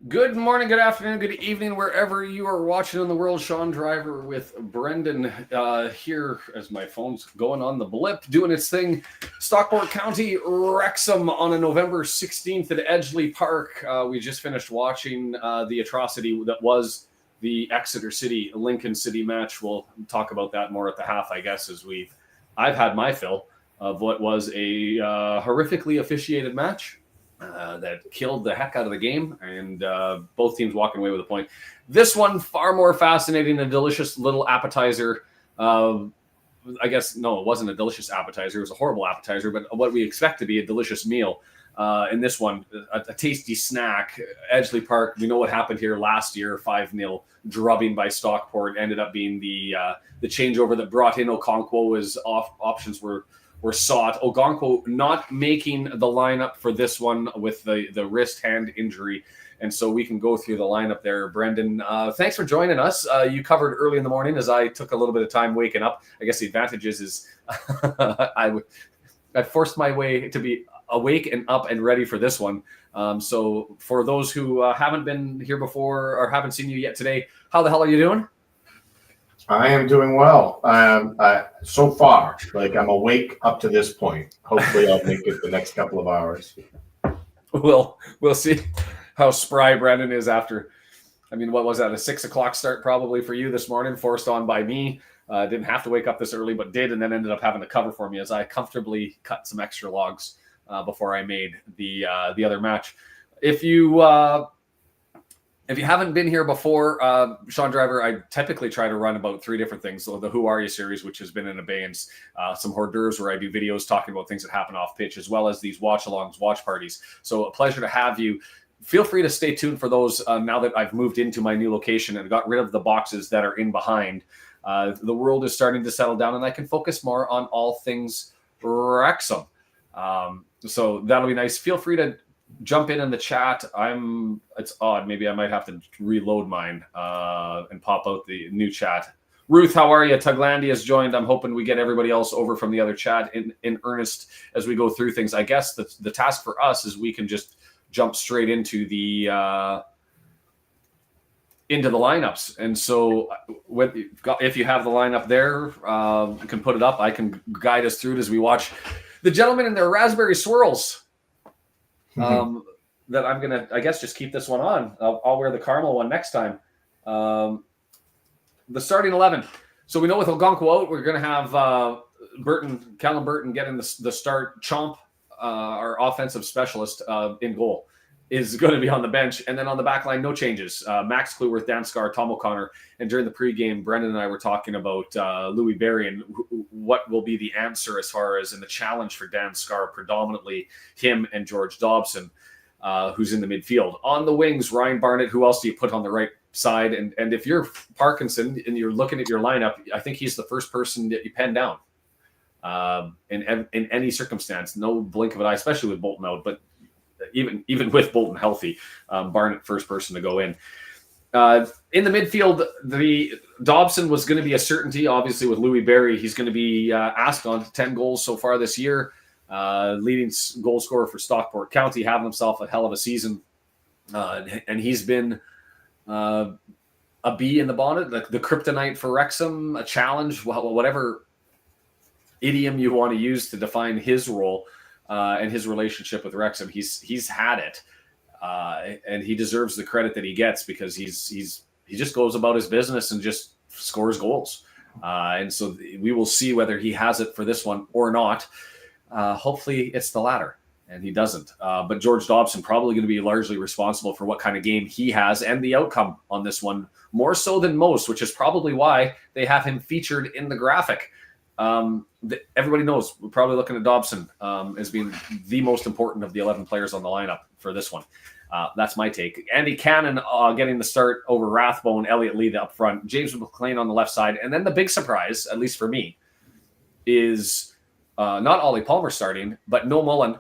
Good morning, good afternoon, good evening, wherever you are watching in the world. Sean Driver with Brendan here as my phone's going on the blip, doing its thing. Stockport County, Wrexham on a November 16th at Edgeley Park. We just finished watching the atrocity that was the Exeter City, Lincoln City match. We'll talk about that more at the half, I guess, as I've had my fill of what was a horrifically officiated match. That killed the heck out of the game, and both teams walking away with a point. This one, far more fascinating, a delicious little appetizer. I guess, no, it wasn't a delicious appetizer. It was a horrible appetizer, but what we expect to be a delicious meal. In this one, a tasty snack. Edgeley Park, we know what happened here last year, 5-0 drubbing by Stockport. Ended up being the changeover that brought in Okonkwo as options were sought. Okonkwo not making the lineup for this one with the wrist hand injury. And so we can go through the lineup there. Brendan, thanks for joining us. You covered early in the morning as I took a little bit of time waking up. I guess the advantage is I forced my way to be awake and up and ready for this one. So for those who haven't been here before or haven't seen you yet today, how the hell are you doing? I am doing well. So far, like I'm awake up to this point. Hopefully I'll make it the next couple of hours. We'll see how spry Brendan is after. I mean, what was that? A 6 o'clock start probably for you this morning, forced on by me. Didn't have to wake up this early, but did, and then ended up having to cover for me as I comfortably cut some extra logs before I made the other match. If you haven't been here before, Sean Driver, I typically try to run about 3 different things. So the Who Are You series, which has been in abeyance, some hors d'oeuvres where I do videos talking about things that happen off pitch, as well as these watch-alongs, watch parties. So a pleasure to have you. Feel free to stay tuned for those now that I've moved into my new location and got rid of the boxes that are in behind. The world is starting to settle down, and I can focus more on all things Wrexham. So that'll be nice. Feel free to jump in the chat. It's odd. Maybe I might have to reload mine and pop out the new chat. Ruth, how are you? Tuglandi has joined. I'm hoping we get everybody else over from the other chat in earnest as we go through things. I guess the task for us is we can just jump straight into the lineups. And so if you have the lineup there, you can put it up. I can guide us through it as we watch the gentlemen in their raspberry swirls. That I'm gonna, I guess, just keep this one on. I'll wear the caramel one next time. The starting 11. So we know with Okonkwo out, we're gonna have Callum Burton getting the start. Chomp, our offensive specialist in goal, is going to be on the bench, and then on the back line, no changes. Max Kluwer, Dan Scarr, Tom O'Connor, and during the pregame, Brendan and I were talking about Louis Barry and what will be the answer as far as in the challenge for Dan Scarr, predominantly him and George Dobson, who's in the midfield. On the wings, Ryan Barnett. Who else do you put on the right side? And if you're Parkinson and you're looking at your lineup, I think he's the first person that you pen down in any circumstance. No blink of an eye, especially with Bolton out, but even with Bolton healthy, Barnett first person to go in. In the midfield, the Dobson was going to be a certainty. Obviously, with Louis Barry, he's going to be asked on 10 goals so far this year. Leading goal scorer for Stockport County, having himself a hell of a season. And he's been a bee in the bonnet, the kryptonite for Wrexham, a challenge, whatever idiom you want to use to define his role. And his relationship with Wrexham, he's had it, and he deserves the credit that he gets because he just goes about his business and just scores goals. And so we will see whether he has it for this one or not. Hopefully it's the latter, and he doesn't. But George Dobson probably going to be largely responsible for what kind of game he has and the outcome on this one, more so than most, which is probably why they have him featured in the graphic. Everybody knows we're probably looking at Dobson as being the most important of the 11 players on the lineup for this one. That's my take. Andy Cannon getting the start over Rathbone, Elliot Lee up front, James McLean on the left side. And then the big surprise, at least for me, is not Ollie Palmer starting, but Noel Mullen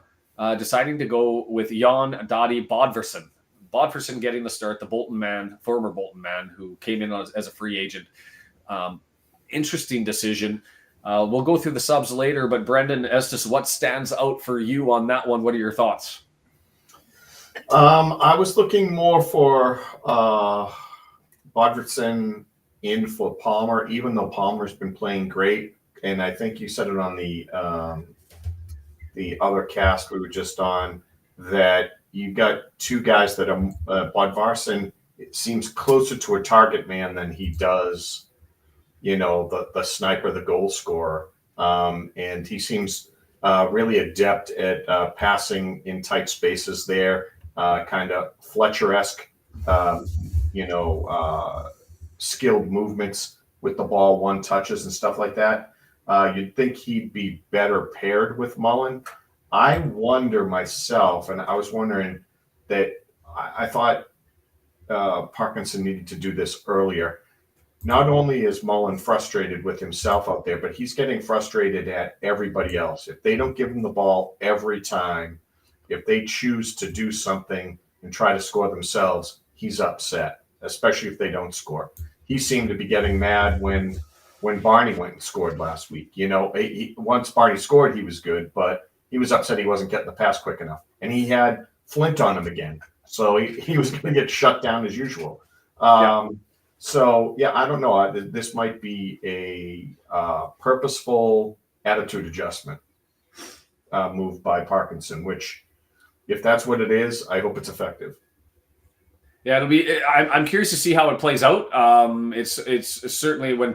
deciding to go with Jan Dadi Bodvarsson. Bodvarsson getting the start, the Bolton man, former Bolton man, who came in as a free agent. Interesting decision. We'll go through the subs later, but Brendan, as to what stands out for you on that one, what are your thoughts? I was looking more for Bodgerson in for Palmer, even though Palmer's been playing great. And I think you said it on the other cast we were just on, that you got two guys that are Bodvarson seems closer to a target man than he does, the sniper, the goal scorer. And he seems really adept at passing in tight spaces there, kind of Fletcher-esque, skilled movements with the ball, one touches and stuff like that. You'd think he'd be better paired with Mullen. I wonder myself, and I was wondering that I thought Parkinson needed to do this earlier. Not only is Mullen frustrated with himself out there, but he's getting frustrated at everybody else. If they don't give him the ball every time, if they choose to do something and try to score themselves, he's upset, especially if they don't score. He seemed to be getting mad when Barney went and scored last week. Once Barney scored, he was good, but he was upset he wasn't getting the pass quick enough. And he had Flint on him again. So he was going to get shut down as usual. So, I don't know. This might be a purposeful attitude adjustment move by Parkinson, which, if that's what it is, I hope it's effective. Yeah, it'll be. I'm curious to see how it plays out. It's certainly when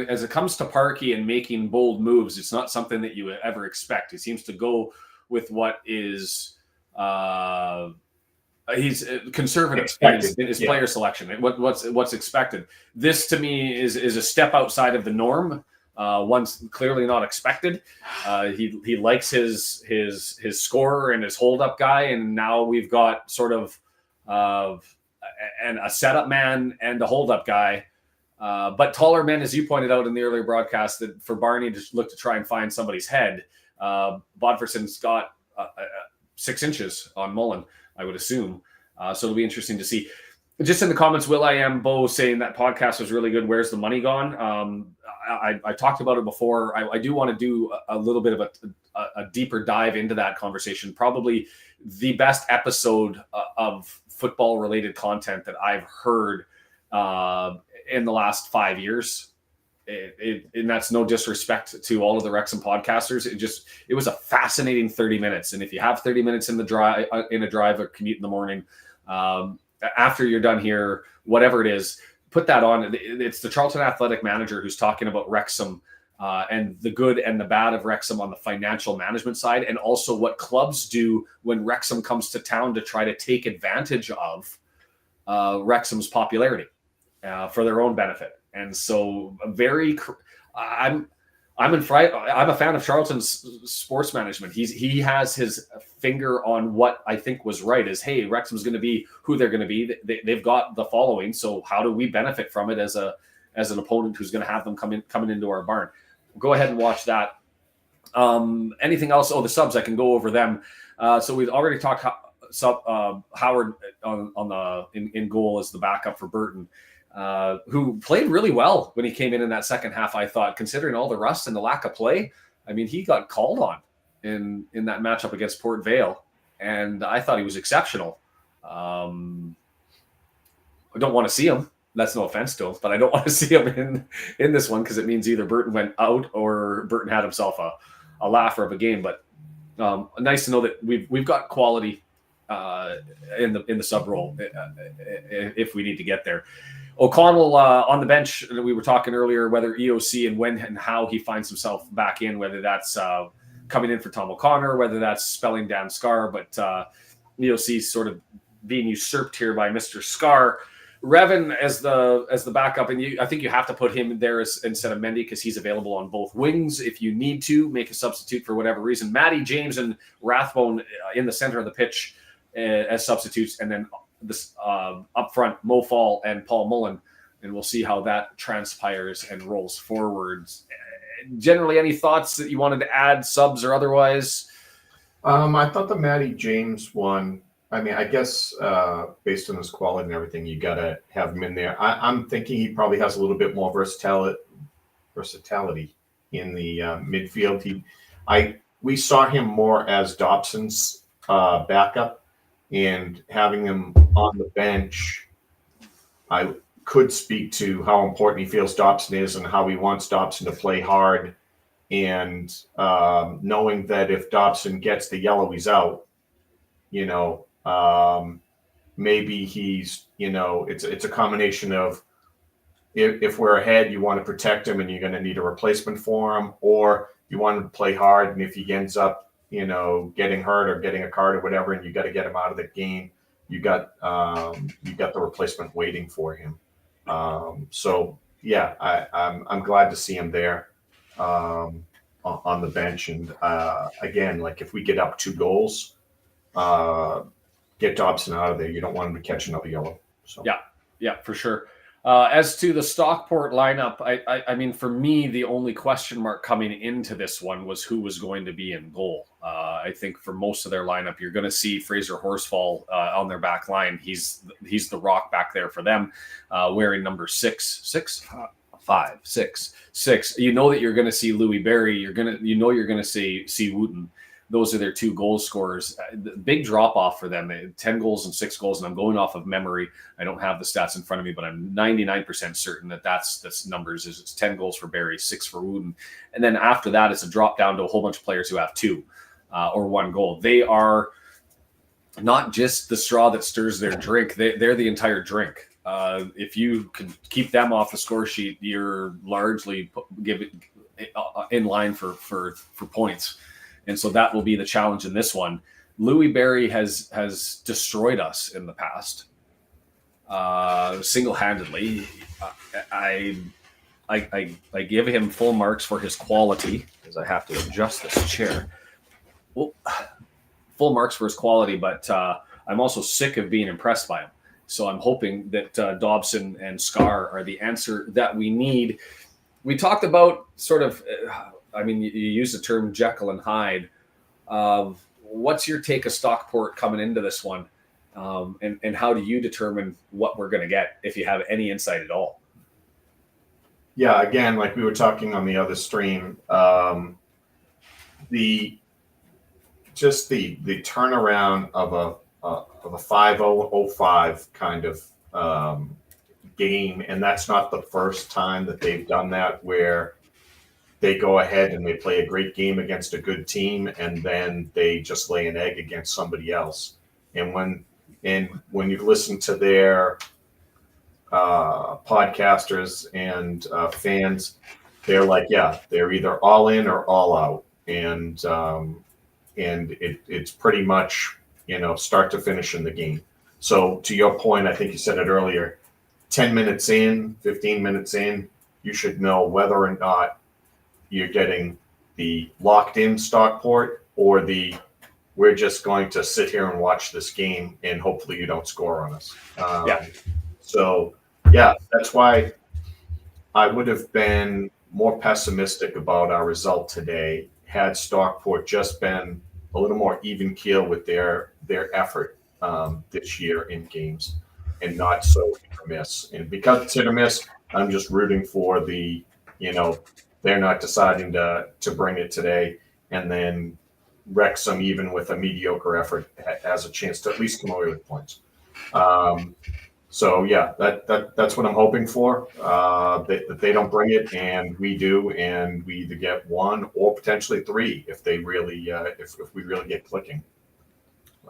as it comes to Parky and making bold moves, it's not something that you ever expect. He seems to go with what is he's conservative in his player selection. What's expected. This to me is a step outside of the norm. One's clearly not expected. He likes his scorer and his hold up guy, and now we've got sort of and a setup man and a hold up guy. But taller men, as you pointed out in the earlier broadcast, that for Barney to look to try and find somebody's head. Bodverson's got 6 inches on Mullen, I would assume. So it'll be interesting to see. Just in the comments, Bo saying that podcast was really good. Where's the money gone? I talked about it before. I do want to do a little bit of a deeper dive into that conversation. Probably the best episode of football-related content that I've heard in the last 5 years. And that's no disrespect to all of the Wrexham podcasters. It was a fascinating 30 minutes. And if you have 30 minutes in a drive or commute in the morning, after you're done here, whatever it is, put that on. It's the Charlton athletic manager who's talking about Wrexham and the good and the bad of Wrexham on the financial management side, and also what clubs do when Wrexham comes to town to try to take advantage of Wrexham's popularity for their own benefit. And so I'm a fan of Charlton's sports management. He has his finger on what I think was right is, hey, Wrexham's going to be who they're going to be. They've got the following. So how do we benefit from it as an opponent who's going to have them coming into our barn? Go ahead and watch that. Anything else? Oh, the subs, I can go over them. So we've already talked Howard in goal as the backup for Burton. Who played really well when he came in that second half, I thought, considering all the rust and the lack of play. I mean, he got called on in that matchup against Port Vale, and I thought he was exceptional. I don't want to see him. That's no offense to him, but I don't want to see him in this one because it means either Burton went out or Burton had himself a laugher of a game. But nice to know that we've got quality in the sub role if we need to get there. O'Connell on the bench. We were talking earlier whether EOC and when and how he finds himself back in, whether that's coming in for Tom O'Connor, whether that's spelling Dan Scar, but EOC sort of being usurped here by Mr. Scar. Revan as the backup, and I think you have to put him there instead of Mendy because he's available on both wings if you need to make a substitute for whatever reason. Matty, James, and Rathbone in the center of the pitch as substitutes, and then this up front, Mo Fall and Paul Mullen, and we'll see how that transpires and rolls forwards. Generally, any thoughts that you wanted to add, subs or otherwise? I thought the Matty James one, I mean, I guess based on his quality and everything, you got to have him in there. I'm thinking he probably has a little bit more versatility in the midfield. We saw him more as Dobson's backup. and having him on the bench, I could speak to how important he feels Dobson is and how he wants Dobson to play hard. And knowing that if Dobson gets the yellow, he's out, maybe he's, it's a combination of if we're ahead, you want to protect him and you're going to need a replacement for him, or you want him to play hard. And if he ends up, getting hurt or getting a card or whatever, and you got to get him out of the game, you got the replacement waiting for him. So yeah, I'm glad to see him there on the bench. And again, like if we get up 2 goals, get Dobson out of there. You don't want him to catch another yellow. So yeah, for sure. As to the Stockport lineup, I mean, for me, the only question mark coming into this one was who was going to be in goal. I think for most of their lineup, you're going to see Fraser Horsfall on their back line. He's the rock back there for them, wearing number 6. You know that you're going to see Louis Barry. You're going to see Wooten. Those are their 2 goal scorers. The big drop off for them, 10 goals and 6 goals. And I'm going off of memory. I don't have the stats in front of me, but I'm 99% certain that's numbers. It's 10 goals for Barry, 6 for Wooten. And then after that, it's a drop down to a whole bunch of players who have 2 or 1 goal. They are not just the straw that stirs their drink. They're the entire drink. If you can keep them off the score sheet, you're largely in line for points. And so that will be the challenge in this one. Louis Barry has destroyed us in the past, single-handedly. I give him full marks for his quality, because I have to adjust this chair. Well, full marks for his quality, but I'm also sick of being impressed by him. So I'm hoping that Dobson and Scar are the answer that we need. We talked about sort of... you use the term Jekyll and Hyde. What's your take of Stockport coming into this one? And how do you determine what we're going to get, if you have any insight at all? Yeah, again, like we were talking on the other stream, the turnaround of a 5-0-5 kind of game, and that's not the first time that they've done that, where they go ahead and they play a great game against a good team, and then they just lay an egg against somebody else. And when you listen to their podcasters and fans, they're like, yeah, they're either all in or all out, and it's pretty much start to finish in the game. So to your point, I think you said it earlier, 10 minutes in, 15 minutes in, you should know whether or not you're getting the locked in Stockport or the we're just going to sit here and watch this game and hopefully you don't score on us. So, yeah, that's why I would have been more pessimistic about our result today had Stockport just been a little more even keel with their effort this year in games and not so hit or miss. And because it's hit or miss, I'm just rooting for the, they're not deciding to bring it today, and then Wrexham, even with a mediocre effort, has a chance to at least come away with points. So yeah, that's what I'm hoping for. That they don't bring it, and we do, and we either get 1 or potentially 3 if they really, if we really get clicking.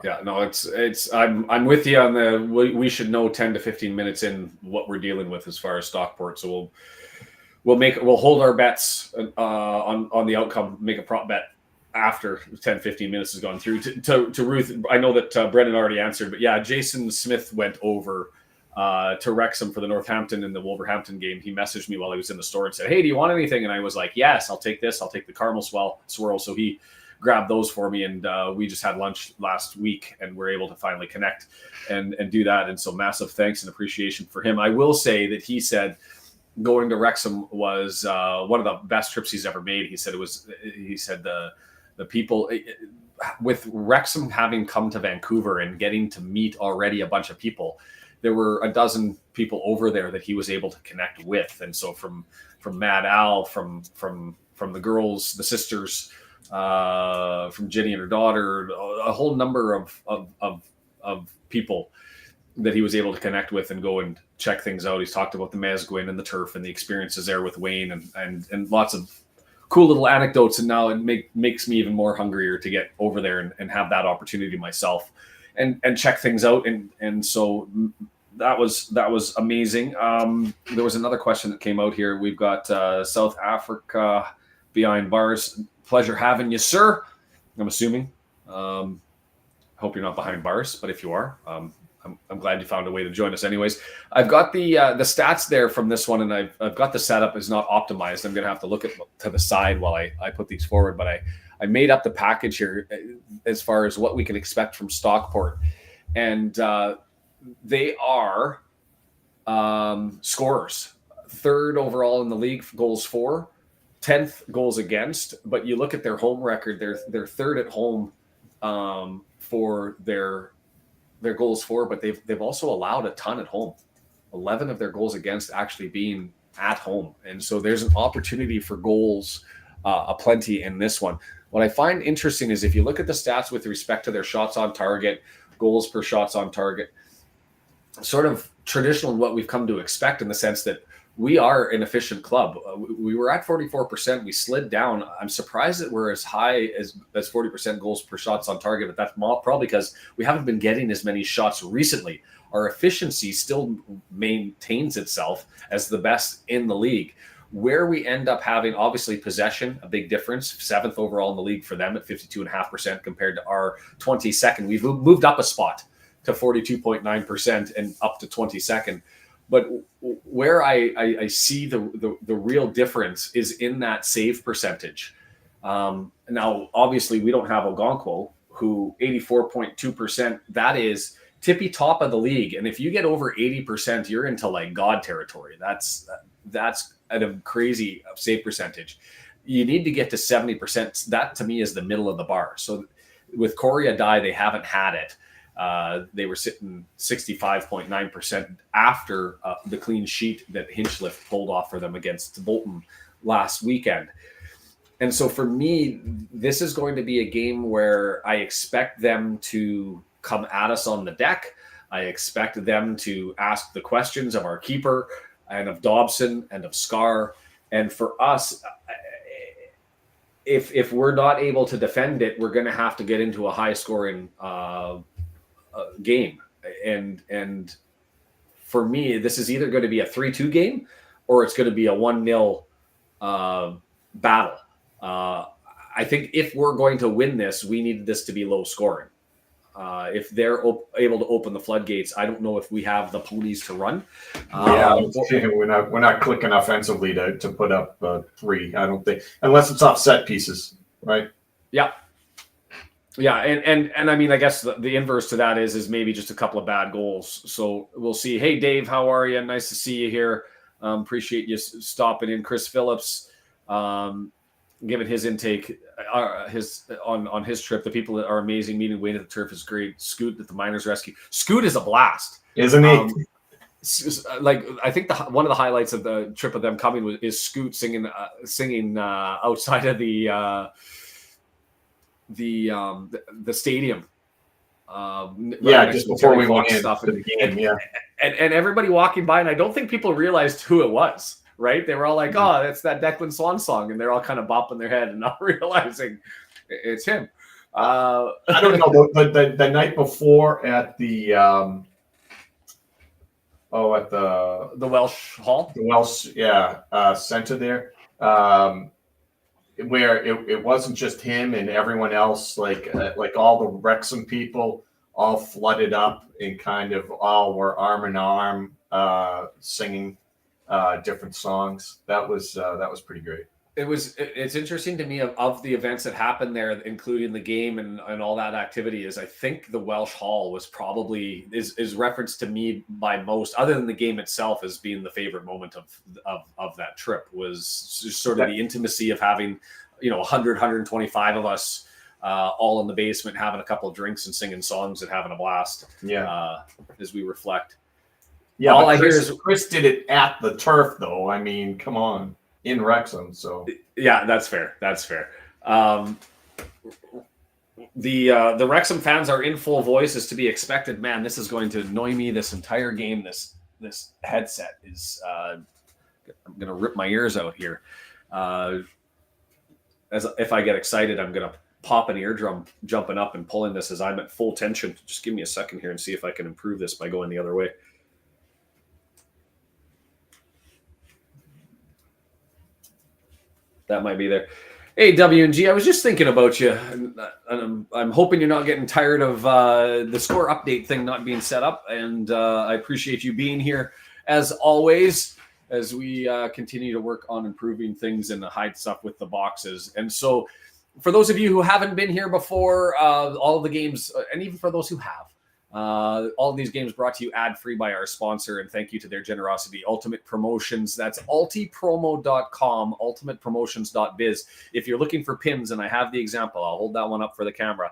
Yeah, no, it's. I'm with you on the. We should know 10 to 15 minutes in what we're dealing with as far as Stockport. So we'll hold our bets on the outcome, make a prop bet after 10, 15 minutes has gone through. To Ruth, I know that Brendan already answered, but yeah, Jason Smith went over to Wrexham for the Northampton and the Wolverhampton game. He messaged me while he was in the store and said, "Hey, do you want anything?" And I was like, "Yes, I'll take this. I'll take the caramel swirl." So he grabbed those for me, and we just had lunch last week, and we're able to finally connect and do that. And so massive thanks and appreciation for him. I will say that he said going to Wrexham was one of the best trips he's ever made. He said the people with Wrexham having come to Vancouver and getting to meet already a bunch of people, there were a dozen people over there that he was able to connect with. And so from Mad Al, from the girls, the sisters, from Jenny and her daughter, a whole number of of people that he was able to connect with and go and check things out. He's talked about the Mesguin and the turf and the experiences there with Wayne and lots of cool little anecdotes. And now it makes me even more hungrier to get over there and have that opportunity myself and check things out. And so that was amazing. There was another question that came out here. We've got South Africa behind bars. Pleasure having you, sir. I'm assuming. Hope you're not behind bars, but if you are, I'm glad you found a way to join us anyways. I've got the stats there from this one, and I've got the setup is not optimized. I'm going to have to look to the side while I put these forward, but I made up the package here as far as what we can expect from Stockport. And they are scorers. 3rd overall in the league for goals for, 10th goals against. But you look at their home record, they're 3rd at home for their goals for, but they've also allowed a ton at home. 11 of their goals against actually being at home. And so there's an opportunity for goals aplenty in this one. What I find interesting is if you look at the stats with respect to their shots on target, goals per shots on target, sort of traditional in what we've come to expect in the sense that we are an efficient club. We were at 44%. We slid down. I'm surprised that we're as high as 40% goals per shots on target, but that's probably because we haven't been getting as many shots recently. Our efficiency still maintains itself as the best in the league. Where we end up having, obviously, possession, a big difference, 7th overall in the league for them at 52.5% compared to our 22nd. We've moved up a spot to 42.9% and up to 22nd. But where I see the real difference is in that save percentage. Now, obviously, we don't have Ogonkwo, who 84.2%, that is tippy top of the league. And if you get over 80%, you're into like God territory. That's at a crazy save percentage. You need to get to 70%. That to me is the middle of the bar. So with Corey Adai, they haven't had it. They were sitting 65.9% after the clean sheet that Hinchliff pulled off for them against Bolton last weekend. And so for me, this is going to be a game where I expect them to come at us on the deck. I expect them to ask the questions of our keeper and of Dobson and of Scar. And for us, if we're not able to defend it, we're going to have to get into a high scoring game. And for me, this is either going to be a 3-2 game or it's going to be a 1-0 battle. I think if we're going to win this, we need this to be low scoring. If they're able to open the floodgates, I don't know if we have the ponies to run. We're not clicking offensively to put up 3. I don't think, unless it's off set pieces, right? Yeah. Yeah, and I mean, I guess the inverse to that is maybe just a couple of bad goals. So we'll see. Hey, Dave, how are you? Nice to see you here. Appreciate you stopping in. Chris Phillips, giving his intake, on his trip. The people that are amazing. Meeting Wayne at the turf is great. Scoot at the Miners Rescue. Scoot is a blast, isn't he? Like I think one of the highlights of the trip of them coming is Scoot singing outside of the stadium. Just before we went into the game, and everybody walking by, and I don't think people realized who it was. Right? They were all like, "Oh, that's that Declan Swan song," and they're all kind of bopping their head and not realizing it's him. I don't know, but the night before at the the Welsh Hall, center there, where it wasn't just him and everyone else, like all the Wrexham people all flooded up and kind of all were arm in arm singing different songs. That was pretty great. It's interesting to me of the events that happened there, including the game and all that activity, is I think the Welsh Hall was probably is referenced to me by most, other than the game itself, as being the favorite moment of that trip. Was just sort of the intimacy of having 125 of us all in the basement having a couple of drinks and singing songs and having a blast. As we reflect. Yeah, all I hear is Chris did it at the turf, though. I mean, come on, in Wrexham. So yeah, that's fair. The Wrexham fans are in full voice, as to be expected. Man, this is going to annoy me this entire game. This headset is I'm gonna rip my ears out here. As if I get excited, I'm gonna pop an eardrum jumping up and pulling this as I'm at full tension. Just give me a second here and see if I can improve this by going the other way. That might be there. Hey, W&G, I was just thinking about you. And I'm hoping you're not getting tired of the score update thing not being set up. And I appreciate you being here, as always, as we continue to work on improving things and hide stuff with the boxes. And so for those of you who haven't been here before, all of the games, and even for those who have, all of these games brought to you ad-free by our sponsor, and thank you to their generosity, Ultimate Promotions. That's ultipromo.com, ultimatepromotions.biz. If you're looking for pins, and I have the example, I'll hold that one up for the camera.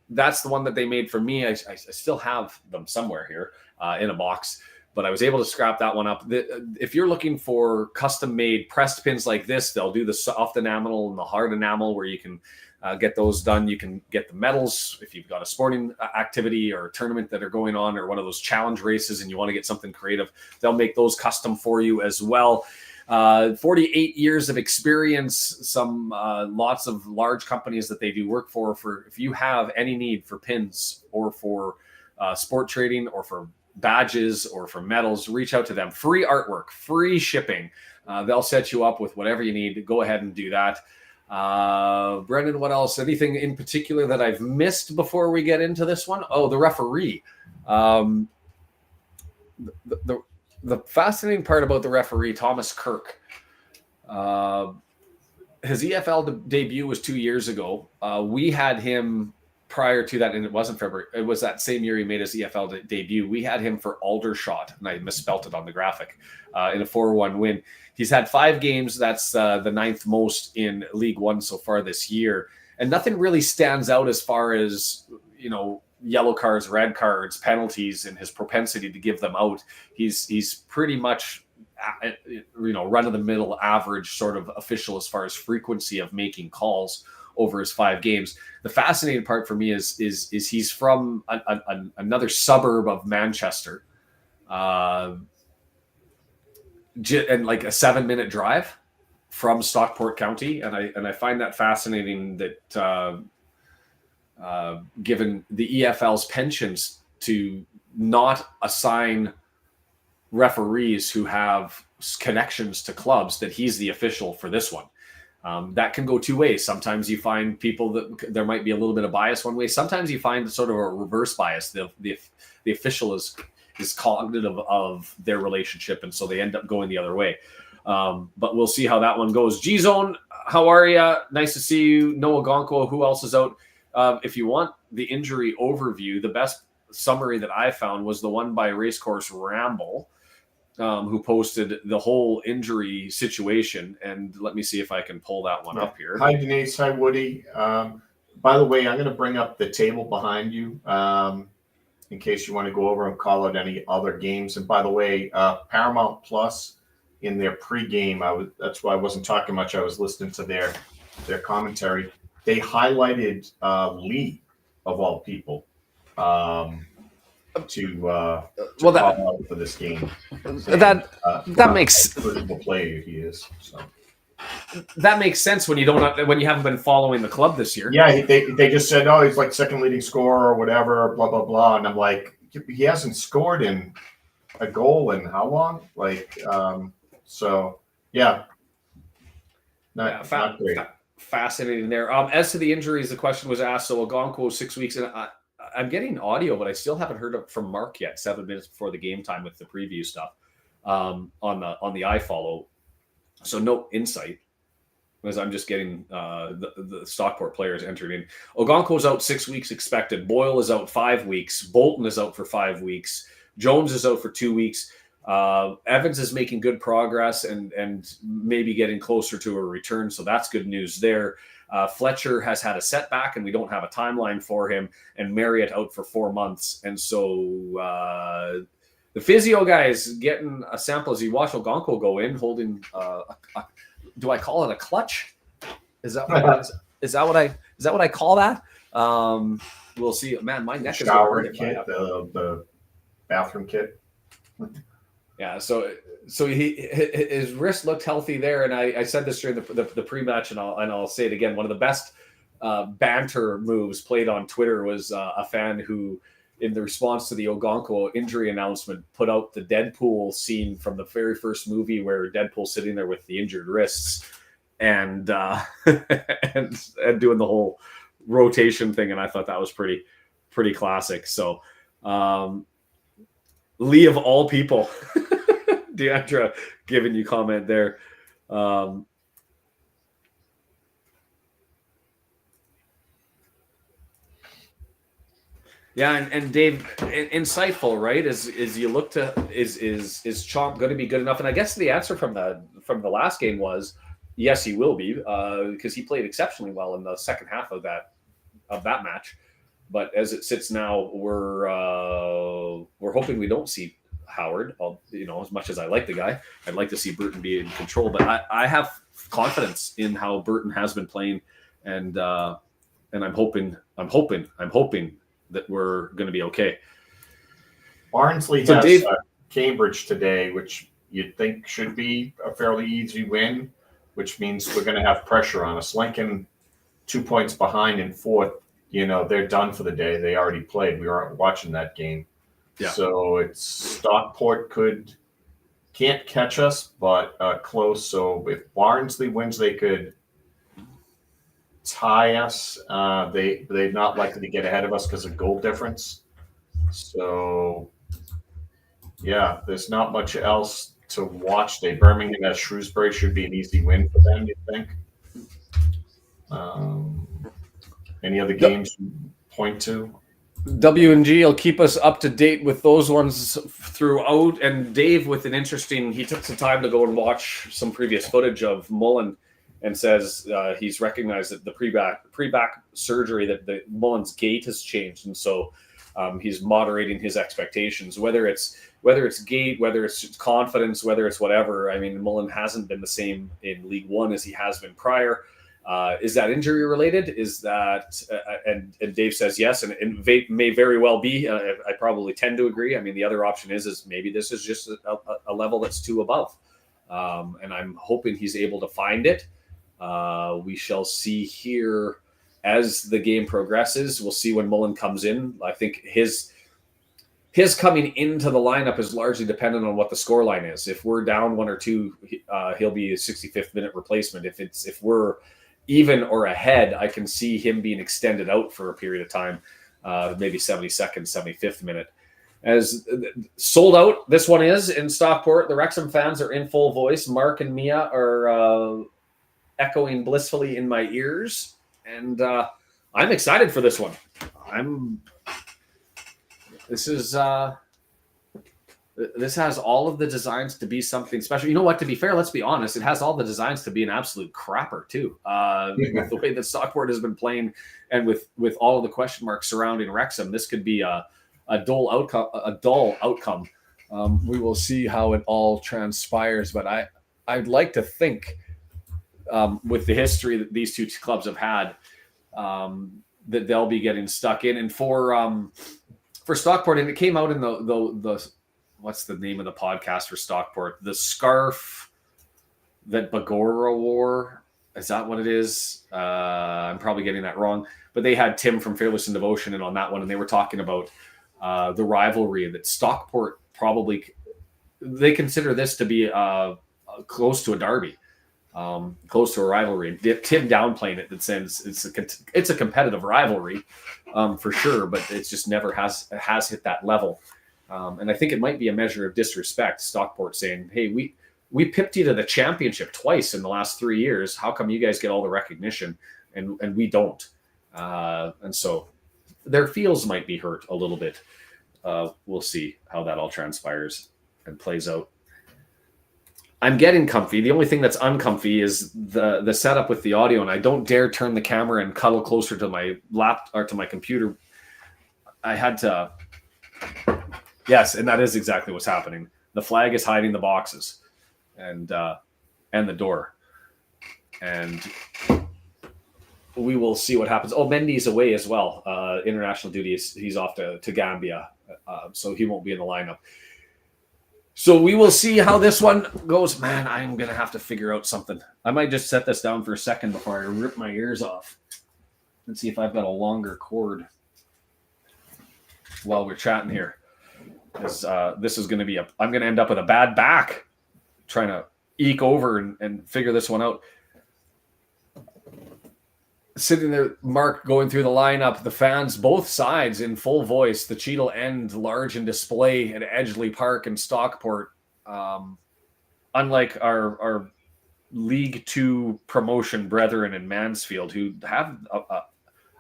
That's the one that they made for me. I still have them somewhere here in a box, but I was able to scrap that one up. If you're looking for custom-made pressed pins like this, they'll do the soft enamel and the hard enamel where you can get those done. You can get the medals if you've got a sporting activity or a tournament that are going on, or one of those challenge races and you want to get something creative. They'll make those custom for you as well. 48 years of experience, some lots of large companies that they do work for if you have any need for pins or for sport trading or for badges or for medals, reach out to them. Free artwork, free shipping. They'll set you up with whatever you need. Go ahead and do that. Brendan, what else? Anything in particular that I've missed before we get into this one? Oh, the referee. The fascinating part about the referee, Thomas Kirk, his EFL debut was 2 years ago. We had him prior to that, and it wasn't February. It was that same year he made his EFL debut. We had him for Aldershot, and I misspelt it on the graphic, in a 4-1 win. He's had 5 games. That's the 9th most in League One so far this year. And nothing really stands out as far as, yellow cards, red cards, penalties, and his propensity to give them out. He's pretty much, run-of-the-middle average sort of official as far as frequency of making calls over his 5 games. The fascinating part for me is he's from another suburb of Manchester, and like a 7-minute drive from Stockport County, and I find that fascinating that given the EFL's penchants to not assign referees who have connections to clubs, that he's the official for this one. That can go 2 ways. Sometimes you find people that there might be a little bit of bias one way. Sometimes you find sort of a reverse bias. The official is cognitive of their relationship, and so they end up going the other way. But we'll see how that one goes. G-Zone, how are you? Nice to see you. Noah Gonko, who else is out? If you want the injury overview, the best summary that I found was the one by Racecourse Ramble, who posted the whole injury situation. And let me see if I can pull that one up here. Hi, Denise. Hi, Woody. By the way, I'm going to bring up the table behind you in case you want to go over and call out any other games. And by the way, Paramount Plus in their pregame, that's why I wasn't talking much. I was listening to their commentary. They highlighted Lee, of all people, to call out for this game. That makes critical player he is. So that makes sense when you haven't been following the club this year. Yeah, they just said, oh, he's like second leading scorer or whatever, blah blah blah, and I'm like, he hasn't scored in a goal in how long? So yeah, not great. Fascinating there. As to the injuries, the question was asked. So Ogonkwo 6 weeks, and I'm getting audio, but I still haven't heard from Mark yet. 7 minutes before the game time with the preview stuff on the iFollow. So no insight, because I'm just getting the Stockport players entered in. Ogonkwo's out 6 weeks expected. Boyle is out 5 weeks. Bolton is out for 5 weeks. Jones is out for 2 weeks. Evans is making good progress and maybe getting closer to a return, so that's good news there. Fletcher has had a setback, and we don't have a timeline for him, and Marriott out for 4 months. And so the physio guy is getting a sample as you watch Ogonkwo go in, holding do I call it a clutch? Is that what Is that what I call that? We'll see. Man, my neck is Shower hurting. kit, the bathroom kit. Yeah, so his wrist looked healthy there, and I said this during the pre-match, and I'll say it again. One of the best banter moves played on Twitter was a fan who, in the response to the Ogonkwo injury announcement, put out the Deadpool scene from the very first movie where Deadpool's sitting there with the injured wrists and and doing the whole rotation thing, and I thought that was pretty classic. So Lee of all people, Deandra giving you comment there. Yeah, and Dave, insightful, right? Is you look to is Chomp going to be good enough? And I guess the answer from the last game was yes, he will be, because he played exceptionally well in the second half of that match. But as it sits now, we're hoping we don't see Howard. As much as I like the guy, I'd like to see Burton be in control. But I have confidence in how Burton has been playing, and I'm hoping that we're going to be okay. Barnsley So has Dave, Cambridge today, which you'd think should be a fairly easy win, which means we're going to have pressure on us. Lincoln 2 points behind in fourth. They're done for the day. They already played. We weren't watching that game. Yeah. So it's Stockport can't catch us, but close. So if Barnsley wins, they could tie us. They're not likely to get ahead of us because of goal difference. So yeah, there's not much else to watch today. Birmingham as Shrewsbury should be an easy win for them, you think? Any other games you point to? W&G will keep us up to date with those ones throughout. And Dave, he took some time to go and watch some previous footage of Mullen, and says he's recognized that the pre-back surgery, that the Mullen's gait has changed, and so he's moderating his expectations. Whether it's gait, whether it's confidence, whether it's whatever. I mean, Mullen hasn't been the same in League One as he has been prior. Is that injury related? Is that and Dave says yes, and it may very well be. I probably tend to agree. I mean, the other option is maybe this is just a level that's too above, and I'm hoping he's able to find it. We shall see here as the game progresses. We'll see when Mullen comes in. I think his coming into the lineup is largely dependent on what the scoreline is. If we're down 1 or 2, he'll be a 65th minute replacement. If we're even or ahead, I can see him being extended out for a period of time, maybe 72nd, 75th minute. As sold out, this one is in Stockport. The Wrexham fans are in full voice. Mark and Mia are echoing blissfully in my ears, and I'm excited for this one. This has all of the designs to be something special. You know what? To be fair, let's be honest. It has all the designs to be an absolute crapper too. With the way that Stockport has been playing, and with all of the question marks surrounding Wrexham, this could be a dull outcome. We will see how it all transpires. But I'd like to think, with the history that these two clubs have had, that they'll be getting stuck in. And for Stockport, and it came out in the what's the name of the podcast for Stockport? The scarf that Bagora wore. Is that what it is? I'm probably getting that wrong. But they had Tim from Fearless and Devotion in on that one, and they were talking about the rivalry that Stockport they consider this to be close to a derby, close to a rivalry. Tim downplaying it, that says it's a competitive rivalry for sure, but it's just never has hit that level. And I think it might be a measure of disrespect. Stockport saying, "Hey, we pipped you to the championship twice in the last 3 years. How come you guys get all the recognition and we don't?" And so their feels might be hurt a little bit. We'll see how that all transpires and plays out. I'm getting comfy. The only thing that's uncomfy is the setup with the audio, and I don't dare turn the camera and cuddle closer to my laptop or to my computer. I had to. Yes, and that is exactly what's happening. The flag is hiding the boxes, and the door, and we will see what happens. Oh, Mendy's away as well. International duty. He's off to Gambia, so he won't be in the lineup. So we will see how this one goes. Man, I'm going to have to figure out something. I might just set this down for a second before I rip my ears off and see if I've got a longer cord while we're chatting here. Because this is going to be I'm going to end up with a bad back trying to eke over and figure this one out. Sitting there, Mark going through the lineup, the fans, both sides in full voice, the Cheadle end large in display at Edgeley Park in Stockport. Unlike our League Two promotion brethren in Mansfield, who have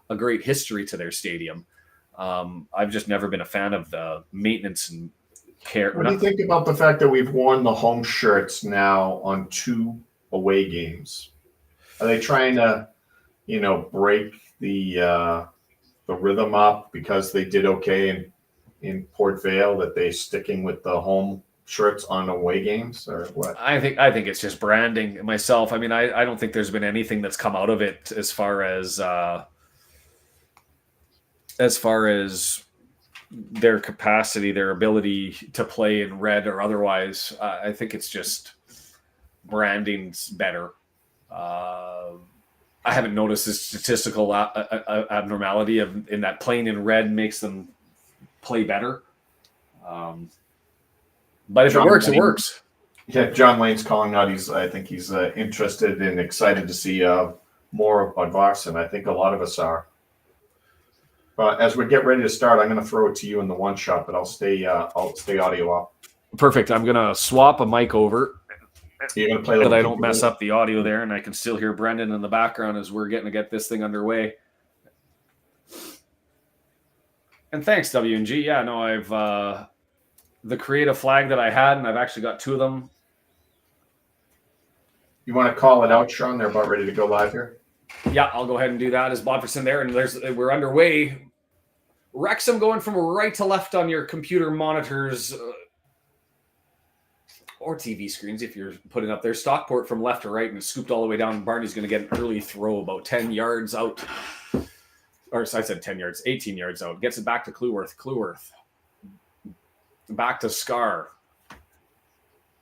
a great history to their stadium. I've just never been a fan of the maintenance and care. What do you think about the fact that we've worn the home shirts now on 2 away games? Are they trying to, break the rhythm up because they did okay in Port Vale, that they sticking with the home shirts on away games, or what? I think it's just branding myself. I mean, I don't think there's been anything that's come out of it as far as their capacity, their ability to play in red or otherwise. I think it's just branding's better. I haven't noticed the statistical abnormality in that playing in red makes them play better. But if it works, it works. Yeah, John Lane's calling out. I think he's interested and excited to see more of Budvarsson. I think a lot of us are. As we get ready to start, I'm going to throw it to you in the one shot, but I'll stay audio off. Perfect. I'm going to swap a mic over. You're going to play that I don't mess up the audio there, and I can still hear Brendan in the background as we're getting to get this thing underway. And thanks, W&G. Yeah, no, I've the creative flag that I had, and I've actually got 2 of them. You want to call it out, Sean? They're about ready to go live here. Yeah, I'll go ahead and do that as Bodferson there, and we're underway. Wrexham going from right to left on your computer monitors or TV screens if you're putting up there. Stockport from left to right and scooped all the way down. And Barney's going to get an early throw about 10 yards out. Or I said 10 yards, 18 yards out. Gets it back to Cleworth. Back to Scar.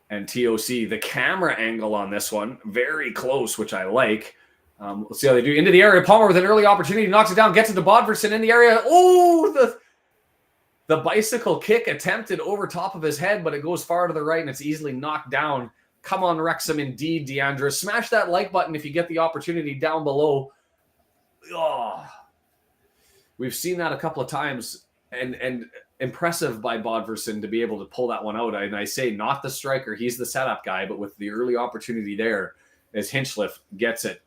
And TOC. The camera angle on this one, very close, which I like. Let's see how they do. Into the area. Palmer with an early opportunity. Knocks it down. Gets it to Bodferson in the area. Oh, the bicycle kick attempted over top of his head, but it goes far to the right and it's easily knocked down. Come on, Wrexham, indeed, Deandra. Smash that like button if you get the opportunity down below. Oh, we've seen that a couple of times, and impressive by Bodferson to be able to pull that one out. And I say not the striker, he's the setup guy, but with the early opportunity there as Hinchliffe gets it.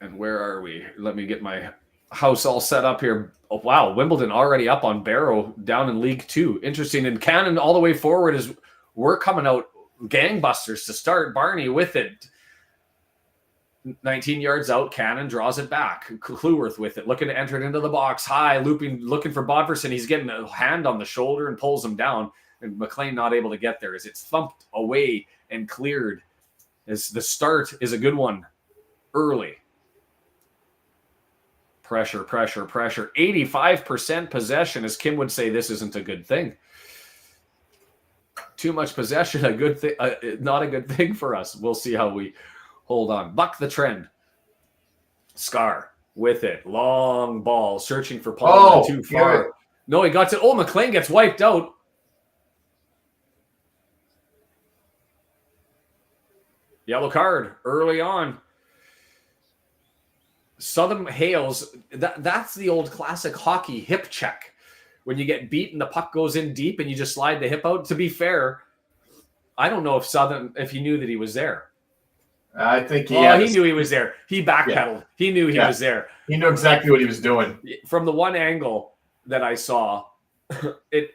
And where are we? Let me get my house all set up here. Oh, wow, Wimbledon already up on Barrow down in League Two. Interesting. And Cannon all the way forward is we're coming out gangbusters to start. Barney with it. 19 yards out, Cannon draws it back. Cleworth with it, looking to enter it into the box. High, looping, looking for Bodferson. He's getting a hand on the shoulder and pulls him down. And McLean not able to get there as it's thumped away and cleared. As the start is a good one early. Pressure. 85% possession, as Kim would say, this isn't a good thing. Too much possession, a good thing, not a good thing for us. We'll see how we hold on. Buck the trend. Scar with it. Long ball, searching for Paul. Too far. Yeah. No, he got to. Oh, McLean gets wiped out. Yellow card early on. Southern Hales, that's the old classic hockey hip check. When you get beat and the puck goes in deep and you just slide the hip out. To be fair, I don't know if he knew that he was there. I think he knew he was there. He backpedaled. Yeah. He knew he was there. He knew exactly what he was doing. From the one angle that I saw, it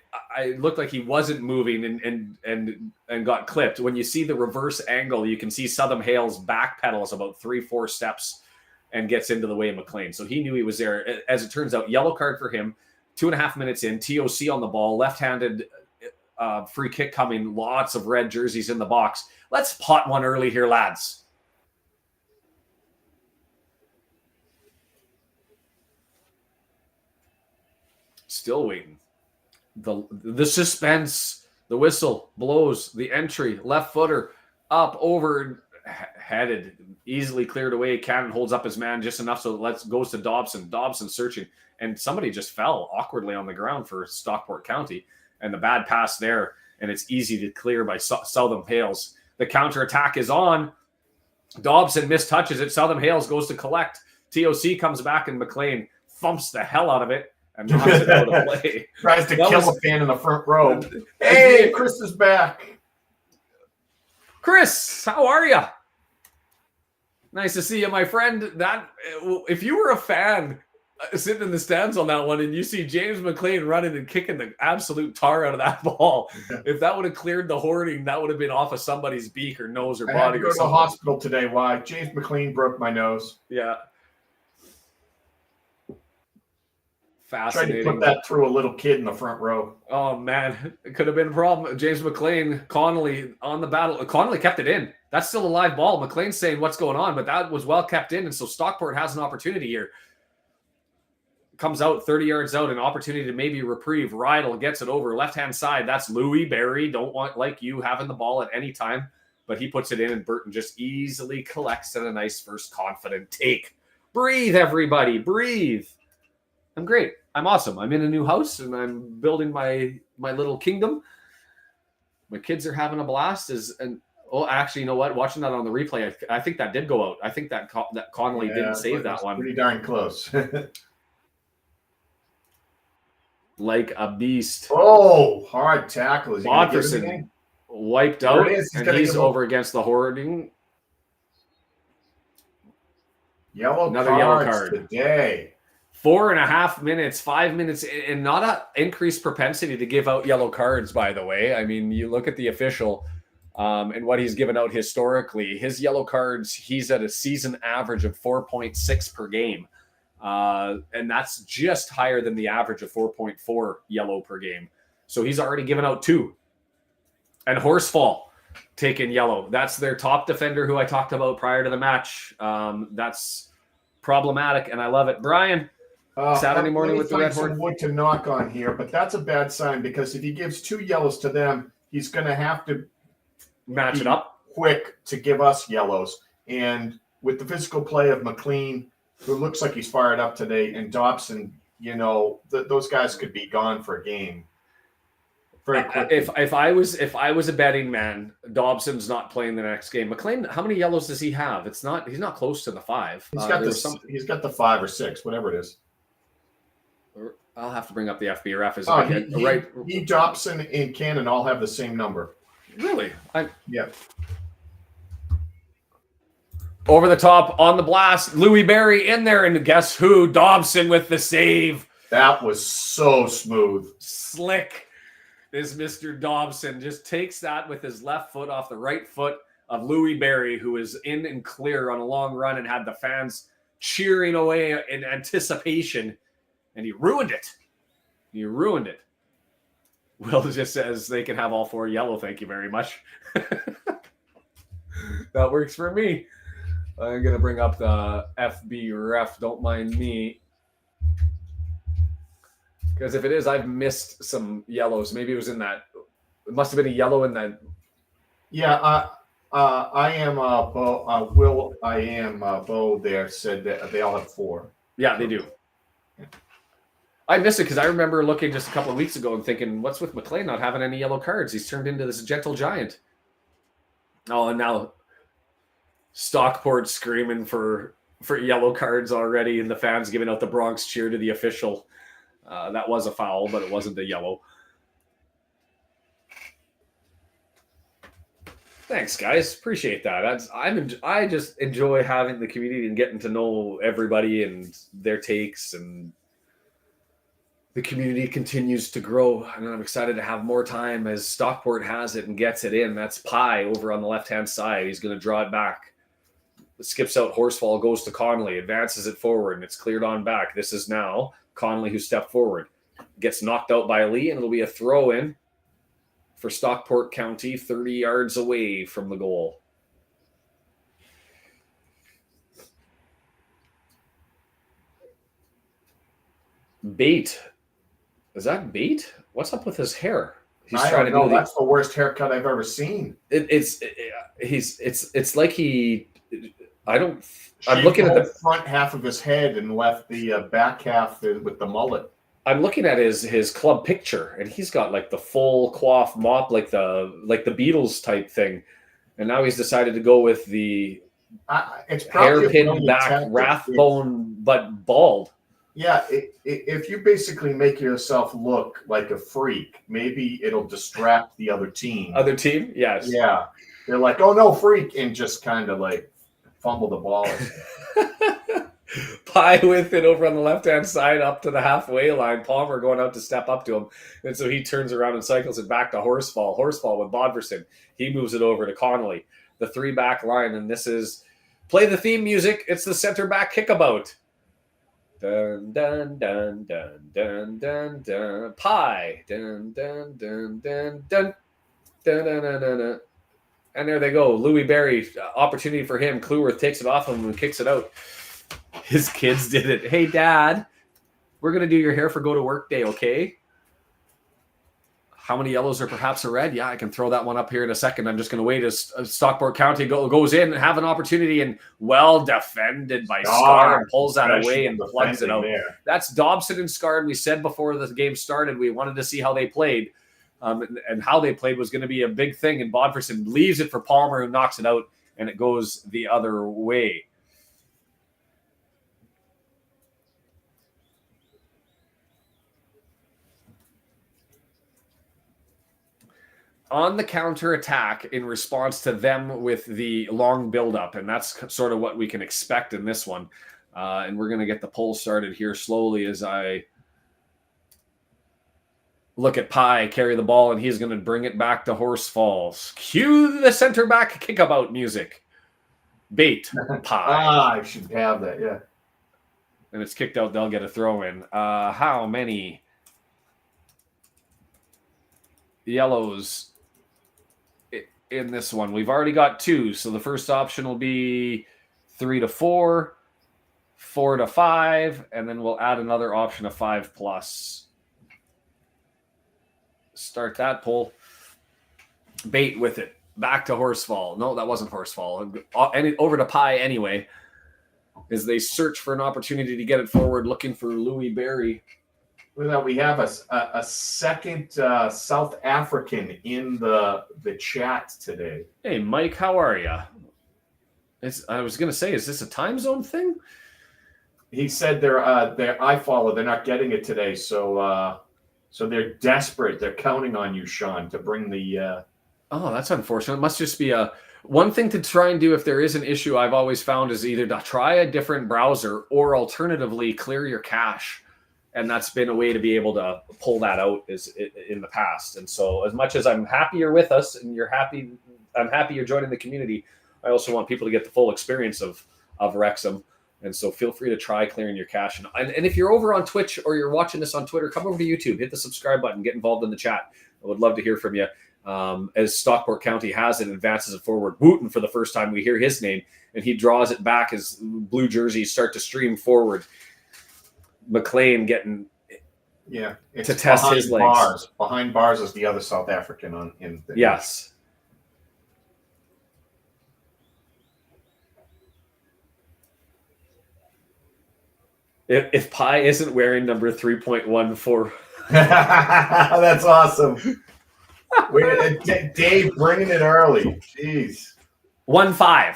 looked like he wasn't moving and got clipped. When you see the reverse angle, you can see Southern Hales backpedals about 3-4 steps and gets into the way of McLean. So he knew he was there. As it turns out, yellow card for him. 2.5 minutes in, TOC on the ball, left-handed free kick coming, lots of red jerseys in the box. Let's pot one early here, lads. Still waiting. The suspense, the whistle blows, the entry, left footer, up, over, headed, easily cleared away. Cannon holds up his man just enough so it goes to Dobson. Dobson searching, and somebody just fell awkwardly on the ground for Stockport County, and the bad pass there, and it's easy to clear by Southam Hales. The counter-attack is on. Dobson mistouches it. Southam Hales goes to collect. TOC comes back, and McLean thumps the hell out of it and knocks it out of play. Tries to kill a fan in the front row. Hey, Chris is back. Chris, how are you? Nice to see you, my friend. That if you were a fan sitting in the stands on that one and you see James McLean running and kicking the absolute tar out of that ball, if that would have cleared the hoarding, that would have been off of somebody's beak or nose or body. I had to go to the hospital today. Why? James McLean broke my nose. Yeah. Fascinating. Tried to put that through a little kid in the front row. Oh, man. It could have been a problem. James McLean, Connolly on the battle. Connolly kept it in. That's still a live ball. McLean's saying what's going on, but that was well kept in. And so Stockport has an opportunity here. Comes out 30 yards out, an opportunity to maybe reprieve. Rydell gets it over left-hand side. That's Louis Barry. Don't want like you having the ball at any time, but he puts it in and Burton just easily collects at a nice first confident take. Breathe, everybody. Breathe. I'm great. I'm awesome. I'm in a new house and I'm building my little kingdom. My kids are having a blast. Actually, you know what? Watching that on the replay, I think that did go out. I think that Connolly didn't save that one. Pretty darn close. Like a beast. Oh, hard tackle. Watterson wiped out, and he's over against the hoarding. Another yellow card today. 4.5 minutes, 5 minutes, and not an increased propensity to give out yellow cards, by the way. I mean, you look at the official and what he's given out historically. His yellow cards, he's at a season average of 4.6 per game. And that's just higher than the average of 4.4 yellow per game. So he's already given out 2. And Horsfall taken yellow. That's their top defender who I talked about prior to the match. That's problematic, and I love it. Brian, Saturday morning with the Red Horse. Wood to knock on here, but that's a bad sign because if he gives 2 yellows to them, he's going to have to match it up quick to give us yellows. And with the physical play of McLean, who looks like he's fired up today, and Dobson, those guys could be gone for a game. Very quickly. If I was a betting man, Dobson's not playing the next game. McLean, how many yellows does he have? He's not close to the 5. He's got the 5 or 6, whatever it is. I'll have to bring up the FBRF. He Dobson and Cannon all have the same number. Really? Yeah. Over the top on the blast, Louis Barry in there, and guess who? Dobson with the save. That was so smooth. Slick. This Mr. Dobson just takes that with his left foot off the right foot of Louis Barry, who is in and clear on a long run and had the fans cheering away in anticipation, and he ruined it. Will just says they can have all 4 yellow. Thank you very much. That works for me. I'm going to bring up the FB ref. Don't mind me. Because if it is, I've missed some yellows. Maybe it was in that. It must have been a yellow in that. Yeah, I am Bo. Will I am Bo there said that they all have 4. Yeah, they do. I missed it because I remember looking just a couple of weeks ago and thinking, what's with McLean not having any yellow cards? He's turned into this gentle giant. Oh, and now Stockport screaming for yellow cards already, and the fans giving out the Bronx cheer to the official. That was a foul, but it wasn't a yellow. Thanks, guys. Appreciate that. I just enjoy having the community and getting to know everybody and their takes, and the community continues to grow. And I'm excited to have more time as Stockport has it and gets it in. That's Pye over on the left-hand side. He's going to draw it back. It skips out. Horsfall goes to Connolly, advances it forward, and it's cleared on back. This is now Connolly who stepped forward. Gets knocked out by Lee, and it'll be a throw-in for Stockport County, 30 yards away from the goal. Bait. Is that Bait? What's up with his hair? I don't know. That's the worst haircut I've ever seen. It's like he. I don't. I'm Shaved looking at the front half of his head and left the back half with the mullet. I'm looking at his club picture, and he's got like the full coif mop, like the Beatles type thing, and now he's decided to go with the it's hairpin back, Rathbone, but bald. Yeah, if you basically make yourself look like a freak, maybe it'll distract the other team. Other team? Yes. Yeah. They're like, oh, no, freak, and just kind of like fumble the ball. Pie with it over on the left-hand side up to the halfway line. Palmer going out to step up to him. And so he turns around and cycles it back to Horsfall. Horsfall with Bodverson. He moves it over to Connolly. The three-back line, and this is... Play the theme music. It's the center-back kickabout. Dun dun dun dun dun dun dun. Pie. Dun dun dun dun dun dun dun dun dun. Dun. And there they go. Louis Barry, opportunity for him. Clueworth takes it off him and kicks it out. His kids did it. Hey, Dad, we're gonna do your hair for go to work day, okay? How many yellows are perhaps a red? Yeah, I can throw that one up here in a second. I'm just going to wait as Stockport County goes in and have an opportunity, and well defended by Scar, and pulls that away and plugs it out. There. That's Dobson and Scar. And we said before the game started, we wanted to see how they played, and how they played was going to be a big thing. And Bodverson leaves it for Palmer, who knocks it out, and it goes the other way. On the counter-attack in response to them with the long build-up, and that's sort of what we can expect in this one. And we're going to get the poll started here slowly as I look at Pie carry the ball, and he's going to bring it back to Horse Falls. Cue the center-back kickabout music. Bait, Pie. I should have that, yeah. And it's kicked out. They'll get a throw in. How many yellows in this one? We've already got 2, so the first option will be 3 to 4, 4 to 5, and then we'll add another option of 5+. Start that poll. Bait with it. Back to Horsfall. No, that wasn't Horsfall. Over to Pie anyway, as they search for an opportunity to get it forward, looking for Louis Barry. Well, we have a second South African in the chat today. Hey, Mike, how are you? I was going to say, is this a time zone thing? He said they're iFollow. They're not getting it today, so they're desperate. They're counting on you, Sean, to bring the. Oh, that's unfortunate. It must just be one thing to try and do if there is an issue. I've always found is either to try a different browser or alternatively clear your cache. And that's been a way to be able to pull that out in the past. And so as much as I'm happy you're with us and I'm happy you're joining the community, I also want people to get the full experience of Wrexham. And so feel free to try clearing your cache. And if you're over on Twitch or you're watching this on Twitter, come over to YouTube, hit the subscribe button, get involved in the chat. I would love to hear from you. As Stockport County has it, advances it forward. Wooten, for the first time, we hear his name, and he draws it back as blue jerseys start to stream forward. McLean getting to test his legs. Bars. Behind bars is the other South African yes. If Pie isn't wearing number 3.14. That's awesome. Dave bringing it early. Jeez. 15.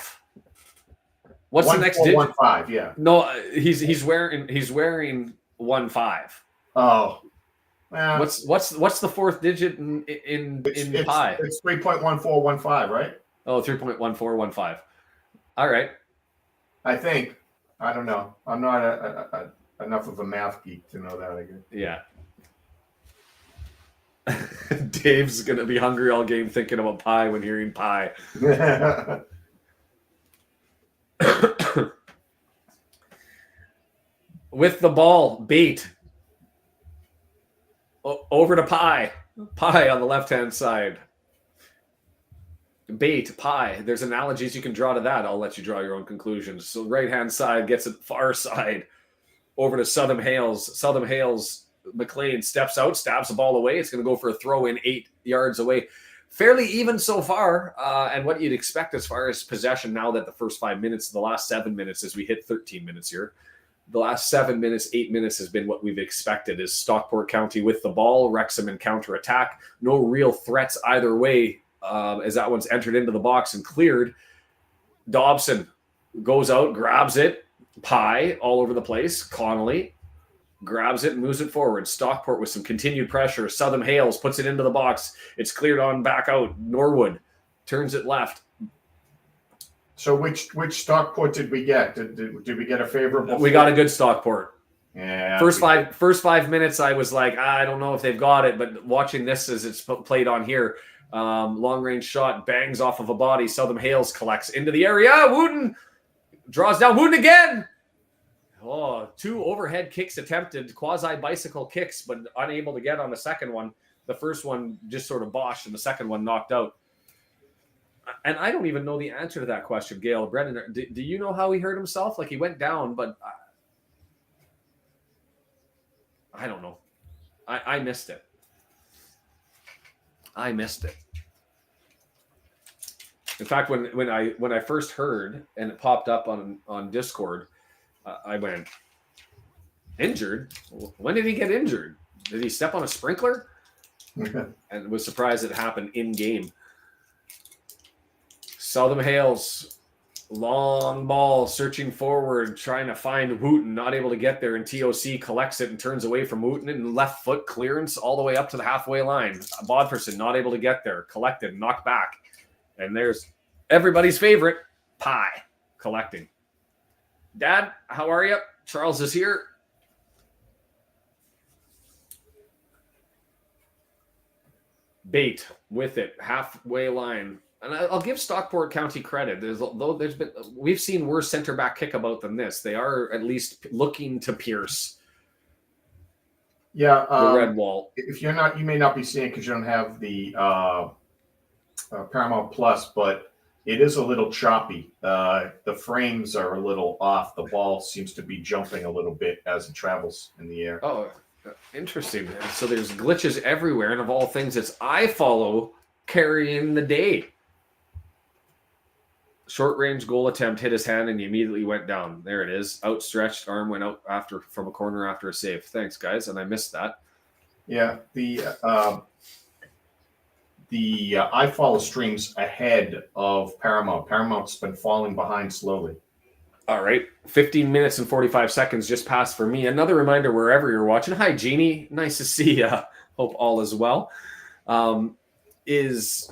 What's the next digit? 15, yeah. No, he's wearing 15. Oh. What's the fourth digit in Pie? It's 3.1415, right? Oh, 3.1415. All right. I think. I don't know. I'm not enough of a math geek to know that, I guess. Yeah. Dave's going to be hungry all game thinking about Pie when hearing Pie. With the ball, Bait. Over to Pie. Pie on the left-hand side. Bait, pie. There's analogies you can draw to that. I'll let you draw your own conclusions. So right-hand side gets it far side over to Southam Hales. Southam Hales, McLean steps out, stabs the ball away. It's going to go for a throw in 8 yards away. Fairly even so far, and what you'd expect as far as possession now that the first 5 minutes, the last 7 minutes as we hit 13 minutes here, the last 7 minutes, 8 minutes has been what we've expected is Stockport County with the ball, Wrexham in counter-attack. No real threats either way as that one's entered into the box and cleared. Dobson goes out, grabs it, pie all over the place. Connolly grabs it and moves it forward. Stockport with some continued pressure. Southam Hales puts it into the box. It's cleared on back out. Norwood turns it left. So which Stockport did we get? Did we get a favorable? We got a good Stockport. Yeah. First 5 minutes, I was like, I don't know if they've got it, but watching this as it's played on here, long range shot bangs off of a body. Southam Hales collects into the area. Wooten draws down. Wooten again. Oh, 2 overhead kicks attempted, quasi bicycle kicks, but unable to get on the second one. The first one just sort of boshed, and the second one knocked out. And I don't even know the answer to that question, Gail. Brendan, do you know how he hurt himself? Like he went down, but I don't know. I missed it. I missed it. In fact, when I first heard and it popped up on Discord, I went, injured? When did he get injured? Did he step on a sprinkler? And was surprised it happened in game. Southam Hales, long ball, searching forward, trying to find Wooten, not able to get there, and TOC collects it and turns away from Wooten, and left foot clearance all the way up to the halfway line. Bodferson not able to get there, collected, knocked back. And there's everybody's favorite, Pie, collecting. Dad, how are you? Charles is here. Bait with it, halfway line. And I'll give Stockport County credit. We've seen worse center back kickabout than this. They are at least looking to pierce the red wall. If you're not, you may not be seeing it because you don't have the Paramount Plus, but it is a little choppy. The frames are a little off. The ball seems to be jumping a little bit as it travels in the air. Oh, interesting. So there's glitches everywhere, and of all things, it's iFollow carrying the day. Short range goal attempt hit his hand and he immediately went down. There it is. Outstretched arm went out from a corner after a save. Thanks, guys, and I missed that. Yeah, the iFollow streams ahead of Paramount. Paramount's been falling behind slowly. All right, 15 minutes and 45 seconds just passed for me. Another reminder wherever you're watching. Hi, Jeannie. Nice to see you. Hope all is well. Is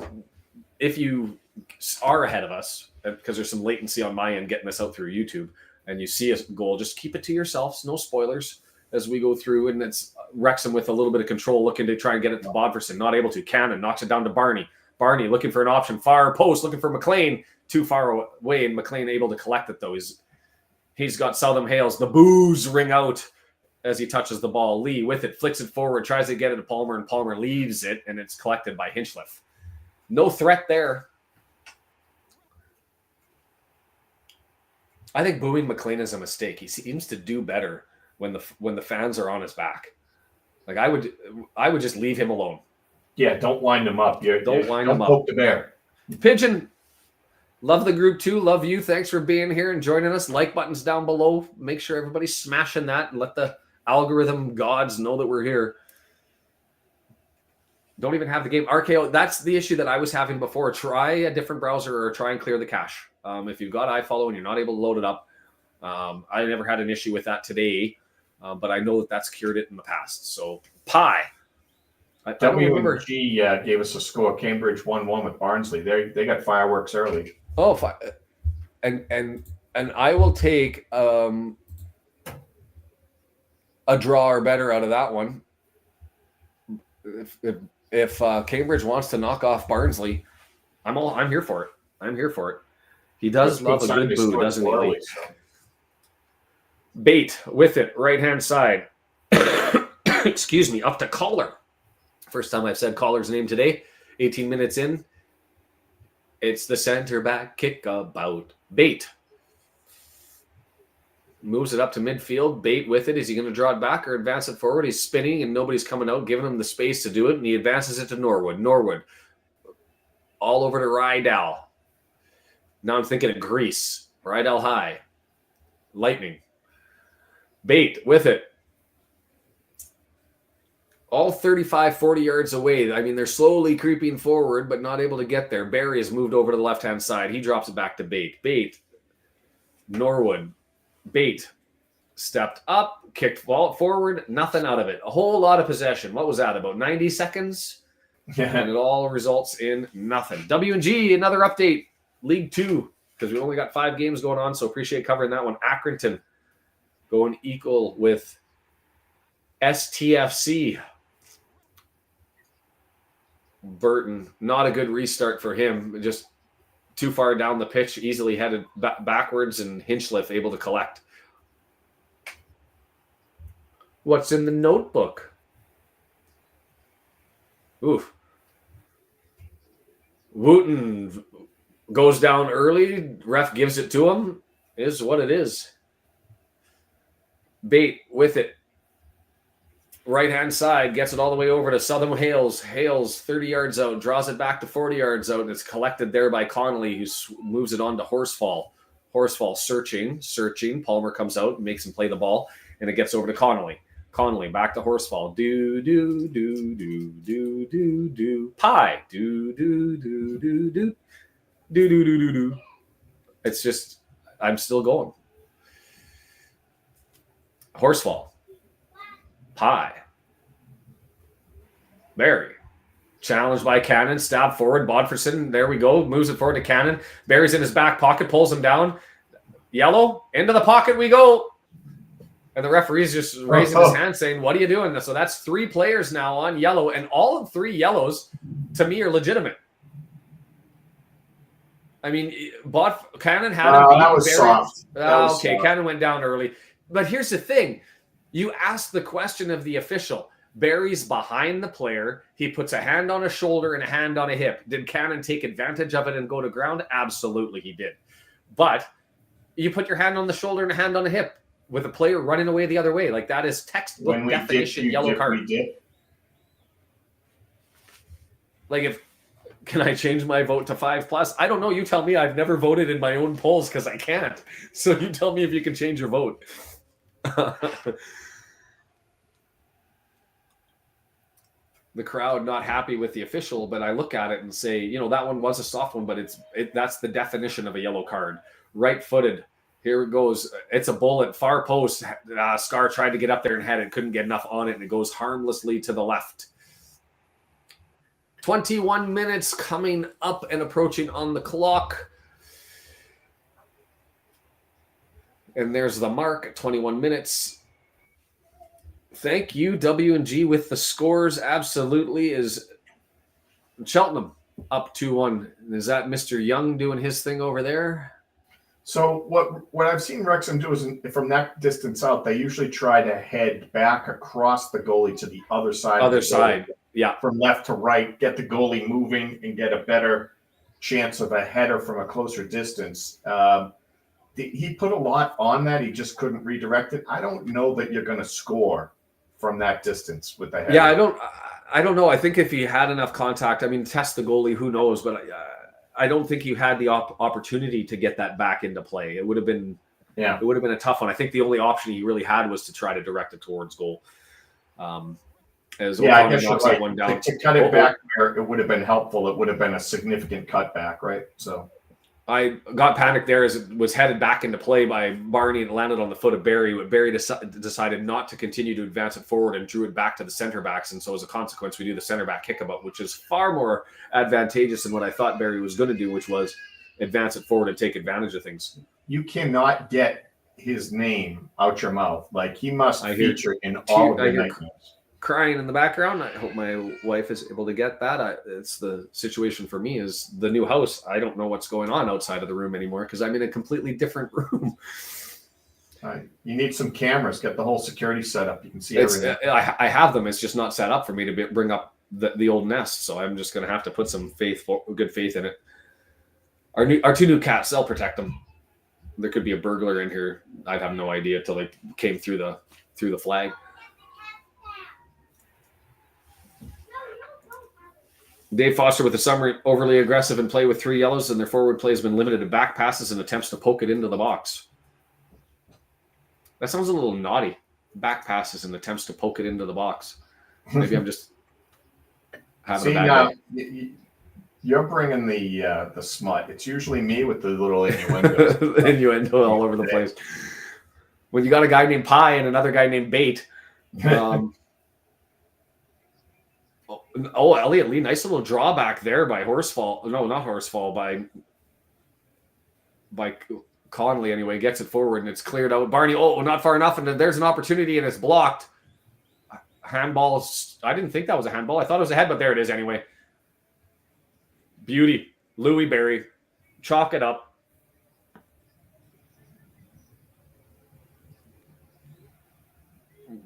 if you are ahead of us, because there's some latency on my end getting this out through YouTube, and you see a goal, just keep it to yourselves. No spoilers as we go through. And it's Wrexham with a little bit of control, looking to try and get it to Bodferson. Not able to. Cannon knocks it down to Barney. Barney looking for an option. Far post, looking for McLean. Too far away, and McLean able to collect it, though. He's got Southam Hales. The boos ring out as he touches the ball. Lee with it, flicks it forward, tries to get it to Palmer, and Palmer leaves it, and it's collected by Hinchliffe. No threat there. I think booing McLean is a mistake. He seems to do better when the fans are on his back. Like I would just leave him alone. Yeah, don't wind him up. Don't poke the bear. Pigeon, love the group too. Love you. Thanks for being here and joining us. Like buttons down below. Make sure everybody's smashing that and let the algorithm gods know that we're here. Don't even have the game. RKO, that's the issue that I was having before. Try a different browser or try and clear the cache. If you've got iFollow and you're not able to load it up, I never had an issue with that today, but I know that that's cured it in the past. So, Pie. I don't remember. WMG gave us a score. Cambridge 1-1 with Barnsley. They got fireworks early. Oh, and I will take a draw or better out of that one. If Cambridge wants to knock off Barnsley, I'm here for it. I'm here for it. He does love a good boo, doesn't he? Early, so. Bait with it, right hand side. Excuse me, up to Collar First time I've said Collar's name today, 18 minutes in. It's the center back kickabout. Bate moves it up to midfield. Bate with it. Is he going to draw it back or advance it forward? He's spinning and nobody's coming out, giving him the space to do it. And he advances it to Norwood. Norwood all over to Rydell. Now I'm thinking of Greece. Rydell high. Lightning. Bate with it. All 35, 40 yards away. I mean, they're slowly creeping forward, but not able to get there. Barry has moved over to the left-hand side. He drops it back to Bate. Bate. Norwood. Bate. Stepped up. Kicked forward. Nothing out of it. A whole lot of possession. What was that, about 90 seconds? Yeah. And it all results in nothing. W&G, another update. League 2, because we only got 5 games going on, so appreciate covering that one. Accrington going equal with STFC. Burton, not a good restart for him. Just too far down the pitch, easily headed backwards, and Hinchliffe able to collect. What's in the notebook? Oof. Wooten goes down early. Ref gives it to him. Is what it is. Bate with it. Right-hand side, gets it all the way over to Southern Hales. Hales, 30 yards out, draws it back to 40 yards out, and it's collected there by Connolly, who moves it on to Horsfall. Horsfall searching. Palmer comes out and makes him play the ball, and it gets over to Connolly. Connolly, back to Horsfall. Do. Pie. Do. It's just, I'm still going. Horsfall. Pie. Barry. Challenged by Cannon. Stab forward. Bodferson. There we go. Moves it forward to Cannon. Barry's in his back pocket. Pulls him down. Yellow. Into the pocket we go. And the referee's just raising his hand saying, what are you doing? So that's 3 players now on yellow. And all of 3 yellows, to me, are legitimate. I mean, Cannon had him beat. That was soft. Okay, Cannon went down early. But here's the thing. You ask the question of the official. Barry's behind the player. He puts a hand on a shoulder and a hand on a hip. Did Cannon take advantage of it and go to ground? Absolutely, he did. But you put your hand on the shoulder and a hand on the hip with a player running away the other way. Like, that is textbook definition yellow card. Like, can I change my vote to 5+? I don't know. You tell me. I've never voted in my own polls because I can't. So you tell me if you can change your vote. The crowd not happy with the official, but I look at it and say, you know, that one was a soft one, but that's the definition of a yellow card. Right-footed. Here it goes. It's a bullet. Far post. Scar tried to get up there and had it. Couldn't get enough on it, and it goes harmlessly to the left. 21 minutes coming up and approaching on the clock. And there's the mark at 21 minutes. Thank you, W&G, with the scores. Absolutely is Cheltenham up 2-1. Is that Mr. Young doing his thing over there? So what I've seen Wrexham do is from that distance out, they usually try to head back across the goalie to the other side. Yeah. From left to right, get the goalie moving and get a better chance of a header from a closer distance. He put a lot on that. He just couldn't redirect it. I don't know that you're going to score from that distance with the header. Yeah, I don't know. I think if he had enough contact, I mean, test the goalie, who knows? But I don't think you had the opportunity to get that back into play. It would have been a tough one. I think the only option he really had was to try to direct it towards goal. I guess you're right. One down. To cut it back where it would have been helpful, it would have been a significant cutback, right? So I got panicked there as it was headed back into play by Barney and landed on the foot of Barry. But Barry decided not to continue to advance it forward and drew it back to the center backs. And so as a consequence, we do the center back kickabout, which is far more advantageous than what I thought Barry was going to do, which was advance it forward and take advantage of things. You cannot get his name out your mouth. Like, he must feature in all of the nightmares. Crying in the background. I hope my wife is able to get that. It's the situation for me is the new house. I don't know what's going on outside of the room anymore because I'm in a completely different room. You need some cameras. Get the whole security set up. You can see everything. I have them. It's just not set up for me to bring up the old nest. So I'm just going to have to put some good faith in it. Our two new cats, they'll protect them. There could be a burglar in here. I'd have no idea till they came through the flag. Dave Foster with the summary: overly aggressive in play with 3 yellows, and their forward play has been limited to back passes and attempts to poke it into the box. That sounds a little naughty. Back passes and attempts to poke it into the box. Maybe I'm just having a bad day. You're bringing the smut. It's usually me with the little innuendo. Innuendo all over the place. When you got a guy named Pie and another guy named Bait. Elliot Lee, nice little drawback there by Horsefall. No, not Horsefall, by Conley anyway. Gets it forward and it's cleared out. Barney, not far enough, and then there's an opportunity and it's blocked. Handball. I didn't think that was a handball. I thought it was a head, but there it is anyway. Beauty. Louis Barry. Chalk it up.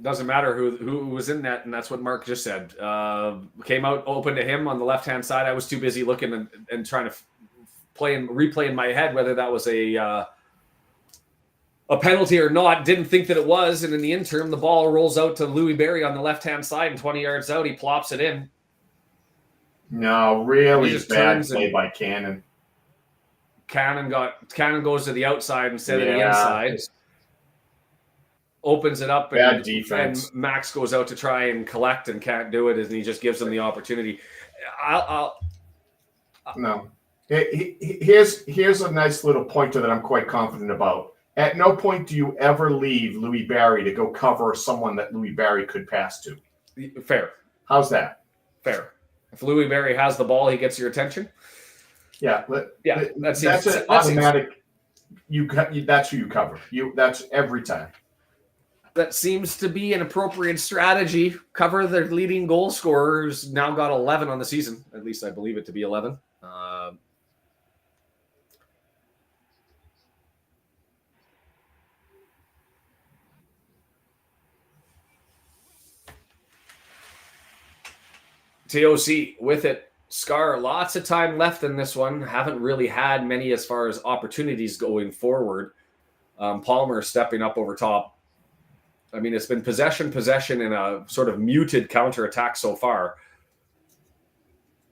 Doesn't matter who was in that, and that's what Mark just said. Came out open to him on the left-hand side. I was too busy looking and trying to replay in my head whether that was a penalty or not. Didn't think that it was, and in the interim, the ball rolls out to Louis Barry on the left-hand side, and 20 yards out, he plops it in. No, really bad play by Cannon. Cannon goes to the outside instead of the inside. Opens it up, bad defense. And Max goes out to try and collect and can't do it, and he just gives him the opportunity. No. Here's a nice little pointer that I'm quite confident about. At no point do you ever leave Louis Barry to go cover someone that Louis Barry could pass to. Fair. How's that? Fair. If Louis Barry has the ball, he gets your attention. Yeah. That's an automatic. That's who you cover. That's every time. That seems to be an appropriate strategy. Cover their leading goal scorer, who's now got 11 on the season. At least I believe it to be 11. TOC with it. Scar, lots of time left in this one. Haven't really had many as far as opportunities going forward. Palmer stepping up over top. I mean, it's been possession in a sort of muted counterattack so far.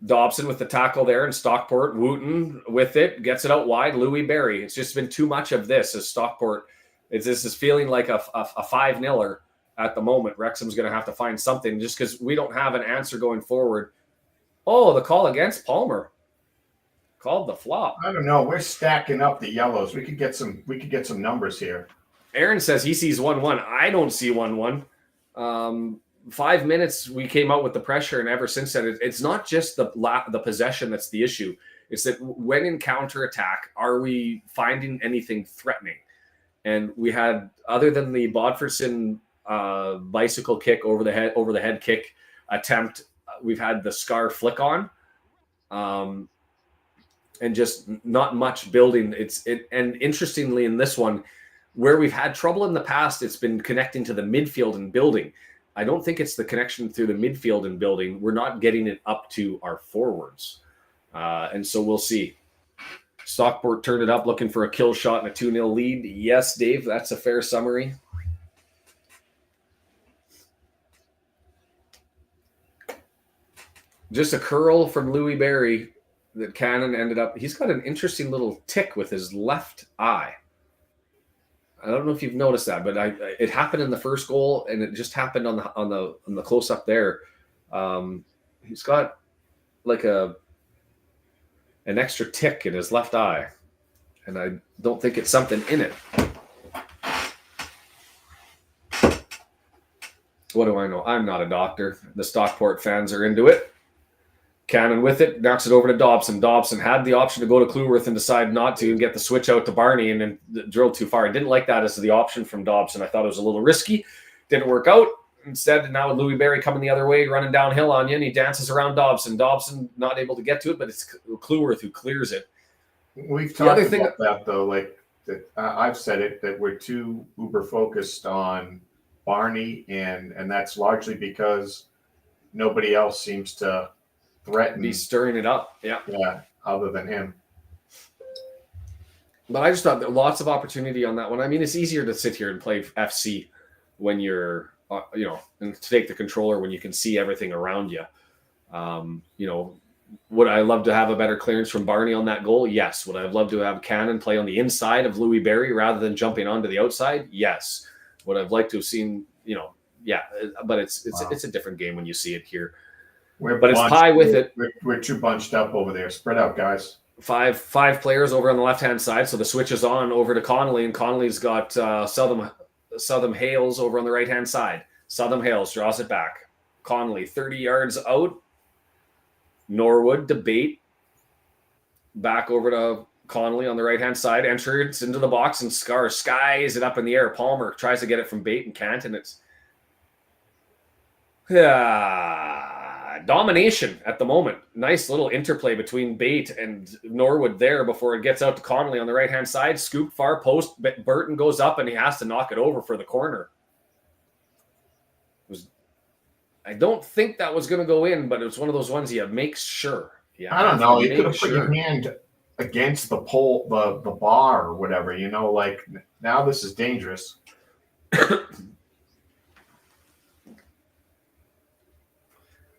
Dobson with the tackle there, and Stockport. Wooten with it, gets it out wide. Louis Barry. It's just been too much of this as Stockport. This is feeling like a 5-0-er at the moment. Wrexham's going to have to find something just because we don't have an answer going forward. Oh, the call against Palmer. Called the flop. I don't know. We're stacking up the yellows. We could get some numbers here. Aaron says he sees 1-1. I don't see 1-1. 5 minutes we came out with the pressure, and ever since then, it's not just the possession that's the issue. It's that when in counterattack, are we finding anything threatening? And we had, other than the Bodferson bicycle kick over the head kick attempt, we've had the Scar flick on, and just not much building. And interestingly, in this one, where we've had trouble in the past, it's been connecting to the midfield and building. I don't think it's the connection through the midfield and building. We're not getting it up to our forwards. And so we'll see. Stockport turned it up looking for a kill shot and a 2-0 lead. Yes, Dave, that's a fair summary. Just a curl from Louis Barry that Cannon ended up. He's got an interesting little tick with his left eye. I don't know if you've noticed that, but it happened in the first goal, and it just happened on the close up there. He's got like an extra tick in his left eye, and I don't think it's something in it. What do I know? I'm not a doctor. The Stockport fans are into it. Cannon with it, knocks it over to Dobson. Dobson had the option to go to Cleworth and decided not to and get the switch out to Barney and then drilled too far. I didn't like that as the option from Dobson. I thought it was a little risky. Didn't work out. Instead, now with Louis Barry coming the other way, running downhill on you, and he dances around Dobson. Dobson not able to get to it, but it's Cleworth who clears it. We've talked about that, though. Like I've said it, that we're too uber focused on Barney, and that's largely because nobody else seems to threaten. Be stirring it up. Yeah. Yeah, other than him. But I just thought that lots of opportunity on that one. I mean, it's easier to sit here and play FC when you're, and to take the controller when you can see everything around you. Would I love to have a better clearance from Barney on that goal? Yes. Would I have loved to have Cannon play on the inside of Louis Barry rather than jumping onto the outside? Yes. Would I've liked to have seen, yeah. But it's a different game when you see it here. But it's pie with it. We're too bunched up over there. Spread out, guys. Five players over on the left-hand side, so the switch is on over to Connolly, and Connolly's got Southam Hales over on the right-hand side. Southam Hales draws it back. Connolly, 30 yards out. Norwood, debate. Back over to Connolly on the right-hand side. Enters into the box, and skies it up in the air. Palmer tries to get it from Bate and can't, and it's domination at the moment. Nice little interplay between Bate and Norwood there before it gets out to Connolly on the right-hand side. Scoop far post. Burton goes up, and he has to knock it over for the corner. I don't think that was going to go in, but it was one of those ones you make sure. Yeah, I don't know. You could have put your hand against the pole, the bar or whatever, like now this is dangerous.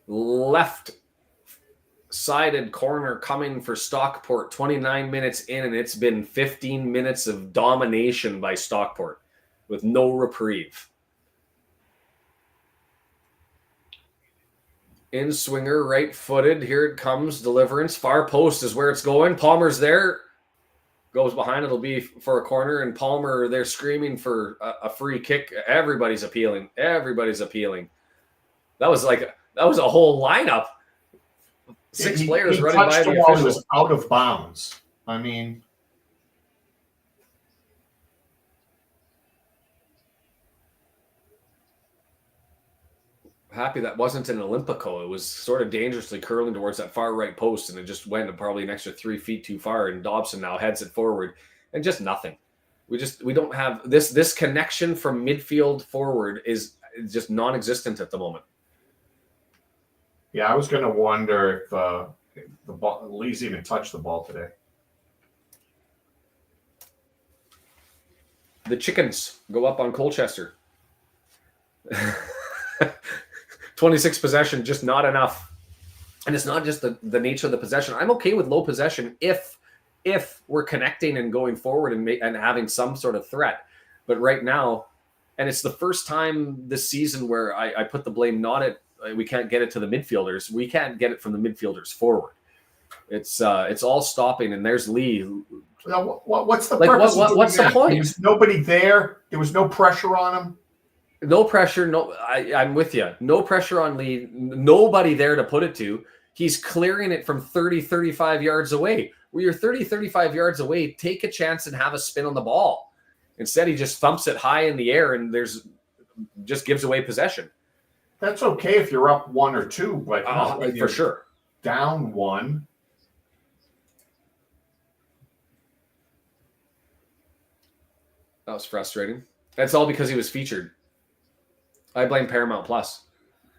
Left-sided corner coming for Stockport, 29 minutes in, and it's been 15 minutes of domination by Stockport with no reprieve. In swinger, right-footed. Here it comes. Deliverance. Far post is where it's going. Palmer's there. Goes behind. It'll be for a corner. And Palmer, they're screaming for a free kick. Everybody's appealing. That was a whole lineup. Six players running by the official. He was out of bounds. I mean, happy that wasn't an Olympico. It was sort of dangerously curling towards that far right post, and it just went probably an extra 3 feet too far, and Dobson now heads it forward, and just nothing. We don't have this connection from midfield forward is just non-existent at the moment. Yeah, I was going to wonder if the ball, Lee's even touched the ball today. The Chickens go up on Colchester. 26 possession, just not enough. And it's not just the nature of the possession. I'm okay with low possession if we're connecting and going forward and having some sort of threat. But right now, and it's the first time this season where I put the blame not at we can't get it to the midfielders. We can't get it from the midfielders forward. It's all stopping, and there's Lee. What's the purpose? What's the point? There was nobody there. There was no pressure on him. No pressure. No, I'm with you. No pressure on Lee. Nobody there to put it to. He's clearing it from 30, 35 yards away. Where you're 30, 35 yards away, take a chance and have a spin on the ball. Instead, he just thumps it high in the air and just gives away possession. That's okay if you're up 1 or 2, but for sure. Down 1. That was frustrating. That's all because he was featured. I blame Paramount Plus.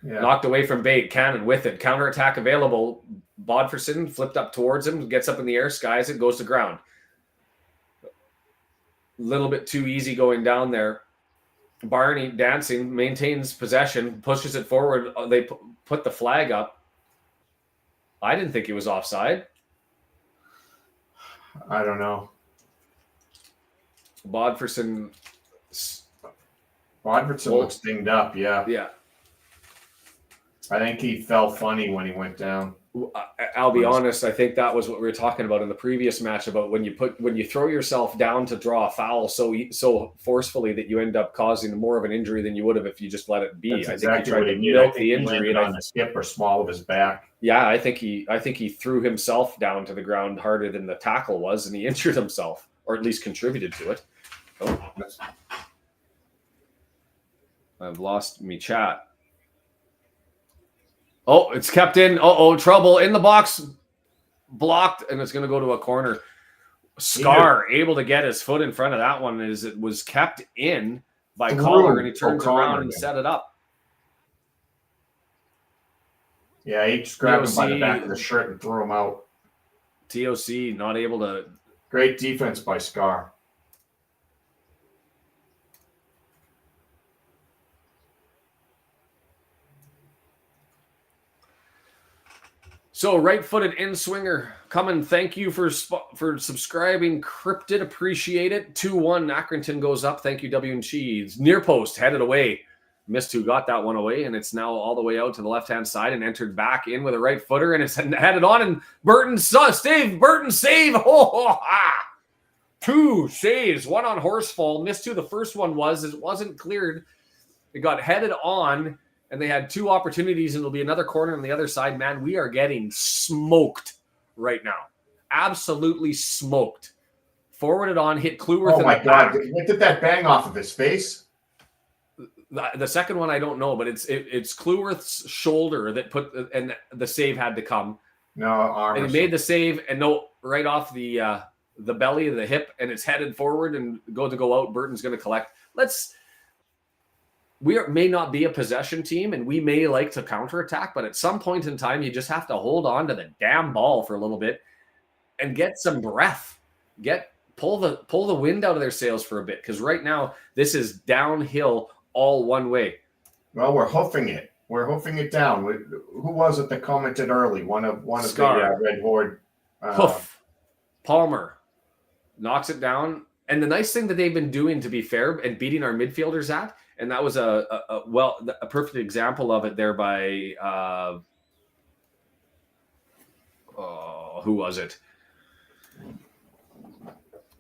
Yeah. Knocked away from Bate. Cannon with it. Counterattack available. Bodferson flipped up towards him. Gets up in the air. Skies it. Goes to ground. A little bit too easy going down there. Barney dancing. Maintains possession. Pushes it forward. They put the flag up. I didn't think he was offside. I don't know. Bodferson looks dinged up, yeah. Yeah. I think he fell funny when he went down. I'll be honest, I think that was what we were talking about in the previous match about when you throw yourself down to draw a foul so forcefully that you end up causing more of an injury than you would have if you just let it be. That's I exactly think he tried to milk the injury on his hip or small of his back. Yeah, I think he threw himself down to the ground harder than the tackle was, and he injured himself, or at least contributed to it. Oh, I've lost me chat. Oh, it's kept in. Trouble in the box. Blocked, and it's going to go to a corner. Scar able to get his foot in front of that one as it was kept in by Collar, and he turns around and set it up. Yeah, he just grabbed him by the TOC back of the shirt and threw him out. TOC not able to. Great defense by Scar. So right-footed in-swinger coming. Thank you for subscribing. Cryptid, appreciate it. 2-1. Accrington goes up. Thank you, W and Cheese. Near post, headed away. Missed who got that one away, and it's now all the way out to the left-hand side and entered back in with a right footer, and it's headed on, and Burton save. Oh, ah. 2 saves, 1 on Horsefall. Missed who the first one was. It wasn't cleared. It got headed on, and they had 2 opportunities, and it'll be another corner on the other side. Man, we are getting smoked right now. Absolutely smoked. Forwarded on, hit Kluwerth. Oh, my God. Look at that bang off of his face. The second one I don't know, but it's Kluwerth's shoulder that put, and the save had to come. No, arm. And he made the save, and right off the belly of the hip, and it's headed forward and go out. Burton's going to collect. May not be a possession team, and we may like to counterattack, but at some point in time, you just have to hold on to the damn ball for a little bit and get some breath. Pull the wind out of their sails for a bit, because right now this is downhill all one way. Well, we're hoofing it. We're hoofing it down. Who was it that commented early? One of the Red Horde. Hoof. Palmer knocks it down. And the nice thing that they've been doing, to be fair, and beating our midfielders at, and that was a perfect example of it there by who was it?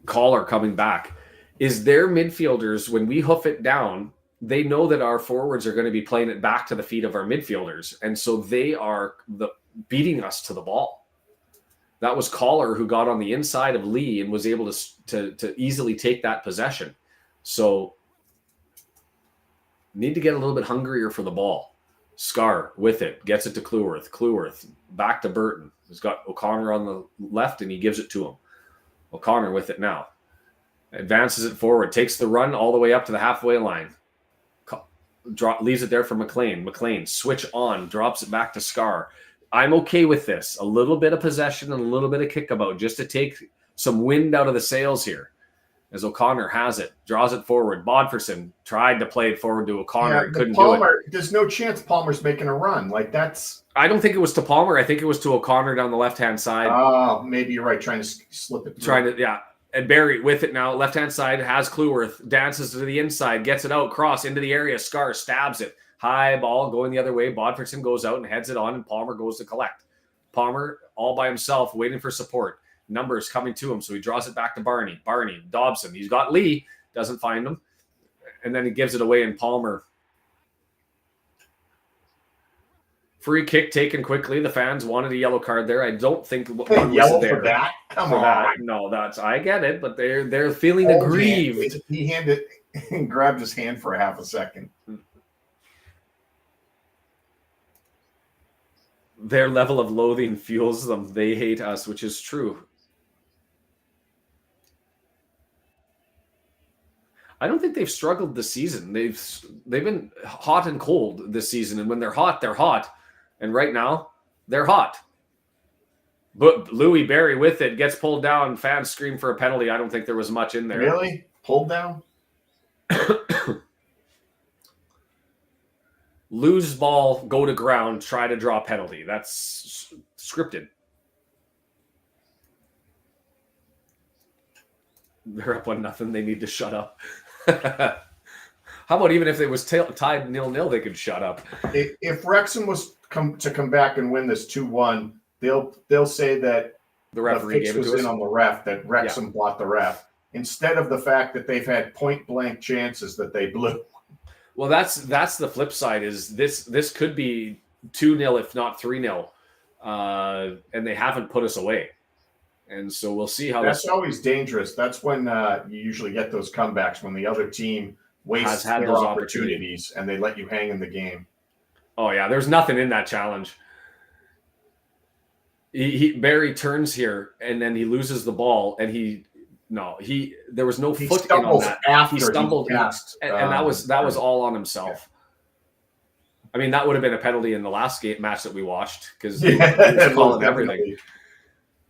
Collar coming back. Is their midfielders, when we hoof it down, they know that our forwards are going to be playing it back to the feet of our midfielders. And so they are beating us to the ball. That was Collar who got on the inside of Lee and was able to easily take that possession. So need to get a little bit hungrier for the ball. Scar with it, gets it to Kluwerth back to Burton. He's got O'Connor on the left and he gives it to him. O'Connor with it now. Advances it forward, takes the run all the way up to the halfway line. Leaves it there for McLean. McLean switch on, drops it back to Scar. I'm okay with this. A little bit of possession and a little bit of kickabout just to take some wind out of the sails here. As O'Connor has it, draws it forward. Bodferson tried to play it forward to O'Connor. He couldn't do it. There's no chance Palmer's making a run. I don't think it was to Palmer. I think it was to O'Connor down the left-hand side. Oh, maybe you're right. Trying to slip it through. And Barry with it now, left-hand side, has Kluwerth, dances to the inside, gets it out, cross into the area. Scar stabs it. High ball going the other way. Bodferson goes out and heads it on, and Palmer goes to collect. Palmer all by himself, waiting for support. Numbers coming to him, so he draws it back to Barney. Dobson. He's got Lee, doesn't find him. And then he gives it away, and Palmer. Free kick taken quickly. The fans wanted a yellow card there. I don't think one was there. For that? Come on. No, I get it, but they're feeling aggrieved. He handed and grabbed his hand for half a second. Their level of loathing fuels them. They hate us, which is true. I don't think they've struggled this season. They've been hot and cold this season, and when they're hot, they're hot. And right now, they're hot. But Louis Barry with it gets pulled down. Fans scream for a penalty. I don't think there was much in there. Really? Pulled down? Lose ball, go to ground, try to draw penalty. That's scripted. They're up 1-0. They need to shut up. How about even if it was tied 0-0, they could shut up. If Wrexham was to come back and win this 2-1, they'll say that the referee fix was in on the ref, that Wrexham blocked the ref, instead of the fact that they've had point blank chances that they blew. Well, that's the flip side. Is this could be 2-0 if not 3-0, and they haven't put us away. And so we'll see how that's always dangerous. That's when you usually get those comebacks, when the other team wastes their those opportunities and they let you hang in the game. Oh yeah, there's nothing in that challenge. Barry turns here and then he loses the ball, and there was no foot in on that. He stumbled, and that was all on himself. I mean, that would have been a penalty in the last match that we watched because Yeah, he was calling most everything. definitely.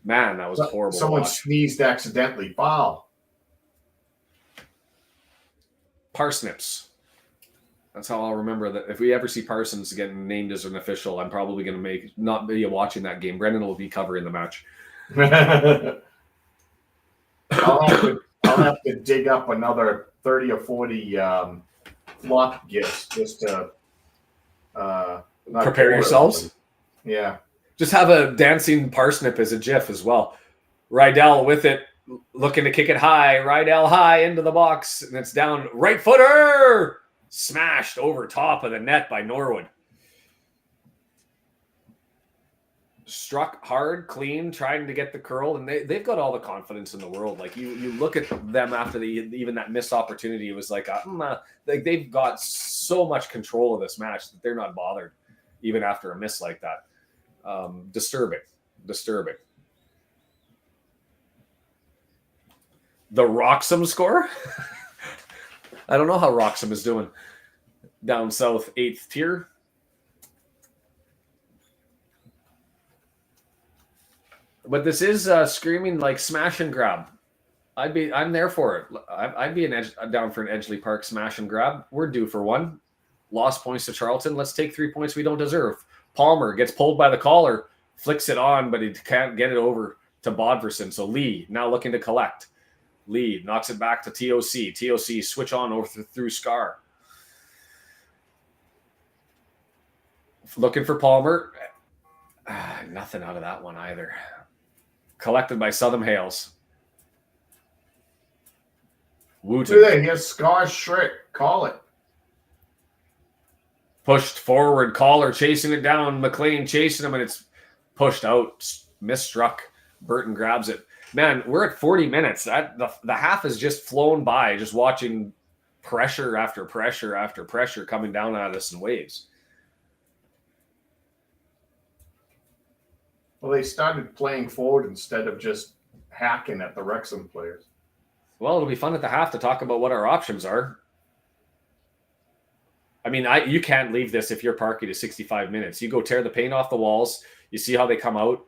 Man, that was horrible. Someone sneezed accidentally. Foul. Parsnips. That's how I'll remember that. If we ever see Parsons getting named as an official, I'm probably going to not be watching that game. Brendan will be covering the match. I'll have to dig up another 30 or 40 flop gifts just to prepare yourselves. Yeah. Just have a dancing parsnip as a GIF as well. Rydell with it, looking to kick it high. Rydell high into the box, and it's down. Right footer! Smashed over top of the net by Norwood. Struck hard, clean, trying to get the curl, and they've got all the confidence in the world. Like you look at them after even that missed opportunity, it was like they've got so much control of this match that they're not bothered, even after a miss like that. Disturbing. The Wrexham score. I don't know how Wrexham is doing down south, 8th tier. But this is screaming like smash and grab. I'm there for it. I'd be down for an Edgeley Park smash and grab. We're due for one. Lost points to Charlton. Let's take 3 points we don't deserve. Palmer gets pulled by the collar, flicks it on, but he can't get it over to Bodverson. So Lee now looking to collect. Lee knocks it back to TOC. TOC switch on over through Scar. Looking for Palmer. Nothing out of that one either. Collected by Southern Hales. Wooten. Look at that. He has Scar Shrick. Call it. Pushed forward. Collar chasing it down. McLean chasing him, and it's pushed out. Misstruck. Burton grabs it. Man, we're at 40 minutes. The half has just flown by, just watching pressure after pressure after pressure coming down at us in waves. Well, they started playing forward instead of just hacking at the Wrexham players. Well, it'll be fun at the half to talk about what our options are. I mean, you can't leave this if you're Parky to 65 minutes. You go tear the paint off the walls. You see how they come out.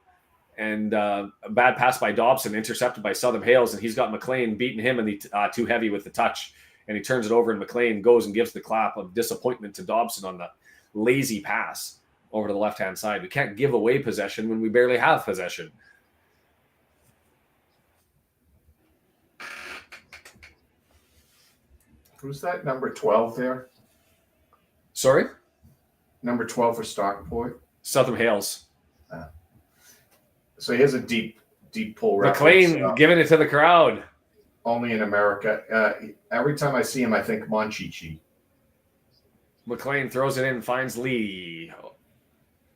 And a bad pass by Dobson, intercepted by Southern Hales, and he's got McLean beating him and too heavy with the touch. And he turns it over, and McLean goes and gives the clap of disappointment to Dobson on the lazy pass over to the left-hand side. We can't give away possession when we barely have possession. Who's that number 12 there? Sorry? Number 12 for Stockport? Southern Hales. So he has a deep pull reference. McLean giving it to the crowd. Only in America. Every time I see him, I think Monchichi. McLean throws it in, finds Lee.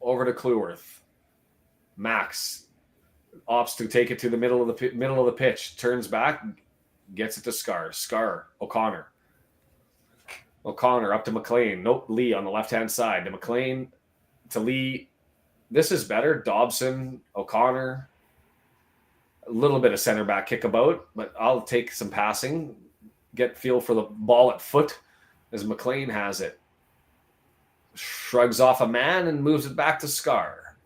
Over to Cleworth. Max opts to take it to the middle of the pitch. Turns back, gets it to Scar. Scar, O'Connor. O'Connor up to McLean. Nope, Lee on the left-hand side. To McLean, to Lee. This is better. Dobson, O'Connor. A little bit of center back kickabout, but I'll take some passing. Get feel for the ball at foot as McLean has it. Shrugs off a man and moves it back to Scar.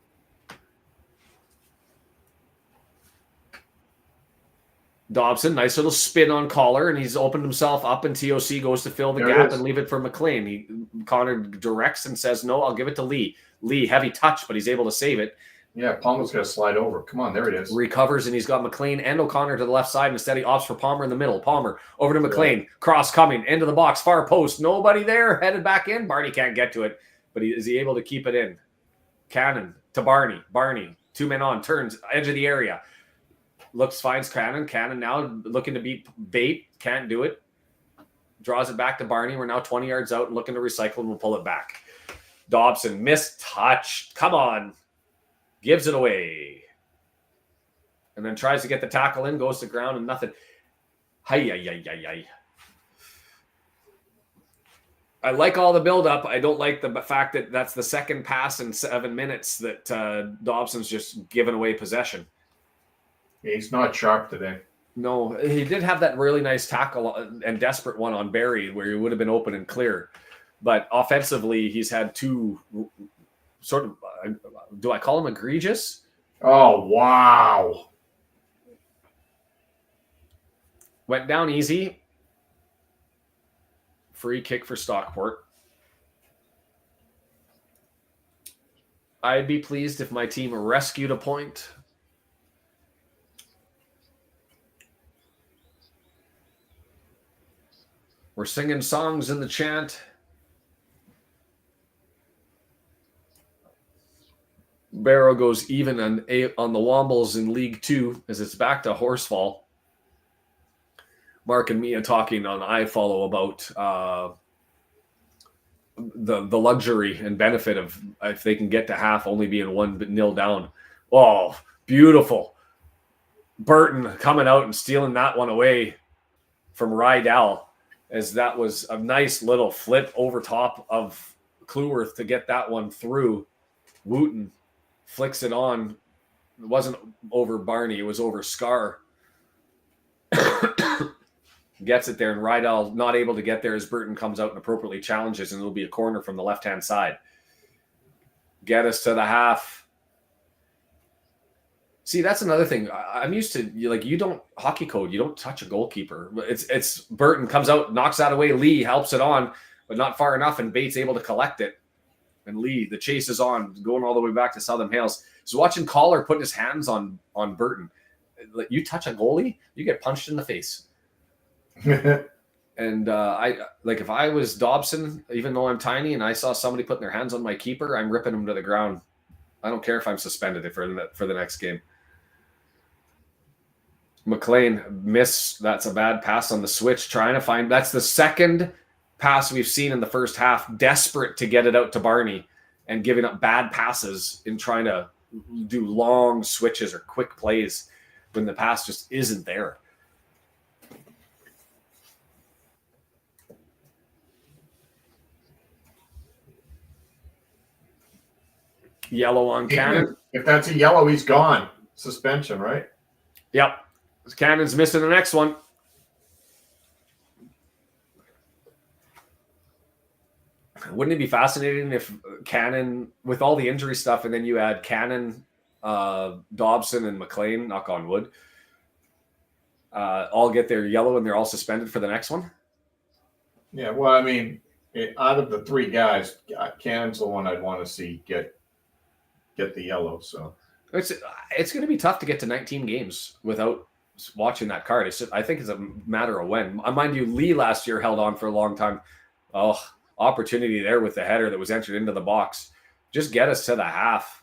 Dobson, nice little spin on Collar, and he's opened himself up, and TOC goes to fill the gap and leave it for McLean. Connor directs and says, no, I'll give it to Lee. Lee, heavy touch, but he's able to save it. Yeah, Palmer's going to slide over. Come on, there it is. Recovers, and he's got McLean and O'Connor to the left side. Instead, he opts for Palmer in the middle. Palmer over to McLean. Cross coming into the box. Far post. Nobody there. Headed back in. Barney can't get to it, but is he able to keep it in? Cannon to Barney. Barney, 2 men on. Turns, edge of the area. Finds Cannon. Cannon now looking to beat Bate. Can't do it. Draws it back to Barney. We're now 20 yards out and looking to recycle, and we'll pull it back. Dobson, missed touch. Come on. Gives it away. And then tries to get the tackle in, goes to ground, and nothing. Hi. I like all the buildup. I don't like the fact that that's the second pass in 7 minutes that Dobson's just given away possession. He's not sharp today. No, he did have that really nice tackle and desperate one on Barry where he would have been open and clear. But offensively, he's had two sort of, do I call him egregious? Oh, wow. Went down easy. Free kick for Stockport. I'd be pleased if my team rescued a point. We're singing songs in the chant. Barrow goes even on the Wombles in League 2 as it's back to Horsefall. Mark and Mia talking on iFollow about the luxury and benefit of if they can get to half only being 1-0 down. Oh, beautiful. Burton coming out and stealing that one away from Rydell, as that was a nice little flip over top of Cleworth to get that one through. Wooten flicks it on. It wasn't over Barney, it was over Scar. Gets it there, and Rydell not able to get there as Burton comes out and appropriately challenges, and it'll be a corner from the left-hand side. Get us to the half. See, that's another thing. I'm used to, you don't, hockey code, you don't touch a goalkeeper. It's Burton comes out, knocks that away. Lee helps it on, but not far enough, and Bates able to collect it. And Lee, the chase is on, going all the way back to Southern Hales. So watching Collar putting his hands on Burton. You touch a goalie, you get punched in the face. And if I was Dobson, even though I'm tiny, and I saw somebody putting their hands on my keeper, I'm ripping them to the ground. I don't care if I'm suspended for the next game. McLean that's a bad pass on the switch, trying to find, that's the second pass we've seen in the first half, desperate to get it out to Barney and giving up bad passes in trying to do long switches or quick plays when the pass just isn't there. Yellow on Cannon. If that's a yellow, he's gone. Suspension, right? Yep. Cannon's missing the next one. Wouldn't it be fascinating if Cannon, with all the injury stuff, and then you add Cannon, Dobson, and McLean, knock on wood, all get their yellow and they're all suspended for the next one? Yeah, well, I mean, out of the three guys, Cannon's the one I'd want to see get the yellow. So it's going to be tough to get to 19 games without watching that card. I think it's a matter of when. Mind you, Lee last year held on for a long time. Oh, opportunity there with the header that was entered into the box. Just get us to the half.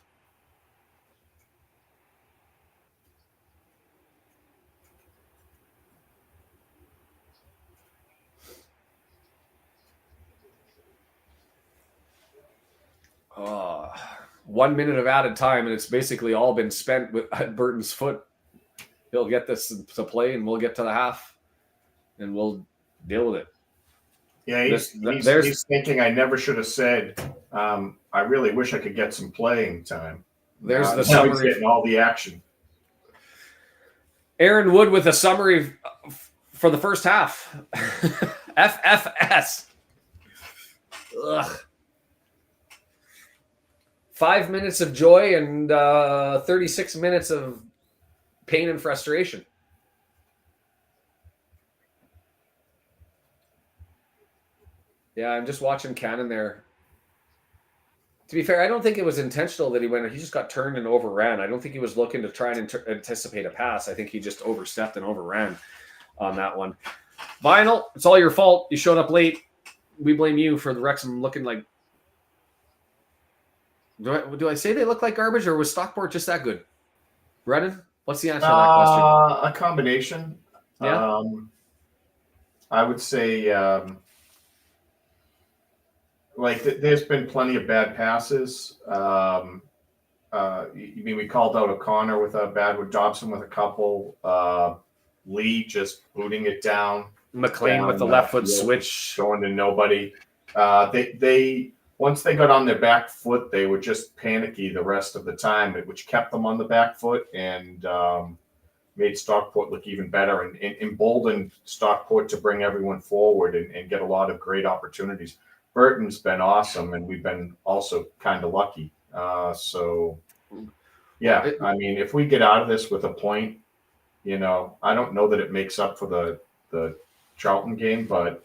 Oh, 1 minute of added time, and it's basically all been spent at Burton's foot. He'll get this to play, and we'll get to the half, and we'll deal with it. Yeah, he's thinking, I never should have said, I really wish I could get some playing time. There's the summary. He's getting all the action. Aaron Wood with a summary for the first half. FFS. Ugh. 5 minutes of joy and 36 minutes of pain and frustration. Yeah, I'm just watching Cannon there. To be fair, I don't think it was intentional that he went. He just got turned and overran. I don't think he was looking to try and anticipate a pass. I think he just overstepped and overran on that one. Vinyl, it's all your fault. You showed up late. We blame you for the Wrexham looking like. Do I say they look like garbage, or was Stockport just that good? Brennan, what's the answer to that question? A combination. Yeah. I would say, there's been plenty of bad passes. We called out O'Connor with a bad with Dobson with a couple. Lee just booting it down. McLean with the left foot switch. Going to nobody. They once they got on their back foot, they were just panicky the rest of the time, which kept them on the back foot and made Stockport look even better and emboldened Stockport to bring everyone forward and get a lot of great opportunities. Burton's been awesome, and we've been also kind of lucky. So, yeah, I mean, if we get out of this with a point, I don't know that it makes up for the Charlton game, but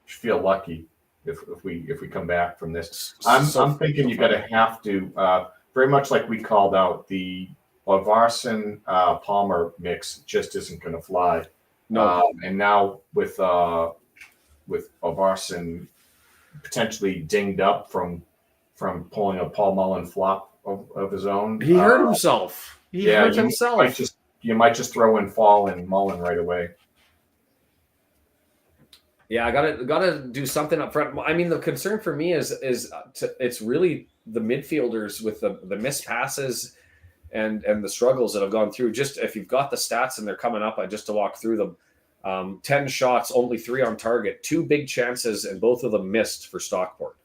feel lucky if we come back from this. I'm thinking you're going to have to very much like we called out the Lavarson Palmer mix just isn't going to fly. No. And now with Lavarson potentially dinged up from pulling a Paul Mullen flop of his own, he hurt himself. He hurt himself. You might just throw in Fall and Mullen right away. Yeah, I gotta do something up front. I mean, the concern for me is it's really the midfielders with the missed passes and the struggles that have gone through. Just if you've got the stats and they're coming up, just to walk through them. 10 shots, only 3 on target, 2 big chances, and both of them missed for Stockport.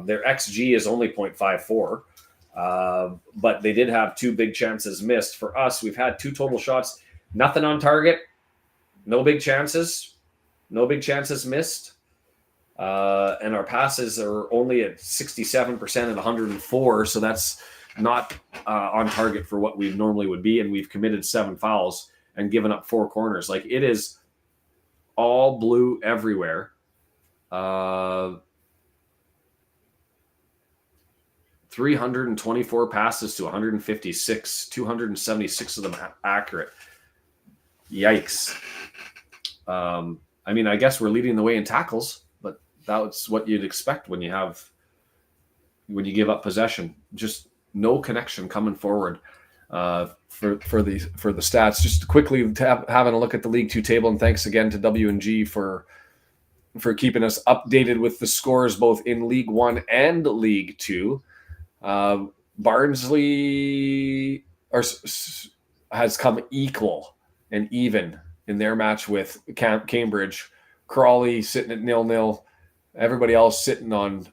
Their XG is only 0.54. But they did have 2 big chances missed. For us, we've had 2 total shots, nothing on target, no big chances missed. And our passes are only at 67% and 104. So that's not on target for what we normally would be. And we've committed 7 fouls and given up 4 corners. Like, it is all blue everywhere. 324 passes to 156, 276 of them accurate. Yikes. I mean, I guess we're leading the way in tackles, but that's what you'd expect when you give up possession. Just no connection coming forward for the stats. Just quickly having a look at the League Two table, and thanks again to W&G for keeping us updated with the scores both in League One and League Two. Barnsley has come equal and even in their match with Cambridge. Crawley sitting at 0-0. Everybody else sitting on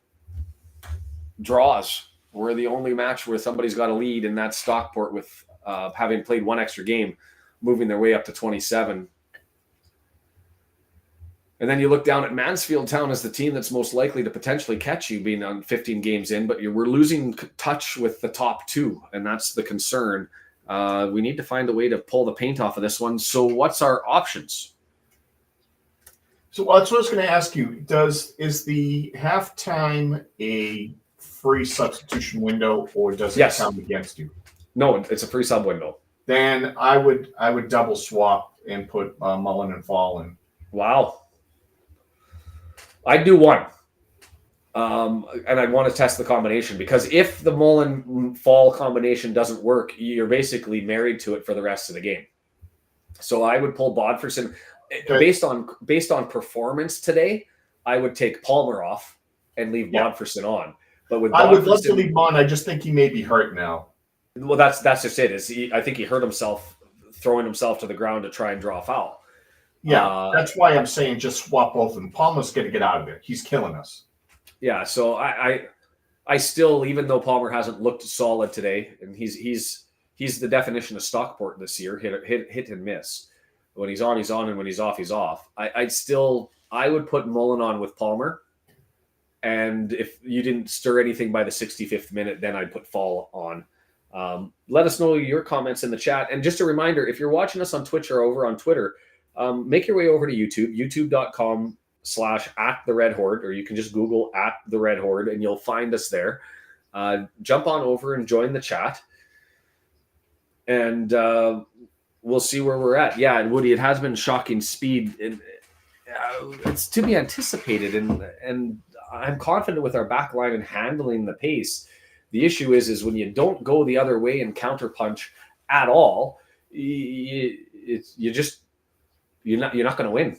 draws. We're the only match where somebody's got a lead, and that's Stockport with having played 1 extra game, moving their way up to 27. And then you look down at Mansfield Town as the team that's most likely to potentially catch you, being on 15 games in, but we're losing touch with the top 2, and that's the concern. We need to find a way to pull the paint off of this one. So what's our options? So that's what I was going to ask you. Is the halftime a free substitution window, or does it count against you? No, it's a free sub window. Then I would double swap and put Mullen and Fall in. Wow. I'd do 1. And I'd want to test the combination, because if the Mullen Fall combination doesn't work, you're basically married to it for the rest of the game. So I would pull Bodferson. Okay. Based on performance today, I would take Palmer off and leave Bodferson on. But with I would love to leave him on. I just think he may be hurt now. Well, that's just it. I think he hurt himself throwing himself to the ground to try and draw a foul. Yeah, that's why I'm saying just swap both of them. Palmer's going to get out of there. He's killing us. Yeah, so I still, even though Palmer hasn't looked solid today, and he's the definition of Stockport this year, hit and miss. When he's on, and when he's off, he's off. I would put Mullen on with Palmer, and if you didn't stir anything by the 65th minute, then I'd put Fall on. Let us know your comments in the chat. And just a reminder, if you're watching us on Twitch or over on Twitter, make your way over to YouTube, youtube.com/@theredhorde, or you can just Google @theredhorde and you'll find us there. Jump on over and join the chat, and we'll see where we're at. Yeah, and Woody, it has been shocking speed, and it's to be anticipated, and I'm confident with our back line and handling the pace. The issue is when you don't go the other way and counterpunch at all, you're not going to win.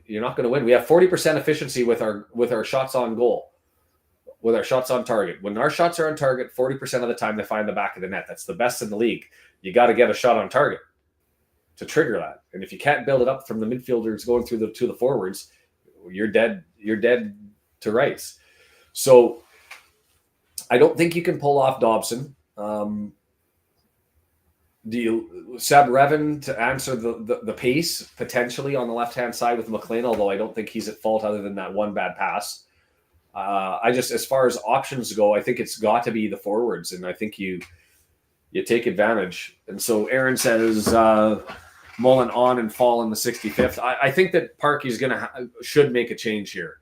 You're not going to win. We have 40% efficiency with our shots on goal, with our shots on target. When our shots are on target, 40% of the time they find the back of the net. That's the best in the league. You got to get a shot on target to trigger that. And if you can't build it up from the midfielders going through to the forwards, you're dead. You're dead to rights. So I don't think you can pull off Dobson. Do you Seb Revan to answer the pace potentially on the left-hand side with McLean, although I don't think he's at fault other than that one bad pass. I just, as far as options go, I think it's got to be the forwards, and I think you take advantage. And so Aaron says Mullen on and fall in the 65th. I think that Parkey's should make a change here.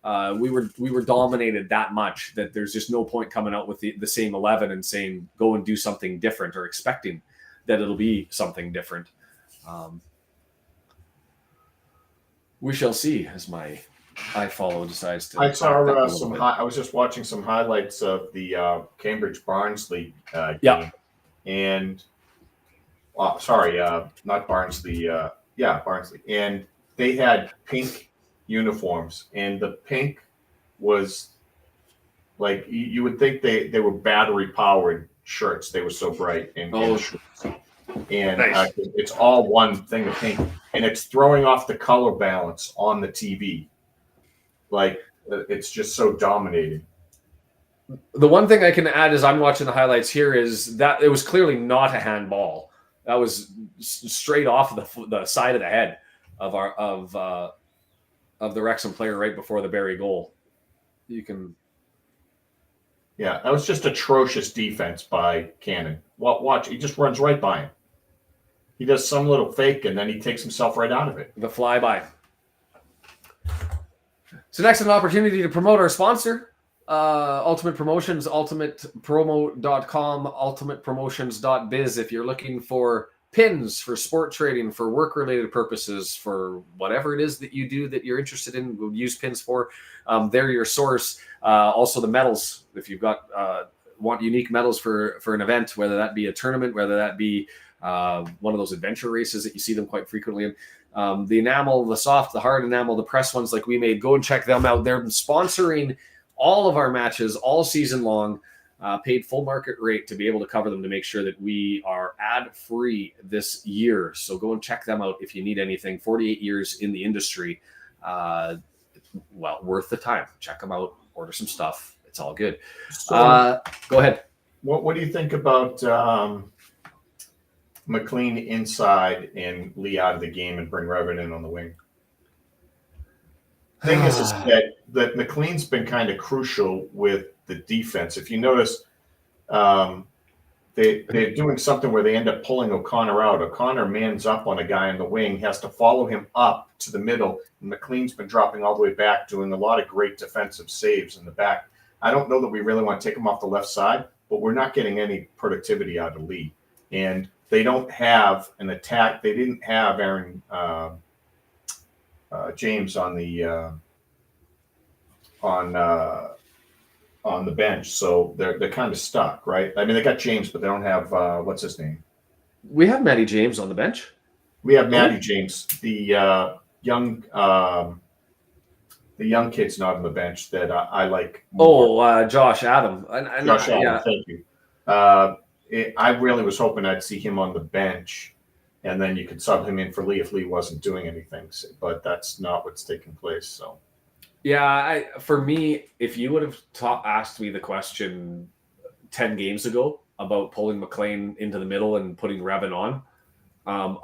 We were dominated that much that there's just no point coming out with the same 11 and saying go and do something different or expecting that it'll be something different. We shall see as my iFollow decides to. I saw I was just watching some highlights of the Cambridge Barnsley game, and not Barnsley. Barnsley, and they had pink uniforms, and the pink was like you would think they were battery powered shirts. They were so bright and nice. It's all one thing of pink, and it's throwing off the color balance on the TV. Like it's just so dominating. The one thing I can add as I'm watching the highlights here is that it was clearly not a handball. That was straight off the side of the head of the Wrexham player right before the Barry goal. Yeah, that was just atrocious defense by Cannon. Watch, he just runs right by him. He does some little fake, and then he takes himself right out of it. The flyby. So next, an opportunity to promote our sponsor, Ultimate Promotions, ultimatepromo.com, ultimatepromotions.biz. If you're looking for pins for sport trading, for work-related purposes, for whatever it is that you do that you're interested in, we'll use pins for. They're your source. Also the medals, if you've got want unique medals for an event, whether that be a tournament, whether that be one of those adventure races that you see them quite frequently in. The enamel, the soft, the hard enamel, the press ones like we made, go and check them out. They're sponsoring all of our matches all season long, paid full market rate to be able to cover them to make sure that we are ad-free this year. So go and check them out if you need anything. 48 years in the industry. Worth the time. Check them out. Order some stuff. It's all good. So, go ahead. What do you think about McLean inside and Lee out of the game and bring Revan in on the wing? Thing is that McLean's been kind of crucial with the defense. If you notice, they're doing something where they end up pulling O'Connor out. O'Connor mans up on a guy in the wing, has to follow him up to the middle. And McLean's been dropping all the way back, doing a lot of great defensive saves in the back. I don't know that we really want to take him off the left side, but we're not getting any productivity out of Lee. And they don't have an attack. They didn't have Aaron James on the bench, so they're kind of stuck, right? I mean, they got James, but they don't have what's his name? We have Matty James on the bench. We have Matty James, the young kid's not on the bench that I like. Josh Adam. Josh Adam, thank you. I really was hoping I'd see him on the bench, and then you could sub him in for Lee if Lee wasn't doing anything. But that's not what's taking place. So, yeah, for me, if you would have asked me the question 10 games ago about pulling McLean into the middle and putting Revan on,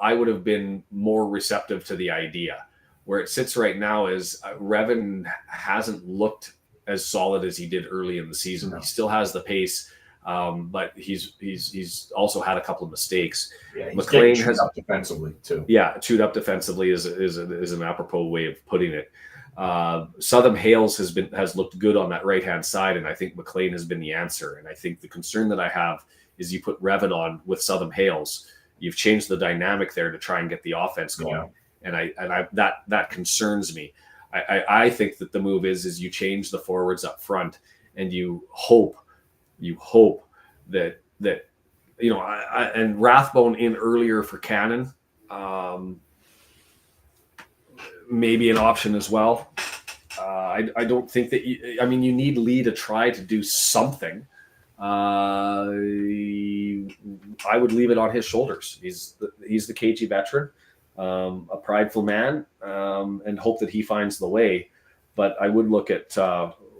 I would have been more receptive to the idea. Where it sits right now is Revan hasn't looked as solid as he did early in the season. No. He still has the pace. But he's also had a couple of mistakes. Yeah, he's McLean chewed up defensively too. Yeah, chewed up defensively is an apropos way of putting it. Southam Hales has looked good on that right hand side, and I think McLean has been the answer. And I think the concern that I have is you put Revan on with Southam Hales, you've changed the dynamic there to try and get the offense going, and that concerns me. I think that the move is you change the forwards up front, and you hope that and Rathbone in earlier for Cannon, maybe an option as well. I don't think that you need Lee to try to do something. I would leave it on his shoulders. He's the cagey veteran, a prideful man, and hope that he finds the way. But I would look at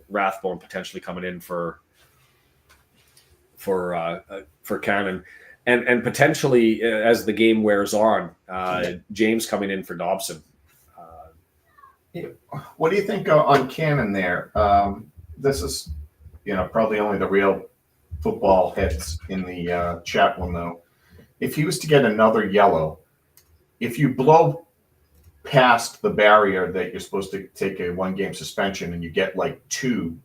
Rathbone potentially coming in for Cannon, and potentially as the game wears on, James coming in for Dobson. What do you think on Cannon there? This is, probably only the real football heads in the chat will know. If he was to get another yellow, if you blow past the barrier that you're supposed to take a 1-game suspension and you get like 2,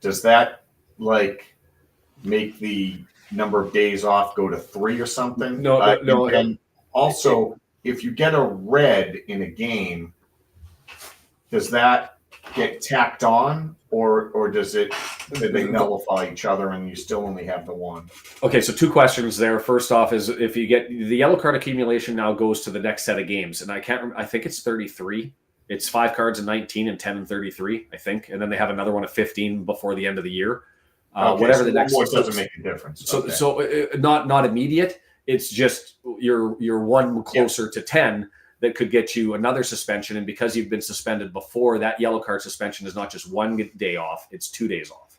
does that like make the number of days off go to 3 or something? No. And also, if you get a red in a game, does that get tacked on, or do they nullify each other and you still only have the 1? Okay, so 2 questions there. First off is if you get the yellow card accumulation now goes to the next set of games, and I can't remember, I think it's 33. It's 5 cards in 19 and 10 and 33, I think, and then they have another one of 15 before the end of the year. Whatever so the next doesn't make a difference. So not immediate. It's just you're 1 closer to 10 that could get you another suspension, and because you've been suspended before, that yellow card suspension is not just 1 day off; it's 2 days off.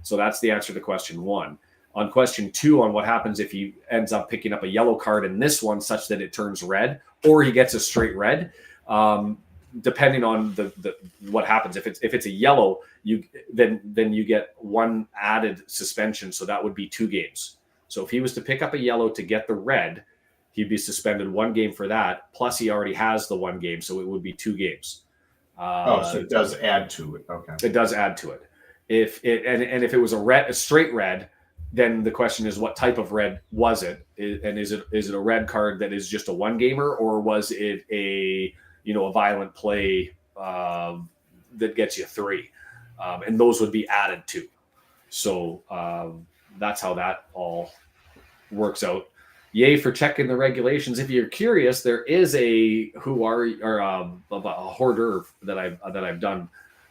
So that's the answer to question 1. On question 2, on what happens if he ends up picking up a yellow card in this one such that it turns red, or he gets a straight red, depending on the what happens. If it's a yellow, then you get 1 added suspension, so that would be 2 games. So if he was to pick up a yellow to get the red, he'd be suspended 1 game for that. Plus, he already has the 1 game, so it would be 2 games. So it does add to it. Okay, it does add to it. If it was a straight red, then the question is, what type of red was it? And is it a red card that is just a 1 gamer, or was it a violent play that gets you 3? And those would be added to. So that's how that all works out. Yay for checking the regulations. If you're curious, there is a hors d'oeuvre that I've done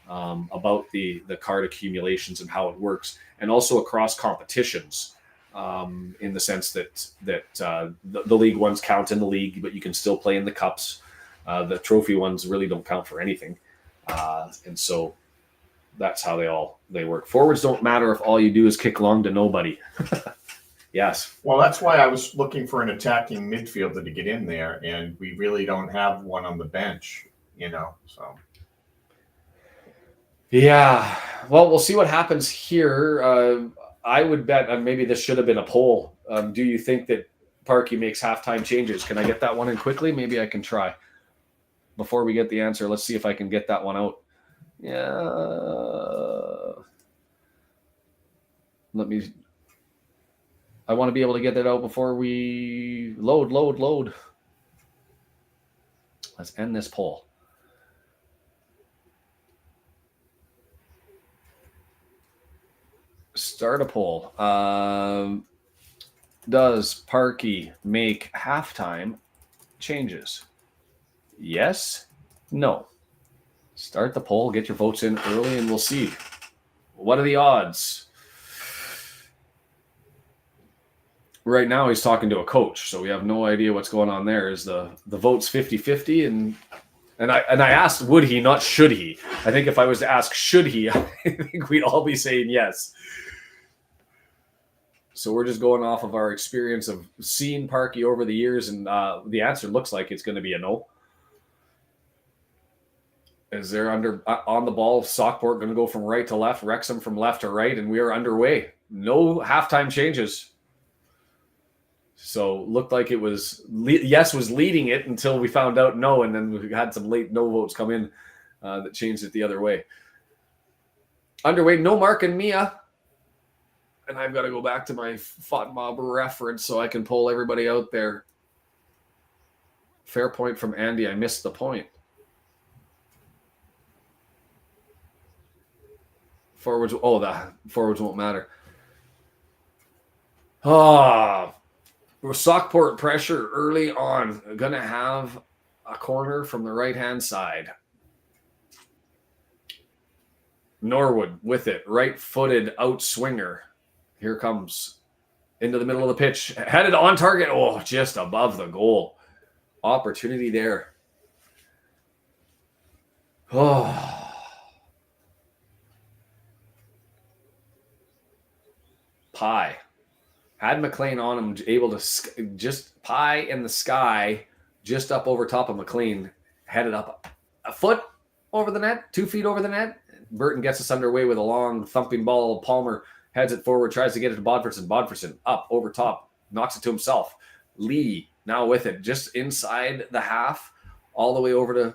about the card accumulations and how it works, and also across competitions, in the sense that the league ones count in the league, but you can still play in the cups. The trophy ones really don't count for anything, and so that's how they work. Forwards don't matter if all you do is kick long to nobody. Yes. Well, that's why I was looking for an attacking midfielder to get in there, and we really don't have one on the bench, so. Yeah. Well, we'll see what happens here. I would bet, maybe this should have been a poll. Do you think that Parky makes halftime changes? Can I get that one in quickly? Maybe I can try. Before we get the answer, let's see if I can get that one out. Yeah. I want to be able to get that out before we load. Let's end this poll. Start a poll. Does Parky make halftime changes? Yes? No? Start the poll. Get your votes in early, and we'll see. What are the odds? Right now, he's talking to a coach, so we have no idea what's going on there. Is the votes 50-50? And I asked, would he, not should he? I think if I was to ask, should he, I think we'd all be saying yes. So we're just going off of our experience of seeing Parky over the years, and the answer looks like it's going to be a no. Is there on the ball, Stockport going to go from right to left, Wrexham from left to right, and we are underway. No halftime changes. So looked like it was yes was leading it until we found out no, and then we had some late no votes come in that changed it the other way. Underway, no Mark and Mia. And I've got to go back to my FOTMOB reference so I can pull everybody out there. Fair point from Andy. I missed the point. Forwards. Oh, the forwards won't matter. Stockport pressure early on. Going to have a corner from the right-hand side. Norwood with it. Right-footed outswinger. Here comes into the middle of the pitch. Headed on target. Oh, just above the goal. Opportunity there. Oh. Pie. Had McLean on him, able to just pie in the sky, just up over top of McLean. Headed up a foot. over the net, 2 feet over the net. Burton gets us underway with a long thumping ball. Palmer heads it forward, tries to get it to Bodferson. Bodferson up over top, knocks it to himself. Lee now with it, just inside the half, all the way over to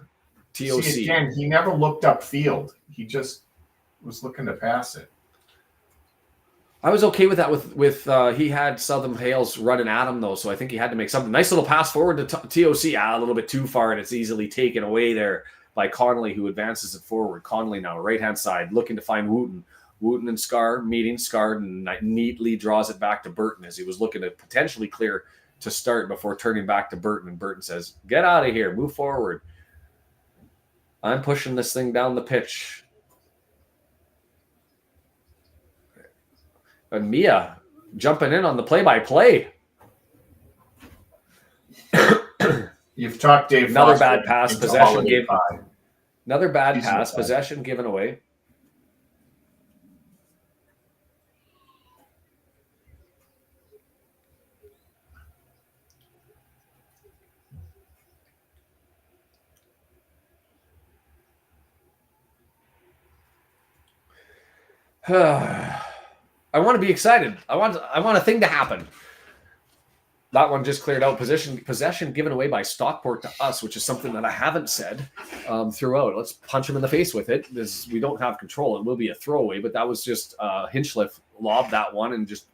TOC. See, again, he never looked upfield. He just was looking to pass it. I was okay with that. With he had Southern Hales running at him though, so I think he had to make something. Nice little pass forward to TOC. A little bit too far, and it's easily taken away there by Connolly, who advances it forward. Connolly now right hand side, looking to find Wooten. Wooten and Scar meeting. Scar neatly draws it back to Burton as he was looking to potentially clear to start before turning back to Burton. And Burton says, "Get out of here, move forward. I'm pushing this thing down the pitch." And Mia jumping in on the play-by-play. You've talked Dave. Another Foster bad pass. into Possession Holiday gave. Five. Another bad Decent pass. side. Possession given away. I want to be excited. I want a thing to happen. That one just cleared out. Possession given away by Stockport to us, which is something that I haven't said throughout. Let's punch him in the face with it. We don't have control. It will be a throwaway, but that was just Hinchcliffe lobbed that one and just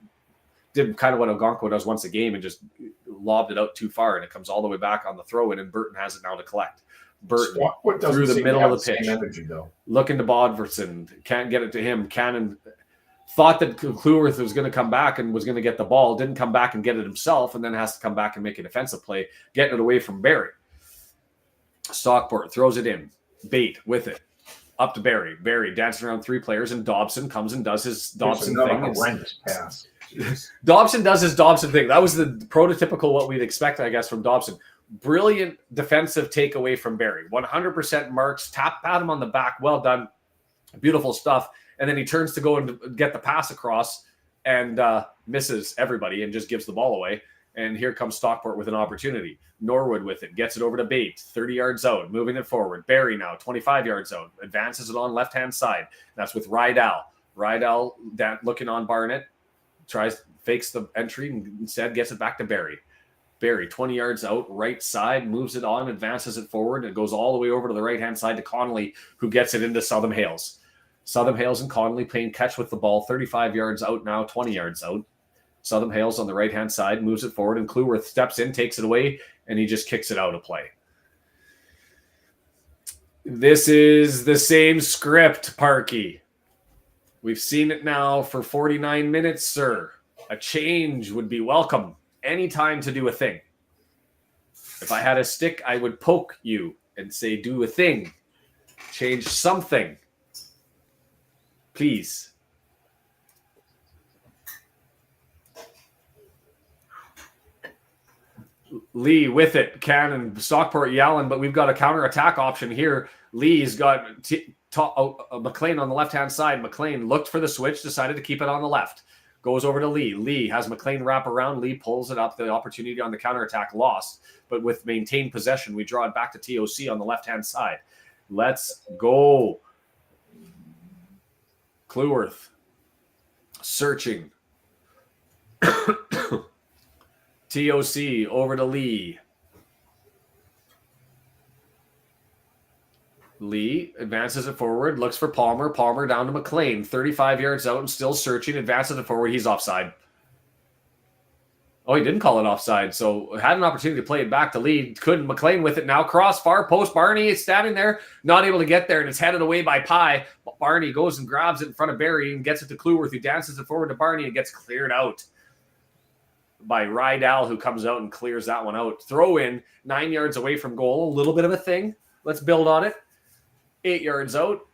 did kind of what Ogonko does once a game and just lobbed it out too far, and it comes all the way back on the throw-in, and Burton has it now to collect. Burton through the middle of the pitch, energy, looking to Bodverson, can't get it to him. Cannon thought that Kluwerth was going to come back and was going to get the ball, didn't come back and get it himself, and then has to come back and make a defensive play, getting it away from Barry. Stockport throws it in, Bate with it, up to Barry. Barry dancing around 3 players, and Dobson comes and does his Dobson thing. Horrendous pass. Dobson does his Dobson thing. That was the prototypical what we'd expect, I guess, from Dobson. Brilliant defensive takeaway from Barry. 100% marks, pat him on the back. Well done. Beautiful stuff. And then he turns to go and get the pass across and misses everybody and just gives the ball away. And here comes Stockport with an opportunity. Norwood with it. Gets it over to Bate. 30 yards out. Moving it forward. Barry now 25 yards out. Advances it on left-hand side. That's with Rydell. Rydell looking on Barnett. Fakes the entry and instead gets it back to Barry. Barry, 20 yards out, right side, moves it on, advances it forward, and goes all the way over to the right-hand side to Connolly, who gets it into Southern Hales. Southern Hales and Connolly playing catch with the ball, 35 yards out now, 20 yards out. Southern Hales on the right-hand side, moves it forward, and Kluwerth steps in, takes it away, and he just kicks it out of play. This is the same script, Parky. We've seen it now for 49 minutes, sir. A change would be welcome. Any time to do a thing. If I had a stick, I would poke you and say, do a thing. Change something. Please. Lee with it. Cannon, Stockport yelling, but we've got a counterattack option here. Lee's got McLean on the left-hand side. McLean looked for the switch, decided to keep it on the left. Goes over to Lee. Lee has McLean wrap around. Lee pulls it up. The opportunity on the counterattack lost. But with maintained possession, we draw it back to TOC on the left-hand side. Let's go. Kluwerth. Searching. TOC over to Lee. Lee advances it forward, looks for Palmer. Palmer down to McLean, 35 yards out and still searching, advances it forward. He's offside. Oh, he didn't call it offside, so had an opportunity to play it back to Lee. Couldn't. McLean with it now. Cross, far post. Barney is standing there, not able to get there, and it's headed away by Pye. Barney goes and grabs it in front of Barry and gets it to Kluwerth, who dances it forward to Barney and gets cleared out by Rydell, who comes out and clears that one out. Throw in 9 yards away from goal. A little bit of a thing. Let's build on it. 8 yards out.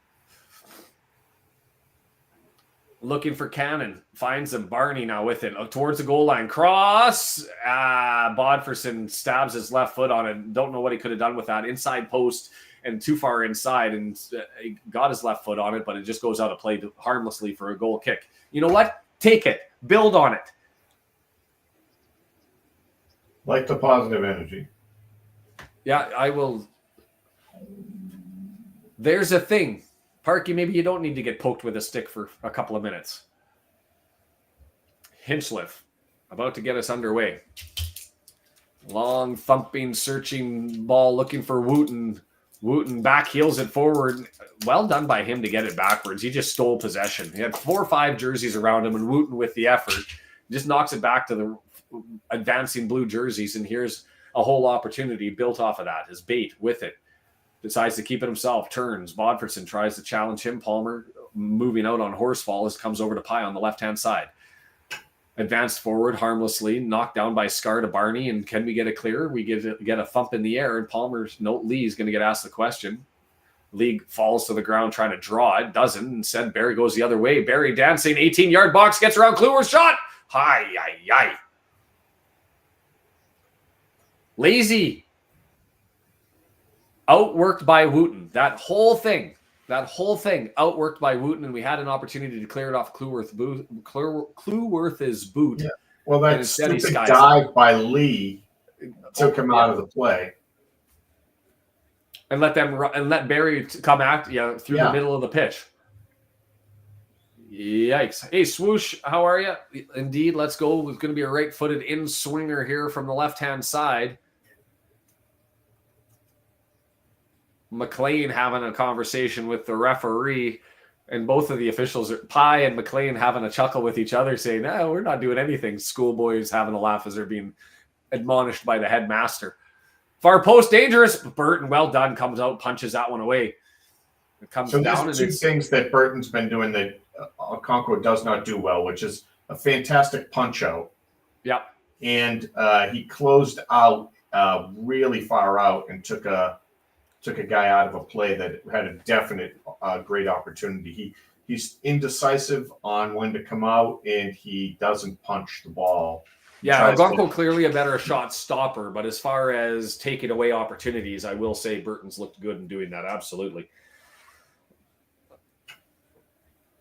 Looking for Cannon. Finds him. Barney now with it. Towards the goal line. Cross. Bodferson stabs his left foot on it. Don't know what he could have done with that. Inside post and too far inside. And he got his left foot on it, but it just goes out of play harmlessly for a goal kick. You know what? Take it. Build on it. Like the positive energy. Yeah, I will. There's a thing. Parky, maybe you don't need to get poked with a stick for a couple of minutes. Hinchliffe, about to get us underway. Long, thumping, searching ball looking for Wooten. Wooten back heels it forward. Well done by him to get it backwards. He just stole possession. He had 4 or 5 jerseys around him, and Wooten with the effort just knocks it back to the advancing blue jerseys, and here's a whole opportunity built off of that. His bait with it. Decides to keep it himself. Turns. Bodferson tries to challenge him. Palmer moving out on Horsfall as comes over to Pye on the left-hand side. Advanced forward harmlessly, knocked down by Scar to Barney, and can we get it clear? We get a thump in the air, and Palmer's Lee's going to get asked the question. Lee falls to the ground trying to draw it, doesn't. Instead, Barry goes the other way. Barry dancing, 18-yard box, gets around Kluwer's shot. Hi. Lazy. Outworked by Wooten. That whole thing outworked by Wooten, and we had an opportunity to clear it off Kluwerth's boot. Yeah. Well, that stupid dive by Lee took him out of the play. And let Barry come out through the middle of the pitch. Yikes. Hey, Swoosh, how are you? Indeed, let's go. It's going to be a right-footed in-swinger here from the left-hand side. McLean having a conversation with the referee, and both of the officials, Pye and McLean, having a chuckle with each other, saying, "No, we're not doing anything." Schoolboys having a laugh as they're being admonished by the headmaster. Far post, dangerous. Burton, well done, comes out, punches that one away. It comes down. There's 2 things that Burton's been doing that Okonkwo does not do well, which is a fantastic punch out. Yeah. And he closed out really far out and took a guy out of a play that had a definite great opportunity. He's indecisive on when to come out, and he doesn't punch the ball. Yeah, Okonkwo clearly a better shot stopper, but as far as taking away opportunities, I will say Burton's looked good in doing that, absolutely.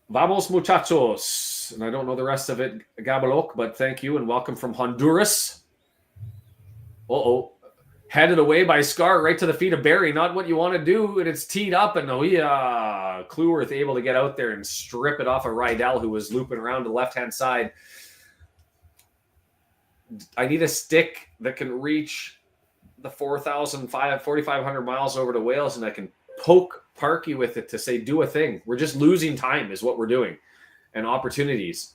Vamos, muchachos. And I don't know the rest of it, Gabalok, but thank you and welcome from Honduras. Headed away by Scar right to the feet of Barry. Not what you want to do, and it's teed up, and Kluwerth able to get out there and strip it off of Rydell, who was looping around to the left-hand side. I need a stick that can reach the 4,500 miles over to Wales, and I can poke Parky with it to say, do a thing. We're just losing time is what we're doing, and opportunities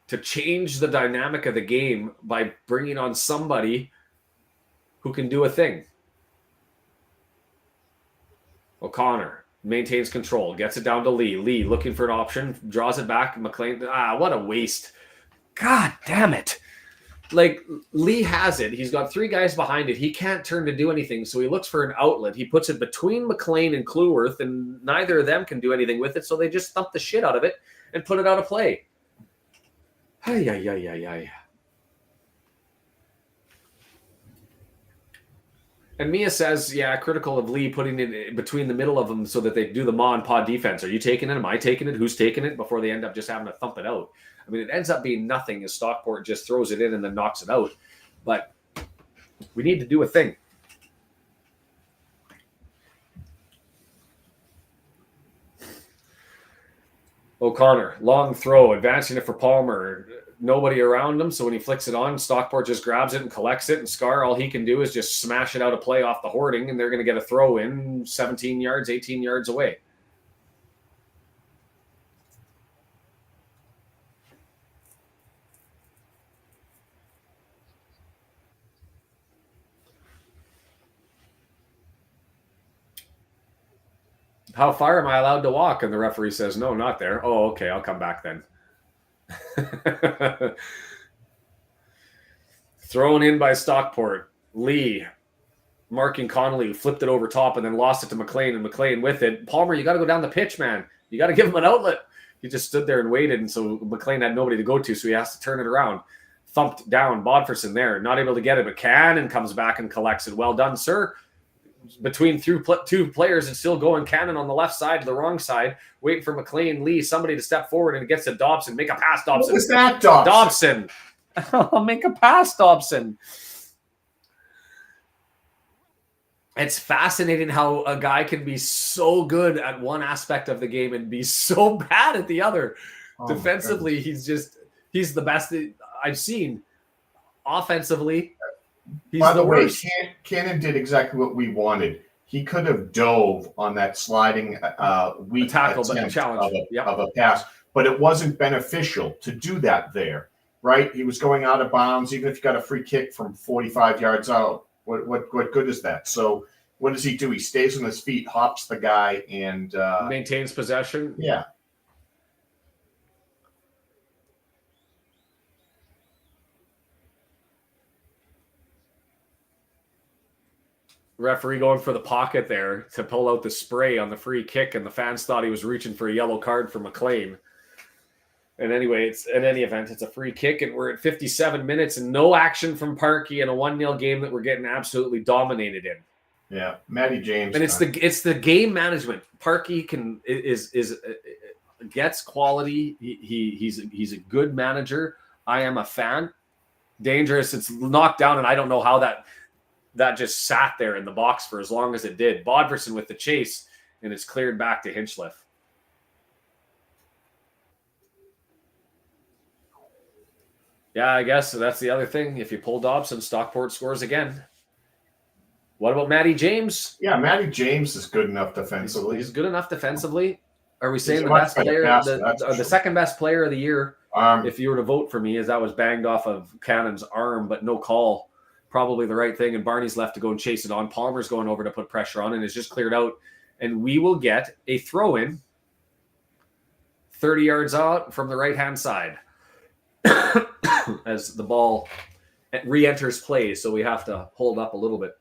to change the dynamic of the game by bringing on somebody who can do a thing. O'Connor maintains control, gets it down to Lee. Lee looking for an option, draws it back. McLean, what a waste. God damn it. Like, Lee has it. He's got 3 guys behind it. He can't turn to do anything, so he looks for an outlet. He puts it between McLean and Kluwerth, and neither of them can do anything with it, so they just thump the shit out of it and put it out of play. Ay. And Mia says, critical of Lee putting it between the middle of them so that they do the ma and pa defense. Are you taking it? Am I taking it? Who's taking it? Before they end up just having to thump it out. I mean, it ends up being nothing as Stockport just throws it in and then knocks it out. But we need to do a thing. O'Connor, long throw, advancing it for Palmer. Nobody around him, so when he flicks it on, Stockport just grabs it and collects it, and Scar, all he can do is just smash it out of play off the hoarding, and they're going to get a throw in 17 yards, 18 yards away. How far am I allowed to walk? And the referee says, no, not there. Oh, okay, I'll come back then. Thrown in by Stockport. Lee marking Connolly, flipped it over top and then lost it to McLean, and McLean with it. Palmer, you got to go down the pitch, man. You got to give him an outlet. He just stood there and waited, and so McLean had nobody to go to, so he has to turn it around. Thumped down. Bodferson there, not able to get it, but Cannon comes back and collects it. Well done, sir. Between 2 players, it's still going. Cannon on the left side to the wrong side, waiting for McLean, Lee, somebody to step forward, and it gets to Dobson. Make a pass, Dobson. What was that, Dobson? Make a pass, Dobson. It's fascinating how a guy can be so good at one aspect of the game and be so bad at the other. Defensively, he's the best I've seen. Offensively, he's By the way, worst. Cannon did exactly what we wanted. He could have dove on that sliding weak tackle, but attempt challenge of a pass, but it wasn't beneficial to do that there, right? He was going out of bounds. Even if you got a free kick from 45 yards out, what good is that? So what does he do? He stays on his feet, hops the guy, and maintains possession. Yeah. Referee going for the pocket there to pull out the spray on the free kick, and the fans thought he was reaching for a yellow card for McLean. And anyway, it's in any event, it's a free kick, and we're at 57 minutes and no action from Parkey in a 1-0 game that we're getting absolutely dominated in. Yeah, Matty James. And it's the game management. Parkey gets quality. He's a good manager. I am a fan. Dangerous. It's knocked down, and I don't know how that just sat there in the box for as long as it did. Bodverson with the chase, and it's cleared back to Hinchliffe. Yeah, I guess that's the other thing. If you pull Dobson, Stockport scores again. What about Matty James? Yeah, Matty James is good enough defensively. He's good enough defensively. Are we saying the best player, the second best player of the year? If you were to vote for me, as that was banged off of Cannon's arm, but no call. Probably the right thing, and Barney's left to go and chase it on. Palmer's going over to put pressure on, and it's just cleared out. And we will get a throw-in 30 yards out from the right-hand side as the ball re-enters play, so we have to hold up a little bit.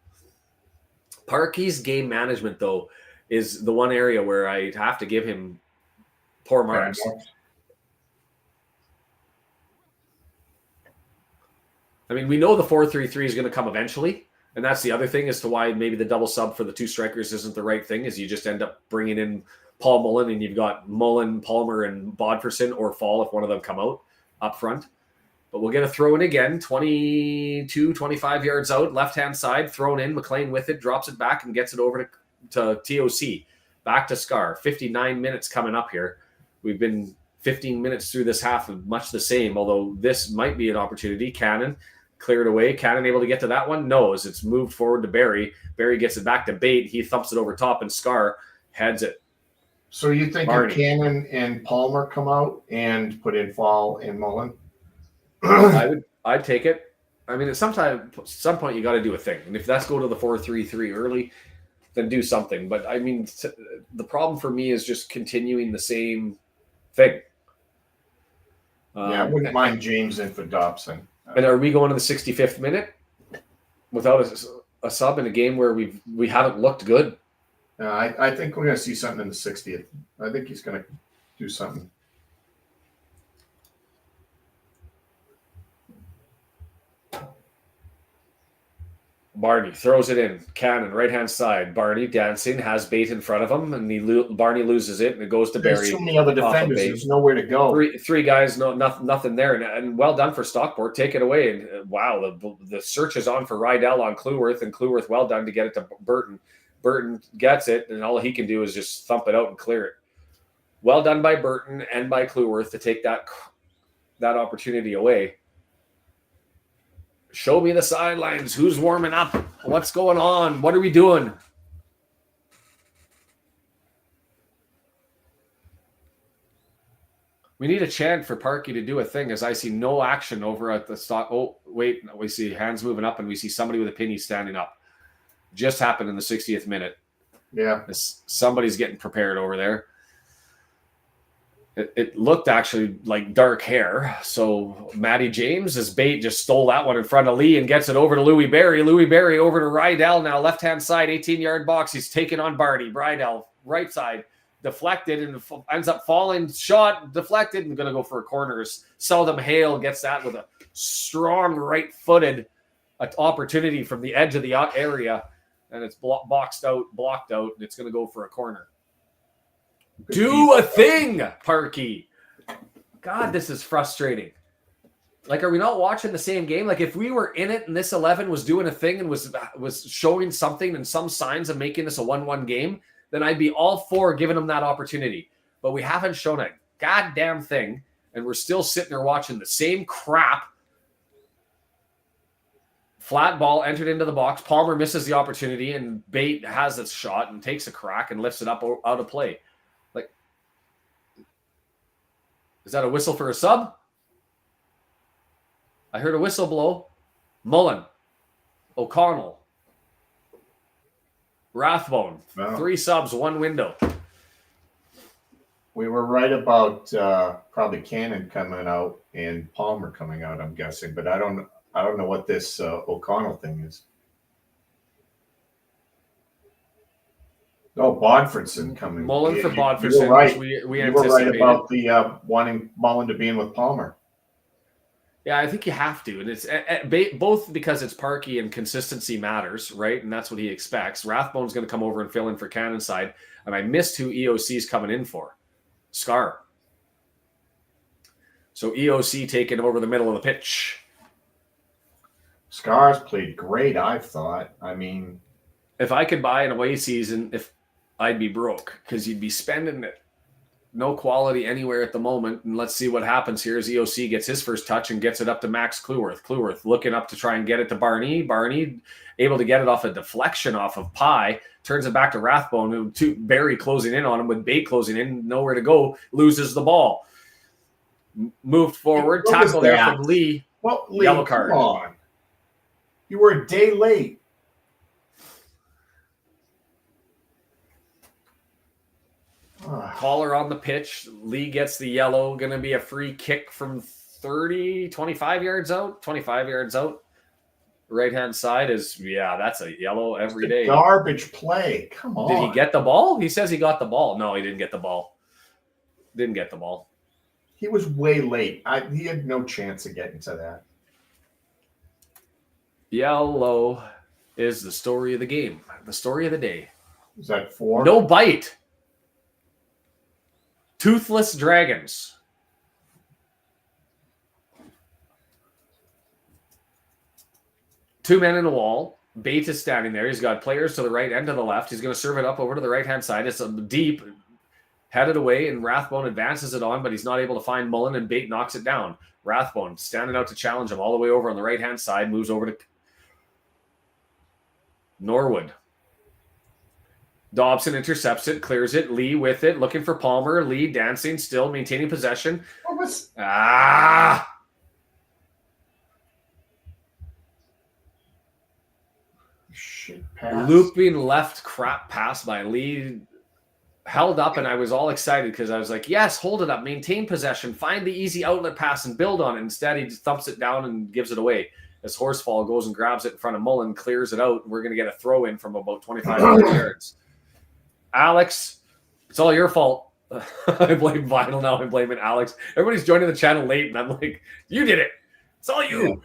Parkey's game management, though, is the one area where I have to give him poor marks. I mean, we know the 4-3-3 is going to come eventually, and that's the other thing as to why maybe the double sub for the two strikers isn't the right thing, is you just end up bringing in Paul Mullen, and you've got Mullen, Palmer, and Bodverson, or Fall if one of them come out up front. But we'll get a throw in again, 22, 25 yards out, left-hand side, thrown in, McLean with it, drops it back and gets it over to TOC. Back to Scar. 59 minutes coming up here. We've been 15 minutes through this half of much the same, although this might be an opportunity. Cannon cleared away. Cannon able to get to that one? No, as it's moved forward to Barry. Barry gets it back to Bate. He thumps it over top, and Scar heads it. So you think if Cannon and Palmer come out and put in Fall and Mullen? I'd take it. I mean, at some point you got to do a thing, and if that's go to the 4-3-3 early, then do something. But I mean, the problem for me is just continuing the same thing. I wouldn't mind James in for Dobson. And are we going to the 65th minute without a sub in a game where we haven't looked good? I think we're going to see something in the 60th. I think he's going to do something. Barney throws it in. Cannon, right-hand side. Barney dancing, has Bate in front of him, and Barney loses it, and it goes to Barry. There's so many other defenders. There's nowhere to go. Three guys, nothing there. And well done for Stockport. Take it away. And wow, the search is on for Rydell on Cleworth, and Cleworth well done to get it to Burton. Burton gets it, and all he can do is just thump it out and clear it. Well done by Burton and by Cleworth to take that opportunity away. Show me the sidelines. Who's warming up? What's going on? What are we doing? We need a chant for Parkey to do a thing, as I see no action over at the stock. Oh, wait. We see hands moving up, and we see somebody with a penny standing up. Just happened in the 60th minute. Yeah. Somebody's getting prepared over there. It looked actually like dark hair. So Matty James, as Bate, just stole that one in front of Lee and gets it over to Louis Barry. Louis Barry over to Rydell now, left-hand side, 18-yard box. He's taking on Barney. Rydell, right side, deflected and ends up falling. Shot, deflected, and going to go for a corner. Seldom Hale gets that with a strong right-footed opportunity from the edge of the area. And it's blocked out, and it's going to go for a corner. Do a thing, Parkey. God, this is frustrating. Like, are we not watching the same game? Like, if we were in it and this 11 was doing a thing and was showing something and some signs of making this a 1-1 game, then I'd be all for giving them that opportunity. But we haven't shown a goddamn thing, and we're still sitting there watching the same crap. Flat ball entered into the box. Palmer misses the opportunity, and Bate has its shot and takes a crack and lifts it up out of play. Like, is that a whistle for a sub? I heard a whistle blow. Mullen, O'Connell, Rathbone. Wow. 3 subs, 1 window. We were right about probably Cannon coming out and Palmer coming out, I'm guessing, but I don't know what this O'Connell thing is. Oh, Bodfordson coming. Mullen for Bodfordson. Right. We you were right about the wanting Mullen to be in with Palmer. Yeah, I think you have to. And it's both because it's Parky and consistency matters, right? And that's what he expects. Rathbone's going to come over and fill in for Cannon's side. And I missed who EOC's coming in for. Scar. So EOC taking over the middle of the pitch. Scar's played great, I've thought. I mean, if I could buy an away season, I'd be broke because you'd be spending it. No quality anywhere at the moment. And let's see what happens here as EOC gets his first touch and gets it up to Max Cleworth. Cleworth looking up to try and get it to Barney. Barney able to get it off a deflection off of Pye. Turns it back to Rathbone. Barry closing in on him with Bate closing in. Nowhere to go. Loses the ball. Moved forward. Tackle there from Lee. Well, Lee, yellow card. Come on. You were a day late. Caller on the pitch. Lee gets the yellow. Going to be a free kick from 25 yards out. 25 yards out. Right-hand side is, that's a yellow every day. Garbage play. Come on. Did he get the ball? He says he got the ball. No, he didn't get the ball. Didn't get the ball. He was way late. He had no chance of getting to that. Yellow is the story of the game. The story of the day. Is that 4? No bite. Toothless Dragons. Two men in the wall. Bates is standing there. He's got players to the right and to the left. He's going to serve it up over to the right-hand side. It's deep, headed away, and Rathbone advances it on, but he's not able to find Mullen, and Bate knocks it down. Rathbone standing out to challenge him all the way over on the right-hand side, moves over to Norwood. Dobson intercepts it, clears it. Lee with it, looking for Palmer. Lee dancing, still maintaining possession. Shit pass. Looping left crap pass by Lee. Held up, and I was all excited because I was like, yes, hold it up, maintain possession, find the easy outlet pass and build on it. Instead, he just thumps it down and gives it away. As Horsfall goes and grabs it in front of Mullen, clears it out. We're going to get a throw in from about 25 yards. Alex, it's all your fault. I blame Vinyl now. I'm blaming Alex. Everybody's joining the channel late, and I'm like, you did it. It's all you.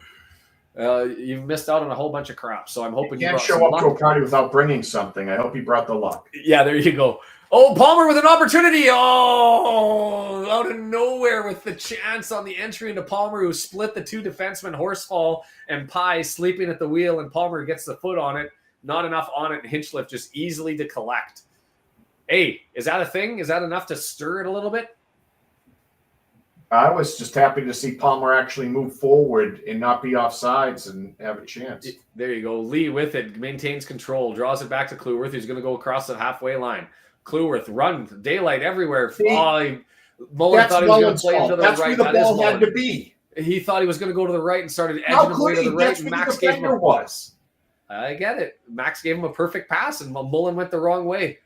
You've missed out on a whole bunch of crap, so I'm hoping you can't show up to a party without bringing something. I hope you brought the luck. Yeah, there you go. Oh, Palmer with an opportunity. Oh, out of nowhere with the chance on the entry into Palmer, who split the 2 defensemen, Horsfall and Pye, sleeping at the wheel, and Palmer gets the foot on it. Not enough on it, and Hinchliffe just easily to collect. Hey, is that a thing? Is that enough to stir it a little bit? I was just happy to see Palmer actually move forward and not be offsides and have a chance. There you go. Lee with it, maintains control, draws it back to Cleworth, who's going to go across the halfway line. Cleworth, run, daylight everywhere. Mullen thought he was going to play into the right. That's where the ball had to be. He thought he was going to go to the right and started edging him way to the right. And Max gave him a was. I get it. Max gave him a perfect pass, and Mullen went the wrong way.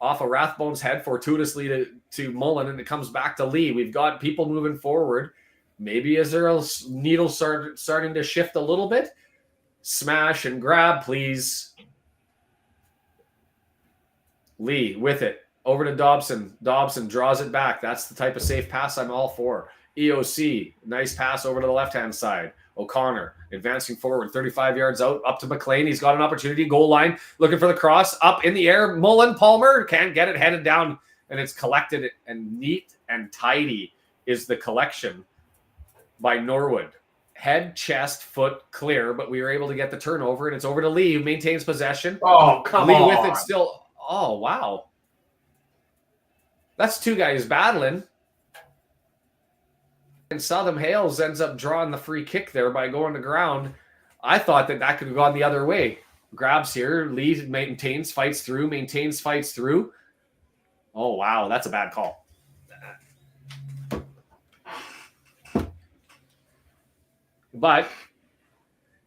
Off of Rathbone's head, fortuitously to Mullen, and it comes back to Lee. We've got people moving forward. Maybe is there a needle starting to shift a little bit? Smash and grab, please. Lee with it. Over to Dobson. Dobson draws it back. That's the type of safe pass I'm all for. EOC, nice pass over to the left-hand side. O'Connor advancing forward, 35 yards out, up to McLean. He's got an opportunity, goal line, looking for the cross, up in the air. Mullen, Palmer, can't get it, headed down, and it's collected, and neat and tidy is the collection. by Norwood. Head, chest, foot, clear, but we were able to get the turnover, and it's over to Lee, who maintains possession. Oh, come Lee on. with it still. Oh, wow. That's two guys battling. And Southam Hales ends up drawing the free kick there by going to ground. I thought that could have gone the other way. Grabs here. Lee maintains, fights through, maintains, fights through. Oh, wow. That's a bad call. But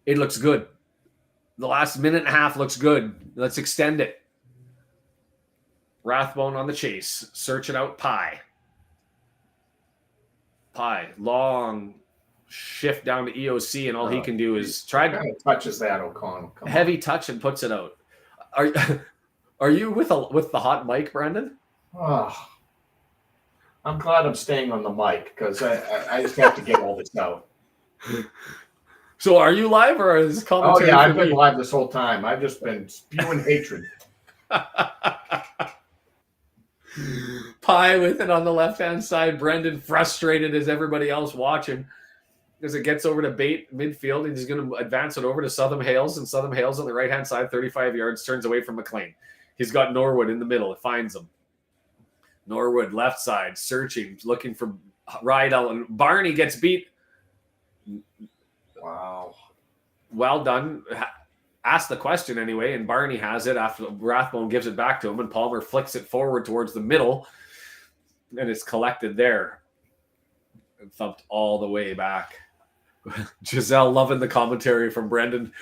it looks good. The last minute and a half looks good. Let's extend it. Rathbone on the chase. Search it out. Pie. Long shift down to EOC, and all he can do is try to touches that O'Connell. Heavy touch and puts it out. Are you with the hot mic, Brendan? Oh, I'm glad I'm staying on the mic because I just have to get all this out. So are you live or is commentary? Oh yeah, I've been live this whole time. I've just been spewing hatred. Pie with it on the left-hand side. Brendan frustrated as everybody else watching as it gets over to Bate midfield, and he's going to advance it over to Southam Hales, and Southam Hales on the right-hand side, 35 yards, turns away from McLean. He's got Norwood in the middle. It finds him. Norwood left side, searching, looking for Rydell, and Barney gets beat. Wow. Well done. Ask the question anyway, and Barney has it after Rathbone gives it back to him, and Palmer flicks it forward towards the middle, and it's collected there and thumped all the way back. Giselle loving the commentary from Brendan.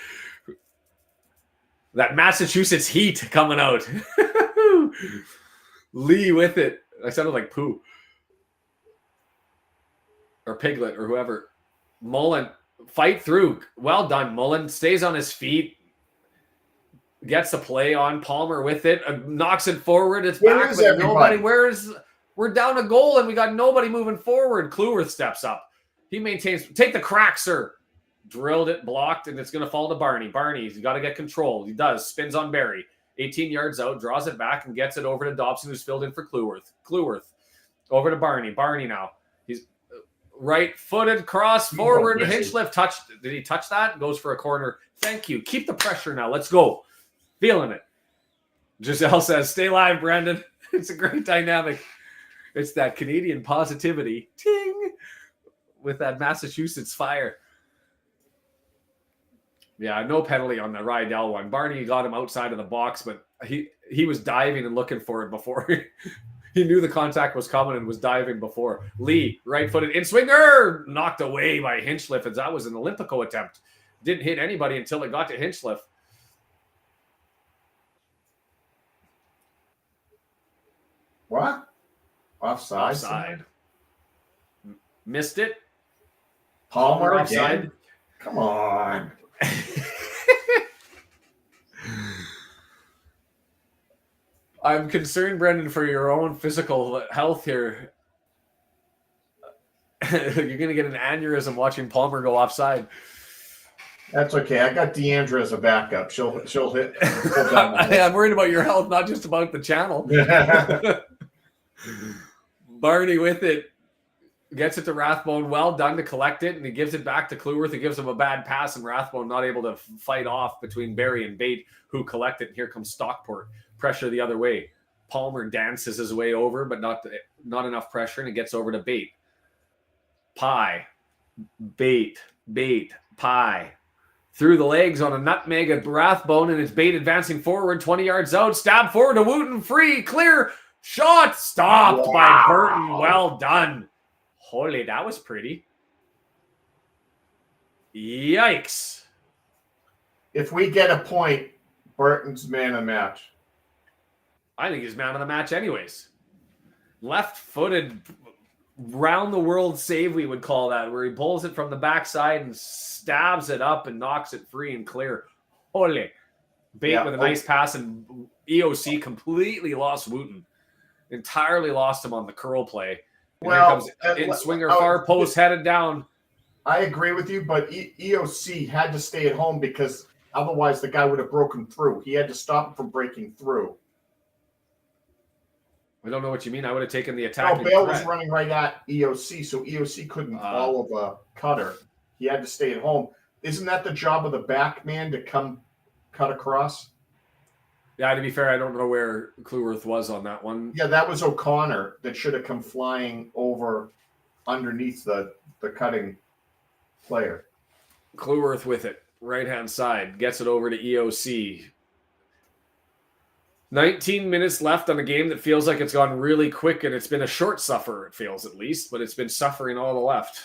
That Massachusetts heat coming out. Lee with it. I sounded like poo. Or Piglet or whoever. Mullen, fight through. Well done, Mullen. Stays on his feet. Gets the play on. Palmer with it. Knocks it forward. It's back. But nobody. We're down a goal and we got nobody moving forward. Kluwer steps up. He maintains. Take the crack, sir. Drilled it, blocked, and it's going to fall to Barney. Barney's got to get control. He does. Spins on Barry. 18 yards out, draws it back, and gets it over to Dobson, who's filled in for Kluwer. Over to Barney. Barney now. He's right-footed, cross, forward, Hinchcliffe touched. Did he touch that? Goes for a corner. Thank you. Keep the pressure now. Let's go. Feeling it. Giselle says, stay live, Brendan. It's a great dynamic. It's that Canadian positivity. Ting! With that Massachusetts fire. Yeah, no penalty on the Rydell one. Barney got him outside of the box, but he was diving and looking for it before. He knew the contact was coming and was diving before. Lee, right-footed in-swinger, knocked away by Hinchcliffe, and that was an Olympico attempt. Didn't hit anybody until it got to Hinchcliffe. What? Offside. Missed it. Palmer offside. Again? Come on. I'm concerned, Brendan, for your own physical health here. You're going to get an aneurysm watching Palmer go offside. That's okay. I got Deandra as a backup. She'll hit. I'm worried about your health, not just about the channel. Barney with it. Gets it to Rathbone. Well done to collect it, and he gives it back to Kluwer. He gives him a bad pass, and Rathbone not able to fight off between Barry and Bate, who collect it. And here comes Stockport. Pressure the other way. Palmer dances his way over, but not enough pressure, and it gets over to Bate. Pie. Bate. Pie. Through the legs on a nutmeg at Rathbone, and it's Bate advancing forward, 20 yards out. Stab forward to Wooten. Free. Clear. Shot. Stopped by Burton. Well done. Holy, that was pretty. Yikes. If we get a point, Burton's man of the match. I think he's man of the match anyways. Left-footed, round-the-world save, we would call that, where he pulls it from the backside and stabs it up and knocks it free and clear. Holy. Bate with a nice pass, and EOC completely lost Wooten. Entirely lost him on the curl play. And well, in swinger, far post, headed down. I agree with you, but EOC had to stay at home because otherwise the guy would have broken through. He had to stop him from breaking through. I don't know what you mean. I would have taken the No, attacking Bale was threat. running right at EOC, so EOC couldn't follow the cutter. He had to stay at home. Isn't that the job of the back man to come cut across? Yeah, to be fair, I don't know where Cleworth was on that one. Yeah, that was O'Connor that should have come flying over underneath the cutting player. Cleworth with it. Right-hand side. Gets it over to EOC. 19 minutes left on a game that feels like it's gone really quick, and it's been a short suffer, it feels at least, but it's been suffering all the left.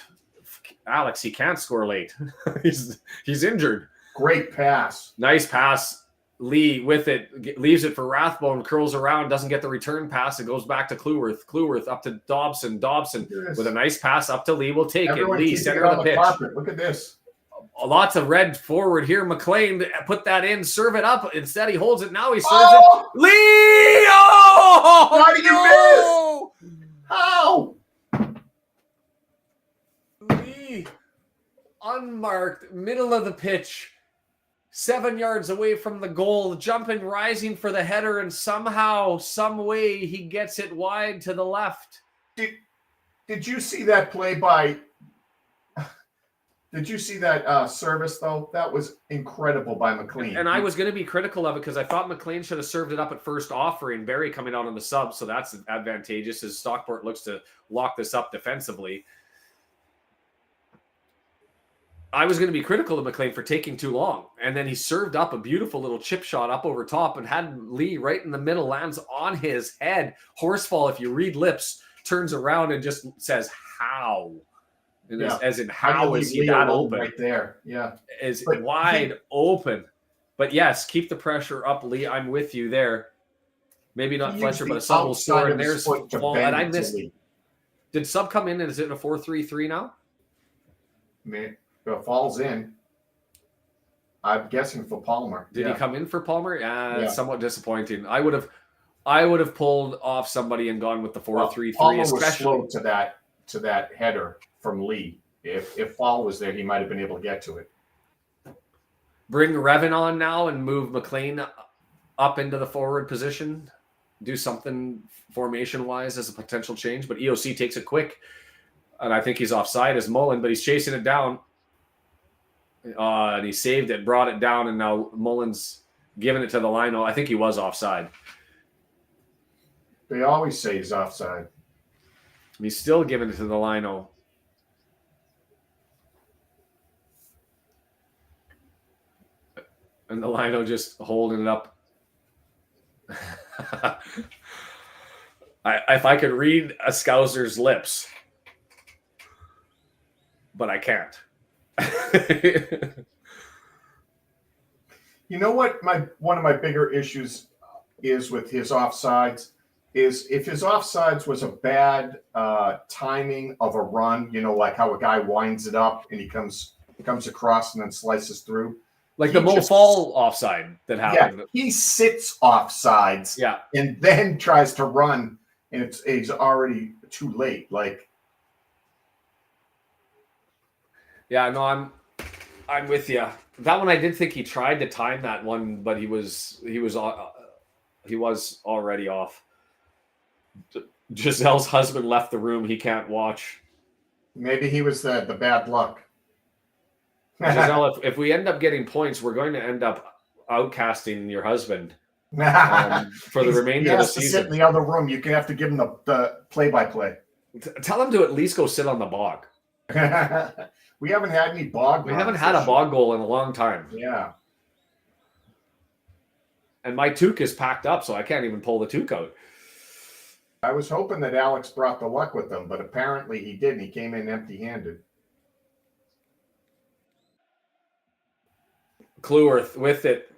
Alex, he can't score late. he's injured. Great pass. Nice pass. Lee with it, leaves it for Rathbone, curls around, doesn't get the return pass. It goes back to Cleworth. Cleworth up to Dobson. Dobson with a nice pass up to Lee. Will take Everyone it. Lee, center of the pitch. Carpet. Look at this. Lots of red forward here. McLean put that in, serve it up. Instead, he holds it now. He serves it. Lee! Oh! How did you miss? How? Lee, unmarked, middle of the pitch, 7 yards away from the goal, jumping, rising for the header, and somehow, some way, he gets it wide to the left. Did you see that play by? Did you see that service, though? That was incredible by McLean. And I was going to be critical of it because I thought McLean should have served it up at first offering. Barry coming out on the sub, so that's advantageous as Stockport looks to lock this up defensively. I was going to be critical of McLean for taking too long. And then he served up a beautiful little chip shot up over top and had Lee right in the middle, lands on his head. Horsefall, if you read lips, turns around and just says, how? Yeah. As in, how is he that open? Right there, yeah. Is wide open. But yes, keep the pressure up, Lee. I'm with you there. Maybe not Fletcher, but a sub will score. And there's Fall. And I missed. Did sub come in? And is it a 4-3-3 now? Falls in. I'm guessing for Palmer. Did he come in for Palmer? Yeah. Somewhat disappointing. I would have pulled off somebody and gone with the 4-3-3. Palmer was slow to that header from Lee. If Fall was there, he might have been able to get to it. Bring Revan on now and move McLean up into the forward position. Do something formation-wise as a potential change. But EOC takes it quick. And I think he's offside as Mullen, but he's chasing it down. And he saved it, brought it down, and now Mullen's giving it to the lino. I think he was offside. They always say he's offside. He's still giving it to the lino. And the lino just holding it up. If I could read a Scouser's lips, but I can't. You know what? One of my bigger issues is with his offsides is if his offsides was a bad timing of a run, like how a guy winds it up and he comes across and then slices through. Like the Mo Fall offside that happened. Yeah, he sits offsides and then tries to run, and it's already too late. No, I'm with you. That one I did think he tried to time that one, but he was already off. Giselle's husband left the room. He can't watch. Maybe he was the bad luck. Giselle, if we end up getting points, we're going to end up outcasting your husband for the remainder of the season. Sit in the other room. You can have to give him the play-by-play. Tell him to at least go sit on the bog. We haven't had any bog. We haven't had a bog goal in a long time. Yeah. And my toque is packed up, so I can't even pull the toque out. I was hoping that Alex brought the luck with him, but apparently he didn't. He came in empty-handed. Cleworth with it.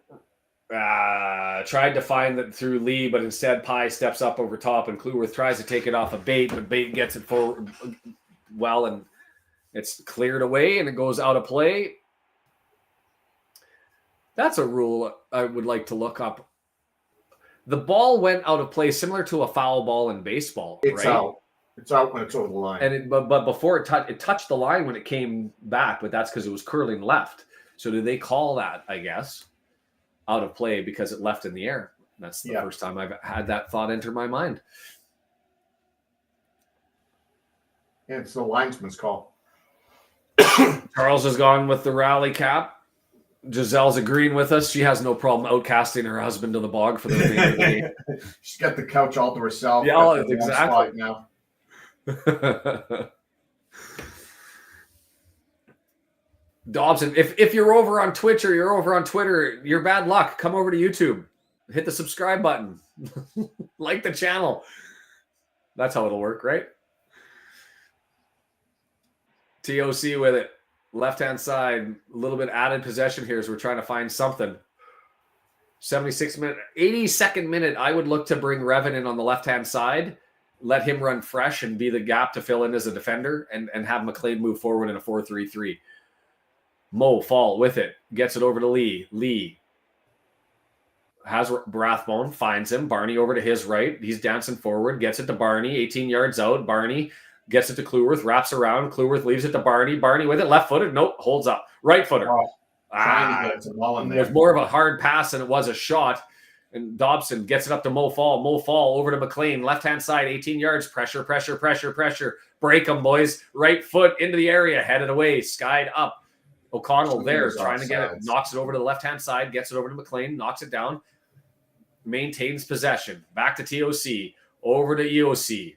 Tried to find it through Lee, but instead Pye steps up over top, and Cleworth tries to take it off of Bate, but Bate gets it forward well, and it's cleared away, and it goes out of play. That's a rule I would like to look up. The ball went out of play, similar to a foul ball in baseball. It's right? out. It's out when it's over the line. And but before it touched the line when it came back, but that's because it was curling left. So do they call that, I guess, out of play because it left in the air? That's the first time I've had that thought enter my mind. It's the linesman's call. Charles has gone with the rally cap. Giselle's agreeing with us. She has no problem outcasting her husband to the bog for the remainder of the game. She's got the couch all to herself. Yeah, exactly. Now. Dobson, if you're over on Twitch or you're over on Twitter, you're bad luck. Come over to YouTube. Hit the subscribe button. Like the channel. That's how it'll work, right? TOC with it. Left-hand side. A little bit added possession here as we're trying to find something. 76 minute, 82nd minute, I would look to bring Revan in on the left-hand side. Let him run fresh and be the gap to fill in as a defender and have McLean move forward in a 4-3-3. Mo Fall with it. Gets it over to Lee. Lee has Rathbone. Finds him. Barney over to his right. He's dancing forward. Gets it to Barney. 18 yards out. Barney gets it to Kluworth. Wraps around. Kluworth leaves it to Barney. Barney with it. Left-footed. Nope. Holds up. Right-footer. Trying to get it to Mullen there. It was more of a hard pass than it was a shot. And Dobson gets it up to Mo Fall. Mo Fall over to McLean. Left-hand side. 18 yards. Pressure, pressure, pressure, pressure. Break them, boys. Right foot into the area. Headed away. Skied up. O'Connell there trying to get it. Knocks it over to the left-hand side. Gets it over to McLean. Knocks it down. Maintains possession. Back to TOC. Over to EOC.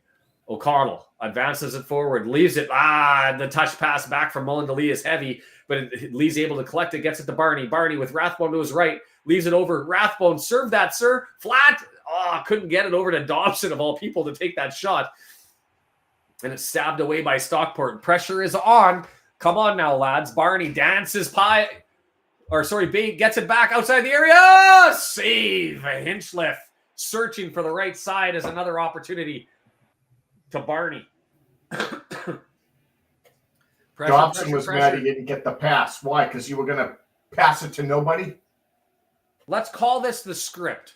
O'Connell advances it forward. Leaves it. The touch pass back from Mullen to Lee is heavy. But Lee's able to collect it. Gets it to Barney. Barney with Rathbone to his right. Leaves it over. Rathbone. Serve that, sir. Flat. Couldn't get it over to Dobson, of all people, to take that shot. And it's stabbed away by Stockport. Pressure is on. Come on now, lads. Barney dances Bate gets it back outside the area. Save. Hinchliffe searching for the right side as another opportunity to Barney. Dobson was mad he didn't get the pass. Why? Because you were going to pass it to nobody? Let's call this the script.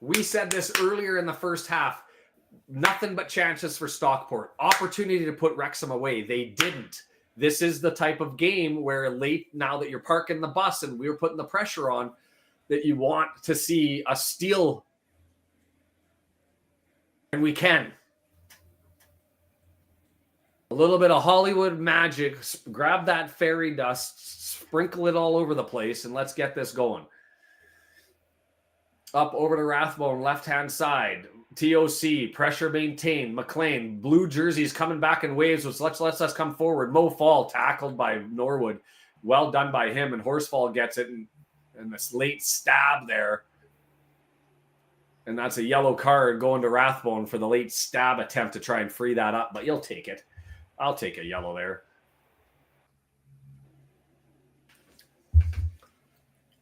We said this earlier in the first half. Nothing but chances for Stockport. Opportunity to put Wrexham away. They didn't. This is the type of game where late, now that you're parking the bus and we're putting the pressure on, that you want to see a steal. And we can. A little bit of Hollywood magic. Grab that fairy dust, sprinkle it all over the place, and let's get this going. Up over to Rathbone, left-hand side. TOC, pressure maintained. McLean, blue jerseys coming back in waves. So let's us come forward. Mo Fall, tackled by Norwood. Well done by him, and Horsfall gets it, and this late stab there. And that's a yellow card going to Rathbone for the late stab attempt to try and free that up, but you'll take it. I'll take a yellow there.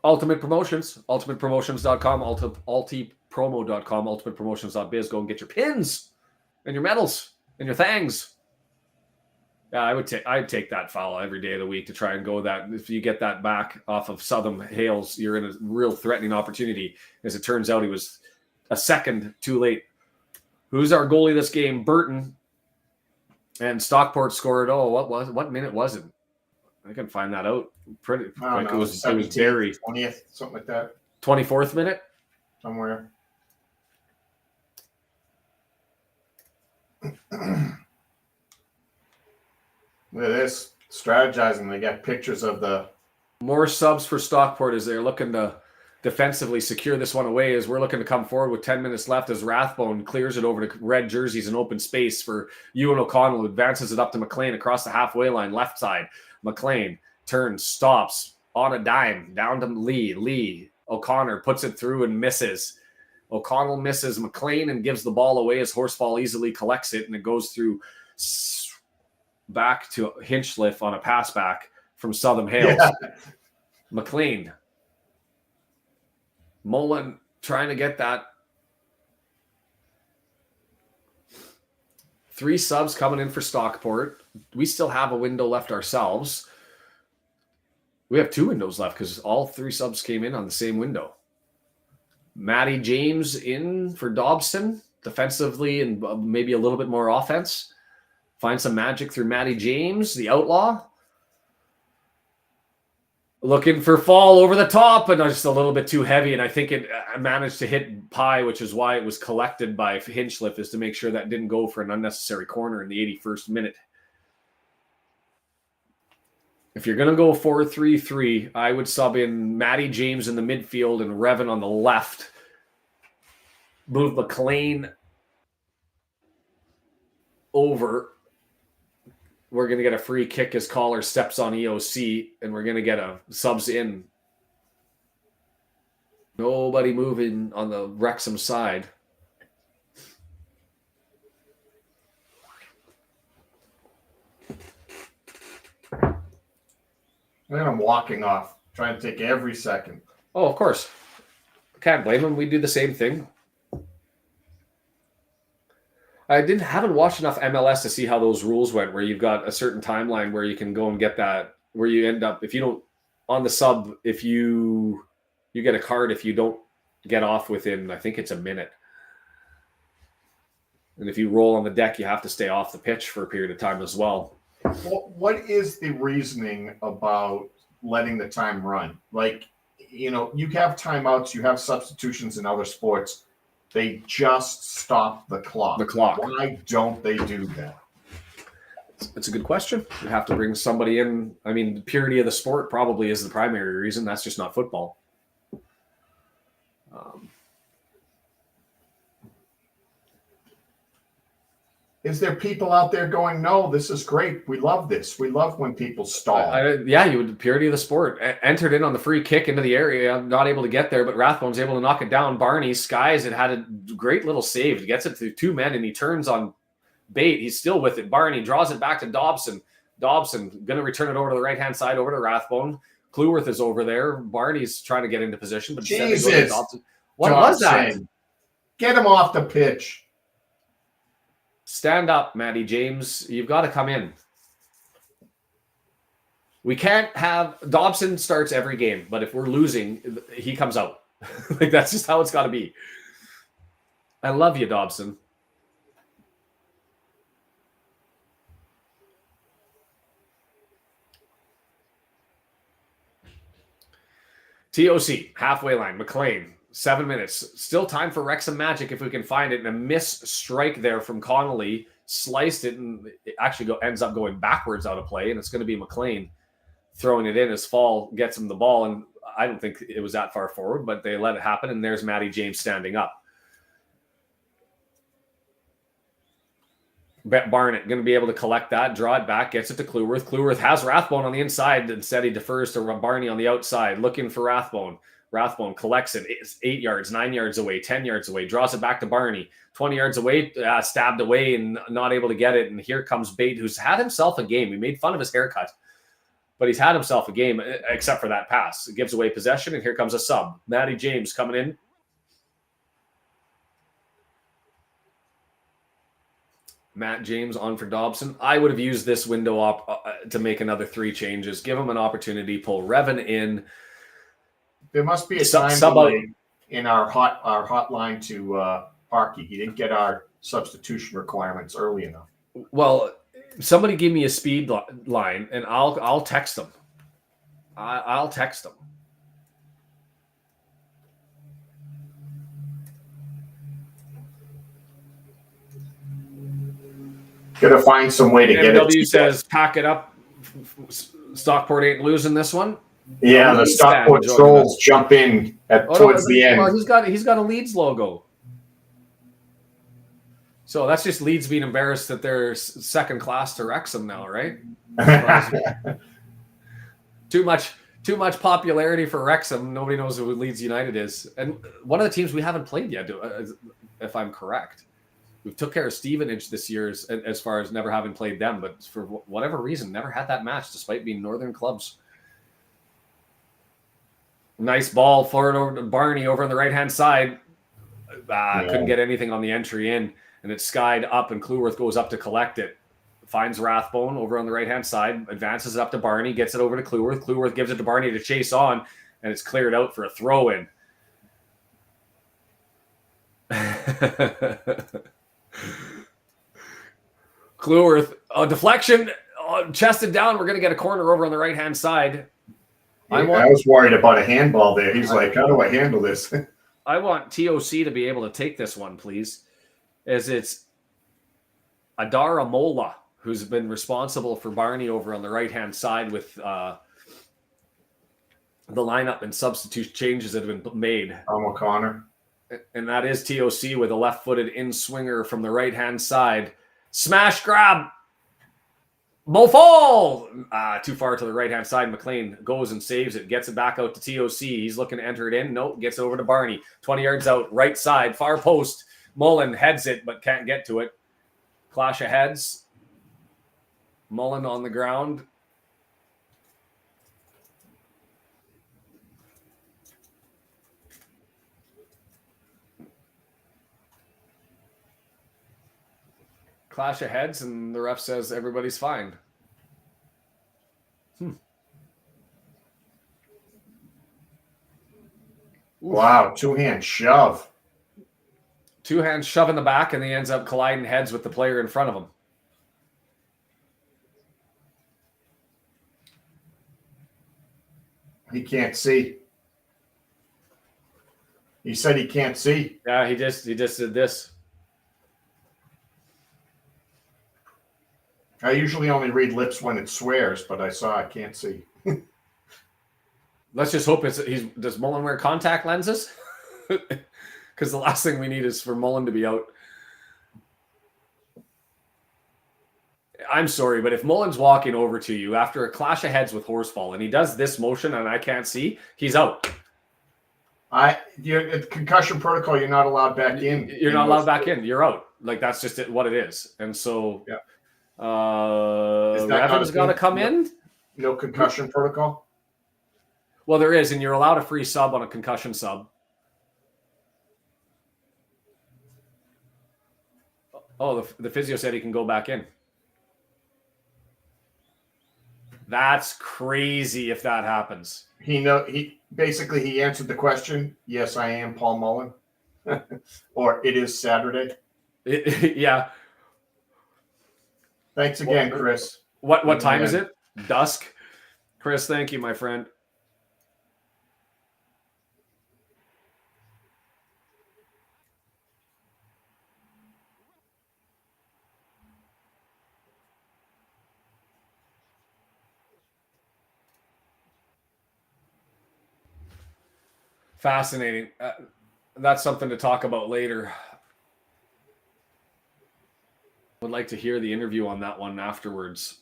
Ultimate Promotions, ultimatepromotions.com, ultipromo.com, ultimatepromotions.biz. Go and get your pins and your medals and your thangs. Yeah, I'd take that foul every day of the week to try and go that. If you get that back off of Southern Hales, you're in a real threatening opportunity. As it turns out, he was a second too late. Who's our goalie this game? Burton. And Stockport scored. What minute was it? I can find that out pretty quick. It was Barry. 20th, something like that. 24th minute? Somewhere. Look at this. Strategizing. They got pictures of the... More subs for Stockport as they're looking to defensively secure this one away, as we're looking to come forward with 10 minutes left as Rathbone clears it over to red jerseys in open space for Ewan O'Connell, who advances it up to McLean across the halfway line, left side. McLean turns, stops on a dime, down to Lee. Lee, O'Connor puts it through and misses. O'Connell misses McLean and gives the ball away as Horsfall easily collects it, and it goes through back to Hinchliffe on a pass back from Southern Hales. Yeah. McLean. Mullen trying to get that. 3 subs coming in for Stockport. We still have a window left ourselves. We have 2 windows left because all 3 subs came in on the same window. Matty James in for Dobson defensively and maybe a little bit more offense. Find some magic through Matty James, the outlaw. Looking for Fall over the top, but just a little bit too heavy. And I think it managed to hit Pye, which is why it was collected by Hinchliffe, is to make sure that didn't go for an unnecessary corner in the 81st minute. If you're going to go 4-3-3, I would sub in Matty James in the midfield and Revan on the left. Move McLean over. We're going to get a free kick as Collar steps on EOC, and we're going to get a subs in. Nobody moving on the Wrexham side. And I'm walking off, trying to take every second. Oh, of course. Can't blame him. We do the same thing. I haven't watched enough MLS to see how those rules went, where you've got a certain timeline where you can go and get that, where you end up, if you don't, on the sub, if you get a card if you don't get off within, I think it's a minute. And if you roll on the deck, you have to stay off the pitch for a period of time as well. What is the reasoning about letting the time run? Like, you have timeouts, you have substitutions in other sports. They just stop the clock. Why don't they do that? It's a good question. You have to bring somebody in. I mean, the purity of the sport probably is the primary reason. That's just not football. Is there people out there going, no, this is great. We love this. We love when people stall. You would purity of the sport. Entered in on the free kick into the area, not able to get there, but Rathbone's able to knock it down. Barney skies it, had a great little save. He gets it to two men, and he turns on Bate. He's still with it. Barney draws it back to Dobson. Dobson going to return it over to the right-hand side, over to Rathbone. Clueworth is over there. Barney's trying to get into position, but Jesus, what was that? Get him off the pitch. Stand up, Matty James. You've got to come in. We can't have Dobson starts every game, but if we're losing, he comes out. Like, that's just how it's got to be. I love you, Dobson. TOC, halfway line, McLean. 7 minutes. Still time for Wrexham magic if we can find it. And a missed strike there from Connolly. Sliced it, and it actually ends up going backwards out of play. And it's going to be McLean throwing it in as Fall gets him the ball. And I don't think it was that far forward, but they let it happen. And there's Matty James standing up. Barnett going to be able to collect that, draw it back, gets it to Clueworth. Clueworth has Rathbone on the inside. Instead, he defers to Barney on the outside, looking for Rathbone. Rathbone collects it. It's 8 yards, 9 yards away, 10 yards away, draws it back to Barney. 20 yards away, stabbed away and not able to get it. And here comes Bate, who's had himself a game. We made fun of his haircut, but he's had himself a game, except for that pass. It gives away possession, and here comes a sub. Matty James coming in. Matt James on for Dobson. I would have used this window to make another 3 changes. Give him an opportunity. Pull Revan in. There must be a time delay in our hotline to Parky. He didn't get our substitution requirements early enough. Well, somebody give me a speed line, and I'll text them. I'll text them. Gotta find some way to get it. MW says, pack it up. Stockport ain't losing this one. Yeah, the Stockport trolls jump in towards the end. Well, he's got a Leeds logo. So that's just Leeds being embarrassed that they're second class to Wrexham now, right? Too much popularity for Wrexham. Nobody knows who Leeds United is. And one of the teams we haven't played yet, if I'm correct. We took care of Stevenage this year as far as never having played them, but for whatever reason, never had that match despite being northern clubs. Nice ball forward over to Barney over on the right-hand side. Couldn't get anything on the entry in, and it's skied up, and Clueworth goes up to collect it. Finds Rathbone over on the right-hand side, advances it up to Barney, gets it over to Clueworth. Clueworth gives it to Barney to chase on, and it's cleared out for a throw-in. Clueworth, deflection, chested down. We're going to get a corner over on the right-hand side. I was worried about a handball there. He's like, how do I handle this? I want TOC to be able to take this one, please. As it's Adara Mola who's been responsible for Barney over on the right-hand side with the lineup and substitute changes that have been made. O'Connor. And that is TOC with a left-footed in-swinger from the right-hand side. Smash grab. Mofall! Too far to the right-hand side. McLean goes and saves it. Gets it back out to TOC. He's looking to enter it in. Nope. Gets over to Barney. 20 yards out. Right side. Far post. Mullen heads it, but can't get to it. Clash of heads. Mullen on the ground. Clash of heads, and the ref says everybody's fine. Wow, two-hand shove. Two-hand shove in the back, and he ends up colliding heads with the player in front of him. He can't see. He said he can't see. Yeah, he just did this. I usually only read lips when it swears, but I can't see. Let's just hope does Mullen wear contact lenses? Because the last thing we need is for Mullen to be out. I'm sorry, but if Mullen's walking over to you after a clash of heads with Horsfall and he does this motion and I can't see, he's out. Concussion protocol, you're not allowed back in. You're not allowed back in. You're out. Like, that's just what it is. And so Revan's got to come in. No concussion protocol? Well, there is, and you're allowed a free sub on a concussion sub. Oh, the physio said he can go back in. That's crazy if that happens. He basically answered the question. Yes, I am Paul Mullen. Or it is Saturday. Yeah. Thanks again, Chris. What time is it? Dusk. Chris, thank you, my friend. Fascinating. That's something to talk about later. Would like to hear the interview on that one afterwards.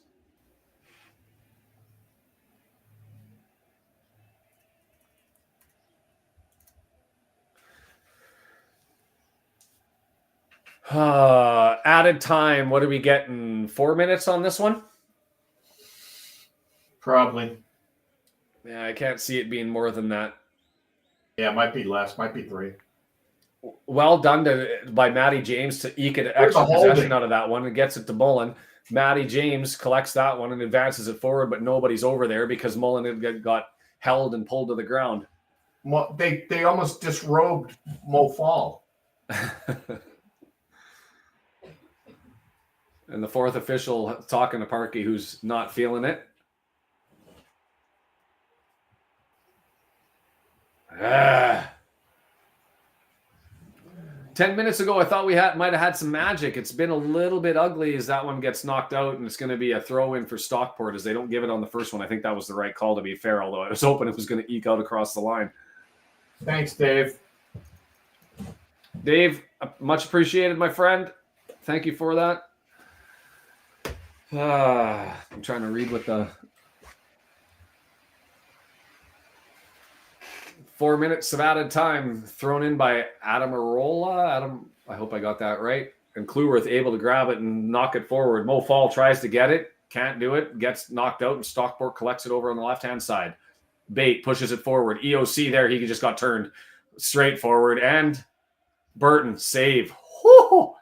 Added time. What are we getting? 4 minutes on this one? Probably. Yeah, I can't see it being more than that. Yeah, it might be less. Might be 3. Well done by Matty James to eke an extra possession out of that one and gets it to Mullen. Matty James collects that one and advances it forward, but nobody's over there because Mullen got held and pulled to the ground. Well, they almost disrobed Mo Fall. And the fourth official talking to Parkey, who's not feeling it. 10 minutes ago, I thought we might have had some magic. It's been a little bit ugly as that one gets knocked out, and it's going to be a throw-in for Stockport as they don't give it on the first one. I think that was the right call, to be fair, although I was hoping it was going to eke out across the line. Thanks, Dave. Dave, much appreciated, my friend. Thank you for that. I'm trying to read what the 4 minutes of added time thrown in by Adam Arola. I hope I got that right. And Kluwerth able to grab it and knock it forward. Mo Fall tries to get it. Can't do it. Gets knocked out, and Stockport collects it over on the left-hand side. Bate pushes it forward. EOC there. He just got turned straight forward. And Burton, save. Woo!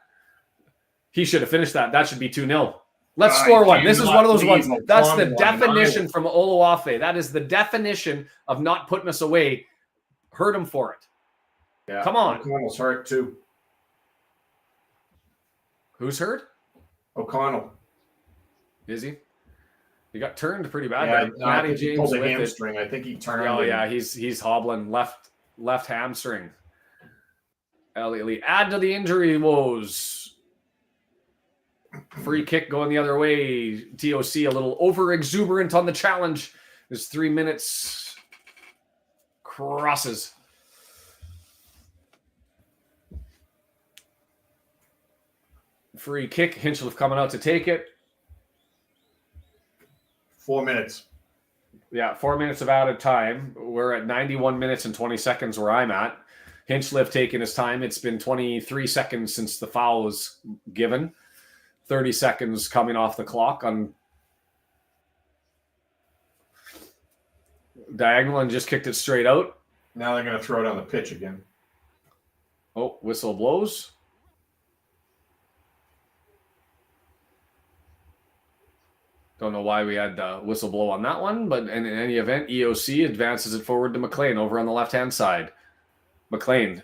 He should have finished that. That should be 2-0. Let's score one. This is one of those ones. That's the definition from Oluwafe. That is the definition of not putting us away. Hurt him for it. Yeah. Come on. O'Connell's hurt too. Who's hurt? O'Connell. Is he? He got turned pretty bad. Yeah, Matty James pulled a with hamstring. I think he turned. Oh yeah, he's hobbling left hamstring. Elliot Lee. Add to the injury woes. Free kick going the other way. TOC a little over exuberant on the challenge. There's 3 minutes. Crosses. Free kick. Hinchliffe coming out to take it. 4 minutes. Yeah, 4 minutes of added time. We're at 91 minutes and 20 seconds where I'm at. Hinchliffe taking his time. It's been 23 seconds since the foul was given. 30 seconds coming off the clock on diagonal and just kicked it straight out. Now they're going to throw it on the pitch again. Oh, whistle blows. Don't know why we had whistle blow on that one, but in any event, EOC advances it forward to McLean over on the left-hand side. McLean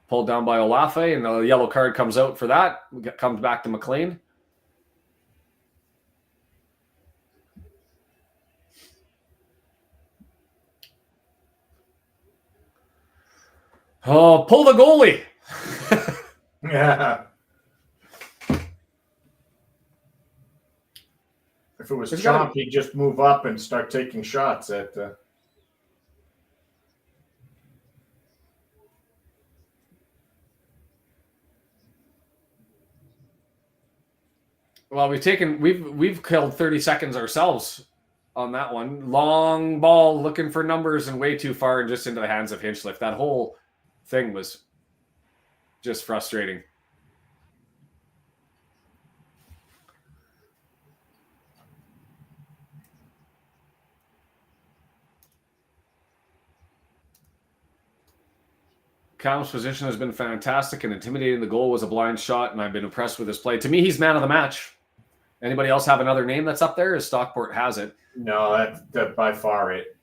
pulled down by Olafe, and the yellow card comes out for that. Comes back to McLean. Oh, pull the goalie. Yeah. If it was Chomp, he'd just move up and start taking shots at. Well, we've killed 30 seconds ourselves on that one. Long ball, looking for numbers, and way too far and just into the hands of Hinchliffe. That whole thing was just frustrating. Callum's position has been fantastic and intimidating. The goal was a blind shot, and I've been impressed with his play. To me, he's man of the match. Anybody else have another name that's up there? As Stockport has it. No, that's by far it.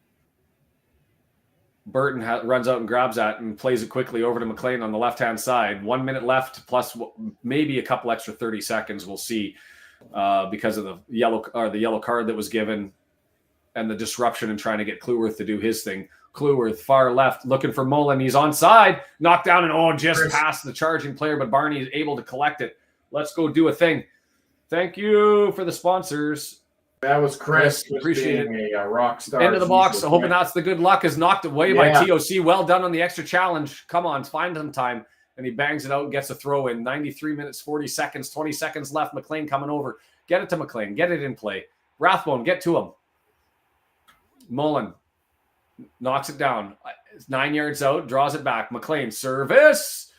Burton runs out and grabs that and plays it quickly over to McLean on the left-hand side. 1 minute left, plus maybe a couple extra 30 seconds. We'll see because of the yellow card that was given and the disruption in trying to get Cleworth to do his thing. Cleworth, far left, looking for Mullen. He's onside, knocked down, and just past the charging player, but Barney is able to collect it. Let's go do a thing. Thank you for the sponsors. That was Chris. Appreciate it. A rock star. Into the box. Hoping that's the good luck. Is knocked away by TOC. Well done on the extra challenge. Come on, find him time. And he bangs it out and gets a throw in. 93 minutes, 40 seconds, 20 seconds left. McLean coming over. Get it to McLean. Get it in play. Rathbone, get to him. Mullen knocks it down. It's 9 yards out. Draws it back. McLean, service.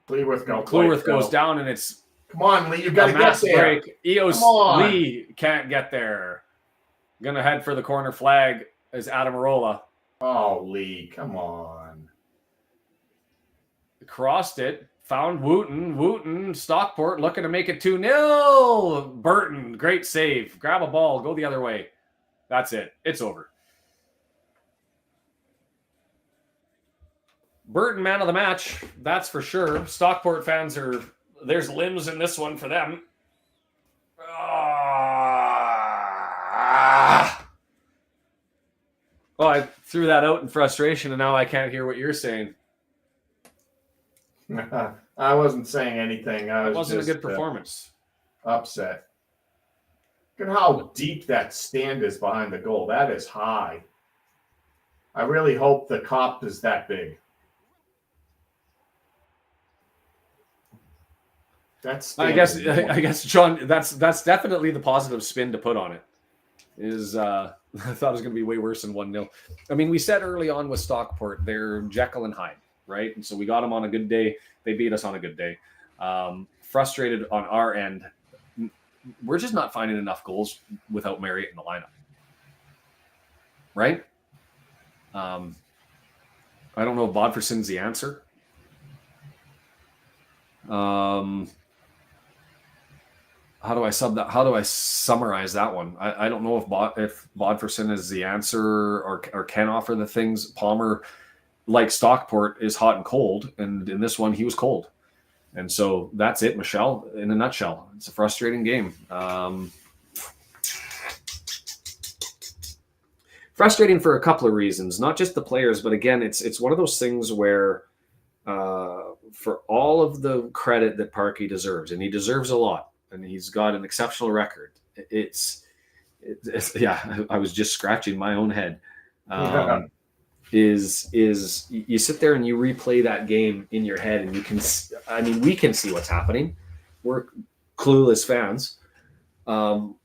Cleworth goes down, and it's come on, Lee. You got to get there. Break. EOS Lee can't get there. Gonna head for the corner flag is Adam Arola. Oh, Lee, come on. Crossed it. Found Wooten. Wooten, Stockport looking to make it 2-0. Burton, great save. Grab a ball. Go the other way. That's it. It's over. Burton, man of the match. That's for sure. Stockport fans there's limbs in this one for them. Oh, I threw that out in frustration, and now I can't hear what you're saying. I wasn't saying anything. It wasn't a good performance. Upset. Look at how deep that stand is behind the goal. That is high. I really hope the cop is that big. I guess, John, that's definitely the positive spin to put on it. I thought it was going to be way worse than 1-0. I mean, we said early on with Stockport, they're Jekyll and Hyde, right? And so we got them on a good day. They beat us on a good day. Frustrated on our end. We're just not finding enough goals without Marriott in the lineup, right? I don't know if Bodforson's the answer. How do I summarize that one? I don't know if Bodferson is the answer or can offer the things. Palmer, like Stockport, is hot and cold, and in this one he was cold. And so that's it, Michelle, in a nutshell. It's a frustrating game. Frustrating for a couple of reasons, not just the players, but again, it's one of those things where for all of the credit that Parkey deserves, and he deserves a lot, and he's got an exceptional record. It's yeah, I was just scratching my own head. Is you sit there and you replay that game in your head, and you can, I mean, we can see what's happening. We're clueless fans.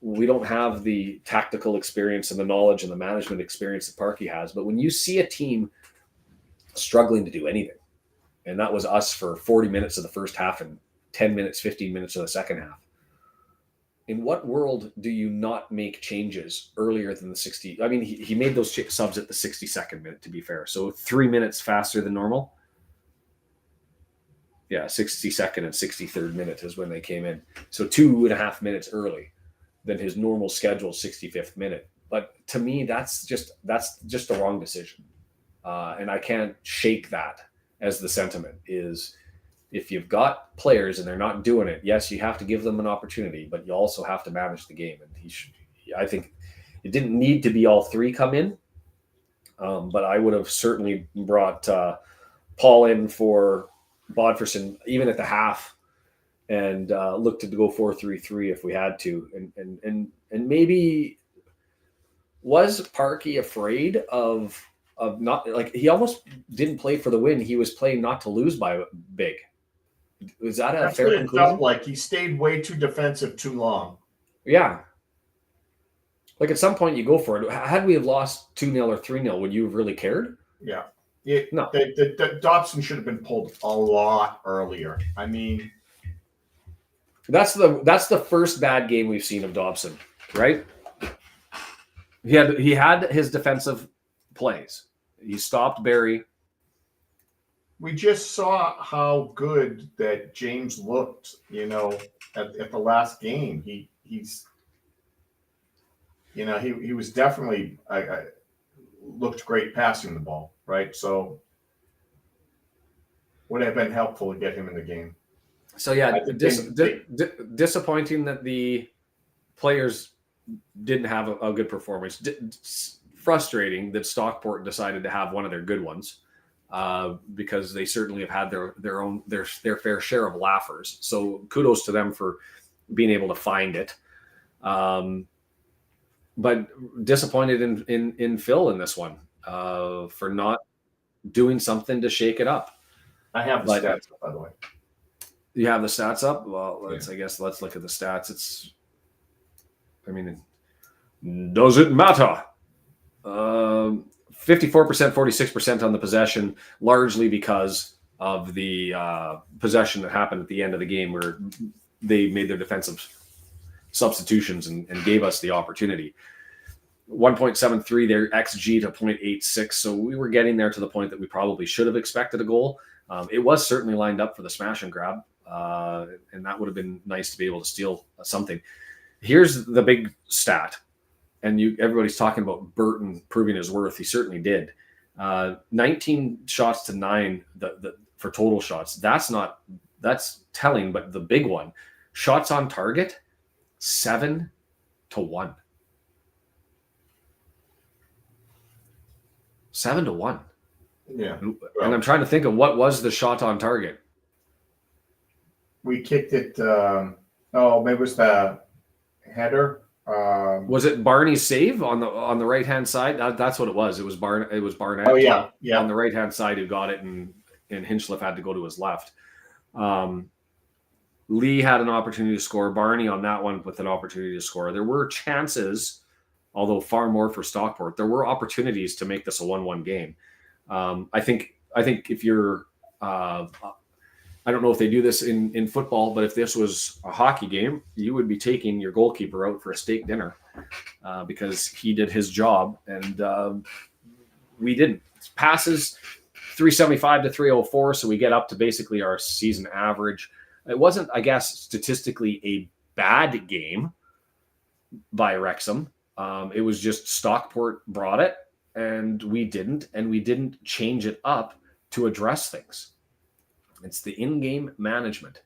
We don't have the tactical experience and the knowledge and the management experience that Parkey has. But when you see a team struggling to do anything, and that was us for 40 minutes of the first half and 10 minutes, 15 minutes of the second half, in what world do you not make changes earlier than the 60? I mean, he made those subs at the 62nd minute, to be fair. So 3 minutes faster than normal. Yeah, 62nd and 63rd minute is when they came in. So 2.5 minutes early than his normal scheduled 65th minute. But to me, that's just the wrong decision. And I can't shake that as the sentiment is. If you've got players and they're not doing it, yes, you have to give them an opportunity, but you also have to manage the game. And I think it didn't need to be all three come in, but I would have certainly brought Paul in for Bodferson, even at the half, and looked to go 4-3-3 if we had to. And maybe was Parkey afraid of not, like, he almost didn't play for the win. He was playing not to lose by big. Was that a fair conclusion? It felt like he stayed way too defensive too long. Yeah. Like at some point you go for it. Had we have lost 2-0 or 3-0, would you have really cared? Yeah. No. The Dobson should have been pulled a lot earlier. I mean, that's the first bad game we've seen of Dobson, right? He had his defensive plays. He stopped Barry. We just saw how good that James looked, at the last game. He was definitely looked great passing the ball, right? So would have been helpful to get him in the game. So yeah, disappointing that the players didn't have a good performance. Frustrating that Stockport decided to have one of their good ones. Because they certainly have had their fair share of laughers. So kudos to them for being able to find it. But disappointed in Phil in this one for not doing something to shake it up. I have the stats up, by the way. You have the stats up? Well, let's look at the stats. Does it matter? 54%, 46% on the possession, largely because of the possession that happened at the end of the game where they made their defensive substitutions and gave us the opportunity. 1.73 their XG to 0.86. So we were getting there to the point that we probably should have expected a goal. It was certainly lined up for the smash and grab, and that would have been nice to be able to steal something. Here's the big stat. And everybody's talking about Burton proving his worth. He certainly did. 19 shots to 9 for total shots. That's telling, but the big one, shots on target, 7-1. 7-1. Yeah. And I'm trying to think of what was the shot on target. We kicked it. Maybe it was the header. Was it Barney's save on the right hand side? That's what it was. It was Barnett. Oh yeah. On the right hand side who got it, and Hinchliffe had to go to his left. Lee had an opportunity to score. Barney on that one with an opportunity to score. There were chances, although far more for Stockport. There were opportunities to make this a 1-1 game. I think if you're I don't know if they do this in football, but if this was a hockey game, you would be taking your goalkeeper out for a steak dinner because he did his job and we didn't. Passes 375 to 304, so we get up to basically our season average. It wasn't, I guess, statistically a bad game by Wrexham. It was just Stockport brought it and we didn't change it up to address things. It's the in-game management.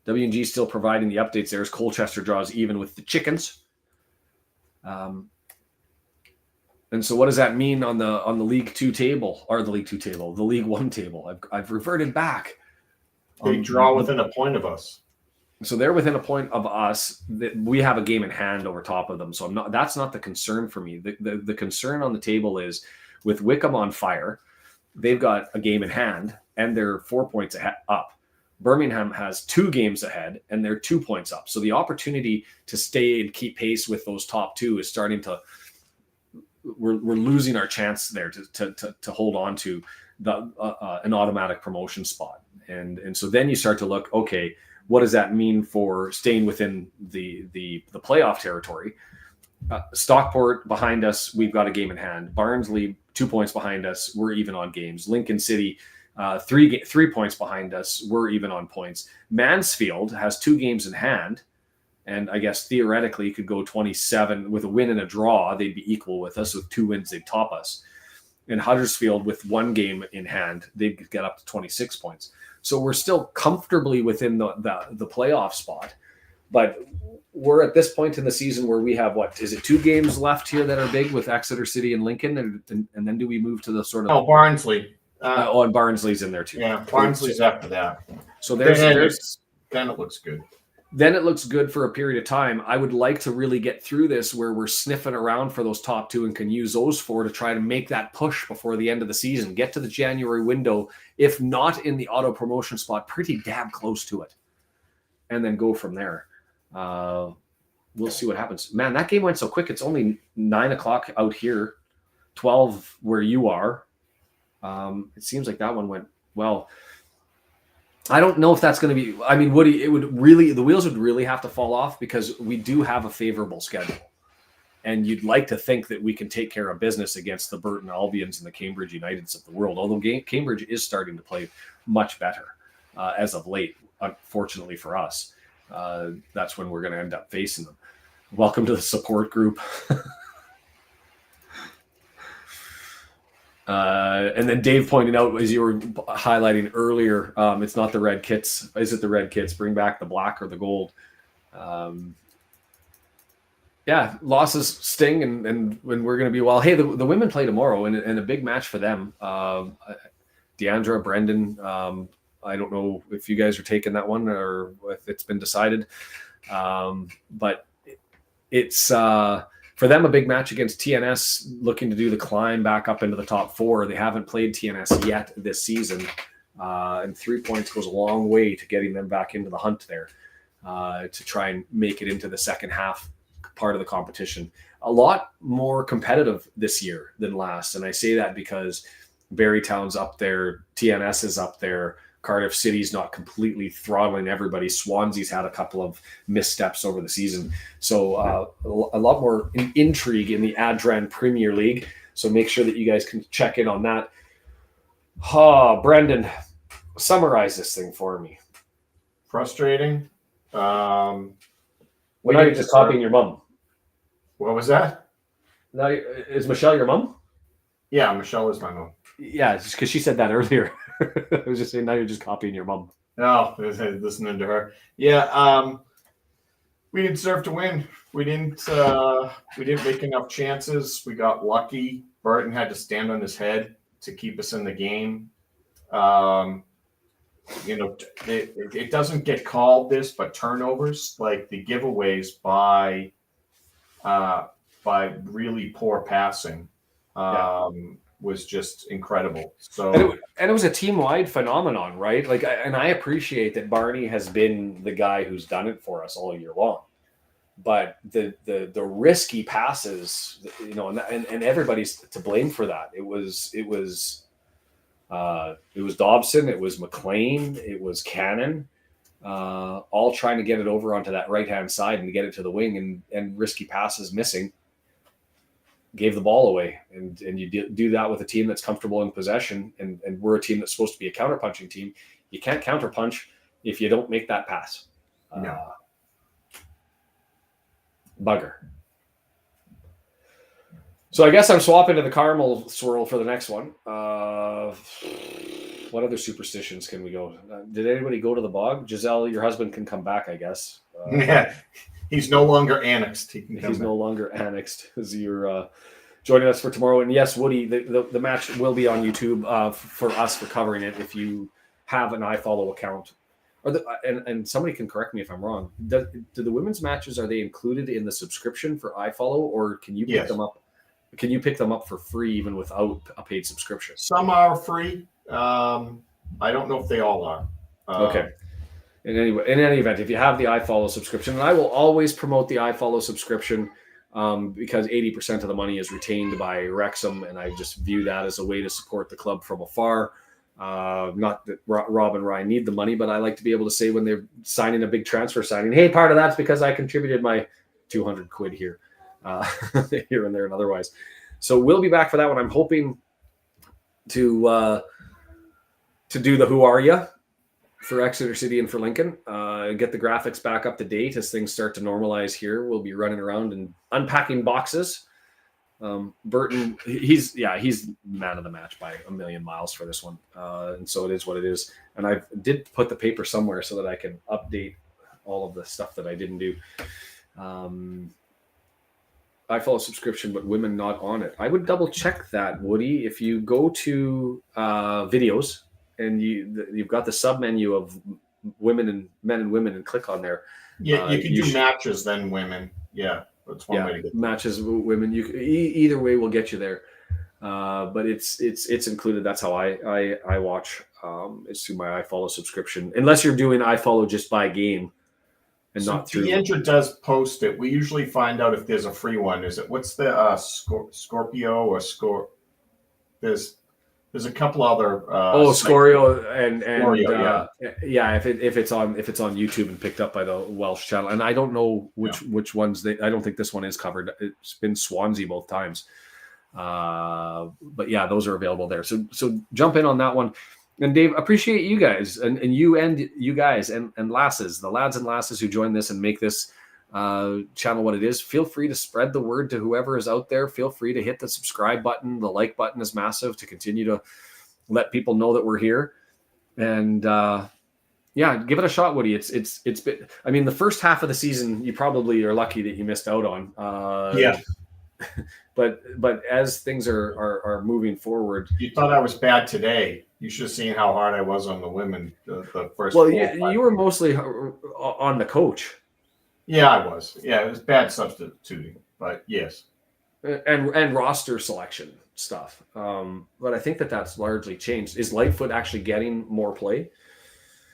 W&G still providing the updates there as Colchester draws even with the Chickens. And so what does that mean on the League 2 table, or the League 2 table, the League 1 table? I've reverted back. They draw within a point of us. So they're within a point of us. That we have a game in hand over top of them. So that's not the concern for me. The concern on the table is with Wickham on fire. They've got a game in hand and they're 4 points up. Birmingham has 2 games ahead and they're 2 points up. So the opportunity to stay and keep pace with those top 2 is starting to. We're losing our chance there to hold on to an automatic promotion spot. And so then you start to look, okay, what does that mean for staying within the playoff territory? Stockport behind us, we've got a game in hand. Barnsley 2 points behind us, we're even on games. Lincoln City 3 points behind us, we're even on points. Mansfield has 2 games in hand, and I guess theoretically could go 27 with a win and a draw. They'd be equal with us. With 2 wins, they'd top us. And Huddersfield with 1 game in hand, they'd get up to 26 points. So we're still comfortably within the playoff spot, but we're at this point in the season where we have, what is it, 2 games left here that are big with Exeter City and Lincoln, and then do we move to the sort of Barnsley? And Barnsley's in there too. Yeah, Barnsley's after that. So then it looks good. Then it looks good for a period of time. I would like to really get through this where we're sniffing around for those top 2 and can use those 4 to try to make that push before the end of the season. Get to the January window, if not in the auto promotion spot, pretty damn close to it. And then go from there. We'll see what happens. Man, that game went so quick. It's only 9 o'clock out here, 12 where you are. It seems like that one went well. I don't know if that's going to be. I mean, Woody, the wheels would really have to fall off because we do have a favorable schedule, and you'd like to think that we can take care of business against the Burton Albions and the Cambridge Uniteds of the world. Although Cambridge is starting to play much better as of late, unfortunately for us. That's when we're going to end up facing them. Welcome to the support group. And then Dave pointed out, as you were highlighting earlier, it's not the red kits. Is it the red kits? Bring back the black or the gold. Yeah, losses sting, and when we're going to be, well, hey, the women play tomorrow, and a big match for them. Deandra, Brendan, I don't know if you guys are taking that one or if it's been decided. But it's for them a big match against TNS, looking to do the climb back up into the top 4. They haven't played TNS yet this season, and 3 points goes a long way to getting them back into the hunt there to try and make it into the second half part of the competition. A lot more competitive this year than last, and I say that because Barrytown's up there, TNS is up there, Cardiff City's not completely throttling everybody. Swansea's had a couple of missteps over the season. So a lot more intrigue in the Adran Premier League. So make sure that you guys can check in on that. Brendan, summarize this thing for me. Frustrating. Well, now you're just copying your mom. What was that? Now, is Michelle your mom? Yeah, Michelle is my mom. Yeah, because she said that earlier. I was just saying, now you're just copying your mom. No, listening to her. Yeah, we didn't deserve to win. We didn't make enough chances. We got lucky. Burton had to stand on his head to keep us in the game. It doesn't get called this, but turnovers, like the giveaways by really poor passing. Was just incredible. So and it was a team-wide phenomenon, right? Like, and I appreciate that Barney has been the guy who's done it for us all year long. But the risky passes, and everybody's to blame for that. It was Dobson, it was McLean, it was Cannon, all trying to get it over onto that right-hand side and get it to the wing, and risky passes missing. Gave the ball away, and you do that with a team that's comfortable in possession, and we're a team that's supposed to be a counterpunching team. You can't counterpunch if you don't make that pass. No. Bugger. So I guess I'm swapping to the caramel swirl for the next one. What other superstitions can we go? Did anybody go to the bog? Giselle, your husband can come back, I guess. Yeah. He's no longer annexed. He's no longer annexed as you're joining us for tomorrow. And yes, Woody, the match will be on YouTube for us for covering it. If you have an iFollow account, and somebody can correct me if I'm wrong. Do the women's matches, are they included in the subscription for iFollow, or can you pick them up? Can you pick them up for free even without a paid subscription? Some are free. I don't know if they all are. Okay. In any event, if you have the iFollow subscription, and I will always promote the iFollow subscription because 80% of the money is retained by Wrexham, and I just view that as a way to support the club from afar. Not that Rob and Ryan need the money, but I like to be able to say when they're signing a big transfer signing, hey, part of that's because I contributed my 200 quid here, here and there and otherwise. So we'll be back for that one. I'm hoping to do the Who Are Ya for Exeter City and for Lincoln, get the graphics back up to date as things start to normalize here. We'll be running around and unpacking boxes. Burton, he's man of the match by a million miles for this one. And so it is what it is. And I did put the paper somewhere so that I can update all of the stuff that I didn't do. I follow subscription, but women not on it. I would double check that, Woody. If you go to videos and you've got the sub menu of women and men and women and click on there. Yeah, you can do matches then women. Yeah, that's one way to get matches women. You either way will get you there. But it's included. That's how I watch. It's through my iFollow subscription. Unless you're doing iFollow just by game. And not through. The Intra does post it. We usually find out if there's a free one. Is it what's the Scorpio or Score? There's a couple other. Scorio and Scorio, if it's on YouTube and picked up by the Welsh channel, and I don't know which ones I don't think this one is covered. It's been Swansea both times, but yeah, those are available there. So jump in on that one. And Dave, appreciate you guys and you guys and lasses, the lads and lasses who join this and make this channel what it is. Feel free to spread the word to whoever is out there. Feel free to hit the subscribe button. The like button is massive to continue to let people know that we're here. And give it a shot, Woody. It's been, I mean, the first half of the season, you probably are lucky that you missed out on. But as things are moving forward, you thought I was bad today. You should have seen how hard I was on the women the first. Well, you were mostly on the coach. Yeah, I was. Yeah, it was bad substituting, but yes, and roster selection stuff. But I think that's largely changed. Is Lightfoot actually getting more play?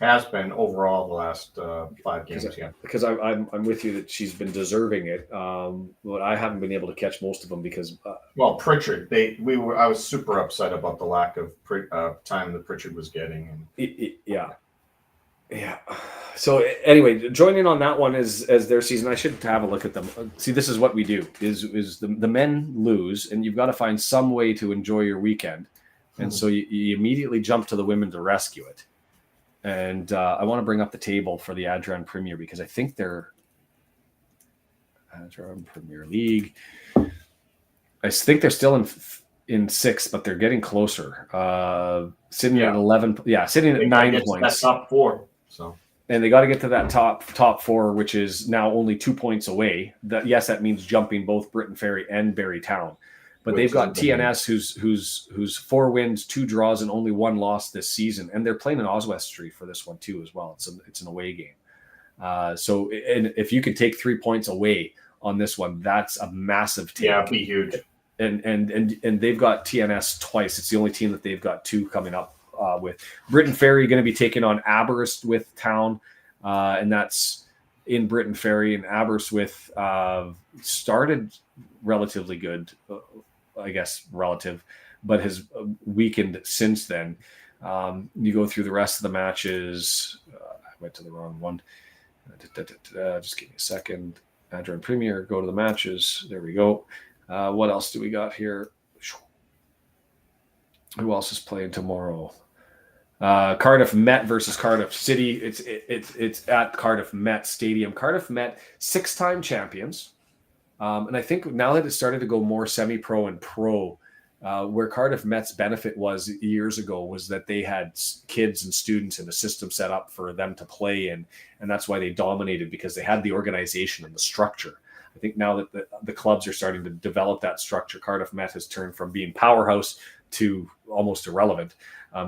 Has been overall the last 5 games. Because I'm with you that she's been deserving it, but I haven't been able to catch most of them because. Pritchard, I was super upset about the lack of time that Pritchard was getting. Yeah. So anyway, join in on that one as their season. I should have a look at them. See, this is what we do: is the men lose, and you've got to find some way to enjoy your weekend, and so you immediately jump to the women to rescue it. And I want to bring up the table for the Adran Premier because I think they're Adran Premier League. I think they're still in 6th, but they're getting closer. Sitting at 11. Yeah, sitting at 9 points. That's top 4. So. And they got to get to that top 4, which is now only 2 points away. That means jumping both Britton Ferry and Barry Town. But they've got TNS, who's 4 wins, 2 draws, and only 1 loss this season, and they're playing in Oswestry for this one too as well. It's an away game. So if you could take 3 points away on this one, that's a massive take. Yeah, it'd be huge. And they've got TNS twice. It's the only team that they've got 2 coming up with. Britton Ferry going to be taking on Aberystwyth, and that's in Britton Ferry. And Aberystwyth started relatively good. I guess relative, but has weakened since then. You go through the rest of the matches. I went to the wrong one. Just give me a second. Adran Premier, go to the matches. There we go. What else do we got here? Who else is playing tomorrow? Cardiff Met versus Cardiff City. It's at Cardiff Met Stadium. Cardiff Met 6-time champions. And I think now that it started to go more semi-pro and pro, where Cardiff Met's benefit was years ago was that they had kids and students in a system set up for them to play in. And that's why they dominated, because they had the organization and the structure. I think now that the clubs are starting to develop that structure, Cardiff Met has turned from being powerhouse to almost irrelevant.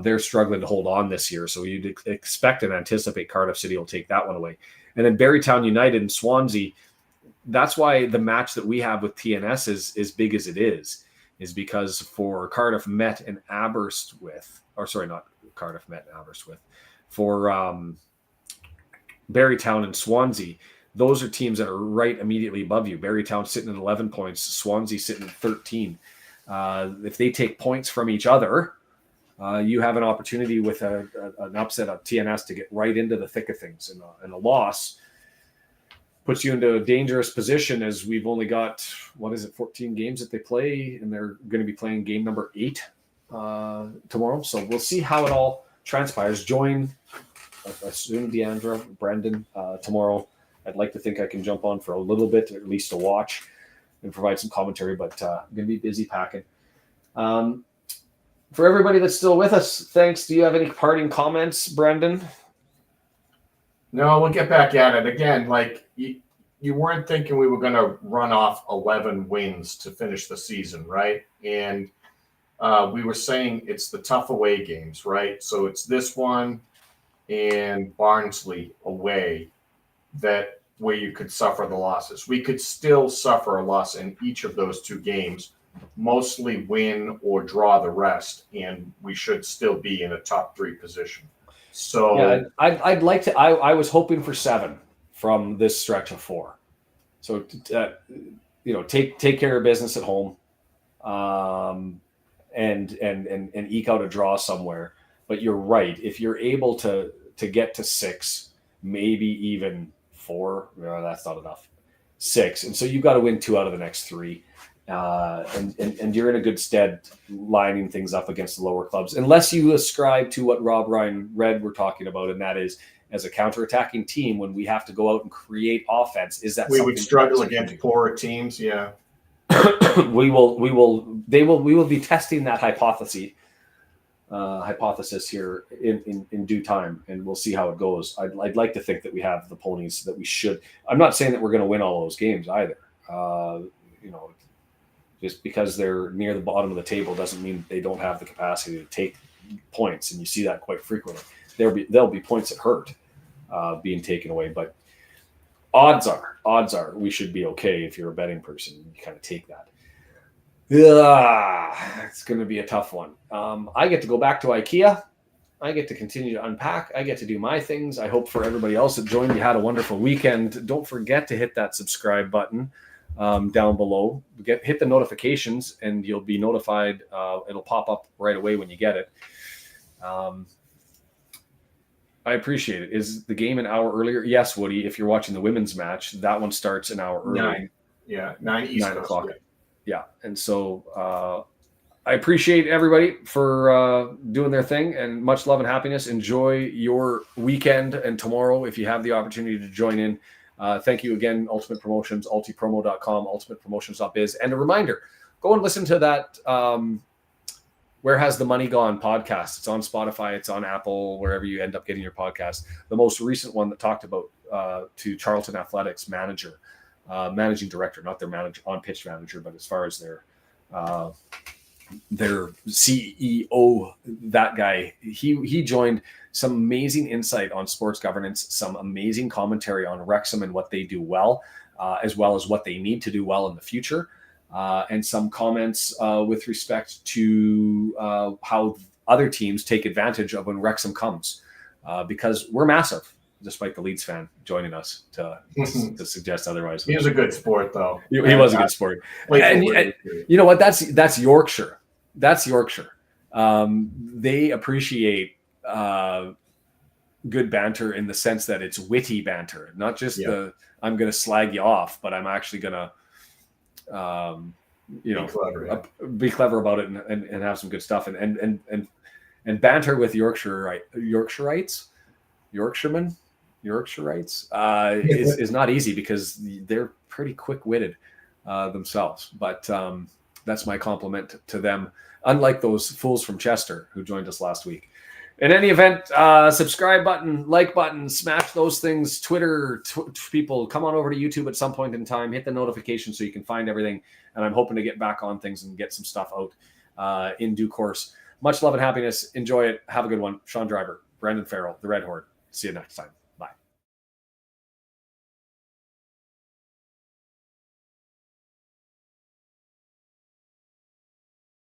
They're struggling to hold on this year, so you'd expect and anticipate Cardiff City will take that one away. And then Barrytown United and Swansea, that's why the match that we have with TNS is as big as it is because for Cardiff Met and Aberystwyth, or sorry, not Cardiff Met and Aberystwyth, for Barrytown and Swansea, those are teams that are right immediately above you. Barrytown sitting at 11 points, Swansea sitting at 13. If they take points from each other, you have an opportunity with an upset of TNS to get right into the thick of things. And a loss puts you into a dangerous position, as we've only got, 14 games that they play, and they're going to be playing game number 8 tomorrow. So we'll see how it all transpires. Join, I assume, Deandra, Brendan tomorrow. I'd like to think I can jump on for a little bit, at least to watch and provide some commentary, but I'm going to be busy packing. For everybody that's still with us, thanks. Do you have any parting comments, Brendan? No, we'll get back at it again. Like you weren't thinking we were going to run off 11 wins to finish the season, right? And we were saying it's the tough away games, right? So it's this one and Barnsley away that where you could suffer the losses. We could still suffer a loss in each of those 2 games, mostly win or draw the rest, and we should still be in a top 3 position. So yeah, I'd like to. I was hoping for 7 from this stretch of 4. So take care of business at home, and eke out a draw somewhere. But you're right. If you're able to get to 6, maybe even 4, no, that's not enough. 6, and so you've got to win 2 out of the next 3. And you're in a good stead lining things up against the lower clubs, unless you ascribe to what Rob, Ryan, Red were talking about, and that is, as a counterattacking team, when we have to go out and create offense, is that we would struggle against poorer teams? Yeah, we will be testing that hypothesis here in due time, and we'll see how it goes. I'd like to think that we have the ponies that we should. I'm not saying that we're going to win all those games either. Just because they're near the bottom of the table doesn't mean they don't have the capacity to take points, and you see that quite frequently. There'll be points that hurt being taken away, but odds are we should be okay. If you're a betting person, you kind of take that. It's going to be a tough one. I get to go back to IKEA. I get to continue to unpack. I get to do my things. I hope for everybody else that joined, you had a wonderful weekend. Don't forget to hit that subscribe button down below. Hit the notifications, and you'll be notified. It'll pop up right away when you get it. I appreciate it. Is the game an hour earlier? Yes, Woody. If you're watching the women's match, that one starts an hour early. 9. Yeah, 9 East 9 o'clock. Yeah. And so I appreciate everybody for doing their thing, and much love and happiness. Enjoy your weekend, and tomorrow, if you have the opportunity to join in, thank you again, Ultimate Promotions, ultipromo.com, ultimatepromotions.biz. And a reminder, go and listen to that Where Has the Money Gone podcast. It's on Spotify, it's on Apple, wherever you end up getting your podcast. The most recent one that talked about to Charlton Athletics managing director, not their on-pitch manager, but as far as their CEO, that guy, he joined. Some amazing insight on sports governance, some amazing commentary on Wrexham and what they do well as what they need to do well in the future, and some comments with respect to how other teams take advantage of when Wrexham comes, because we're massive, despite the Leeds fan joining us to suggest otherwise. He was a good sport, though. He was a good sport. And you know what? That's Yorkshire. That's Yorkshire. They appreciate good banter in the sense that it's witty banter, not just I'm going to slag you off, but I'm actually going to, be clever about it and have some good stuff and banter with Yorkshireites is not easy because they're pretty quick-witted themselves. But that's my compliment to them. Unlike those fools from Chester who joined us last week. In any event, subscribe button, like button, smash those things. Twitter, people, come on over to YouTube at some point in time. Hit the notification so you can find everything. And I'm hoping to get back on things and get some stuff out in due course. Much love and happiness. Enjoy it. Have a good one. Sean Driver, Brandon Farrell, The Red Horde. See you next time.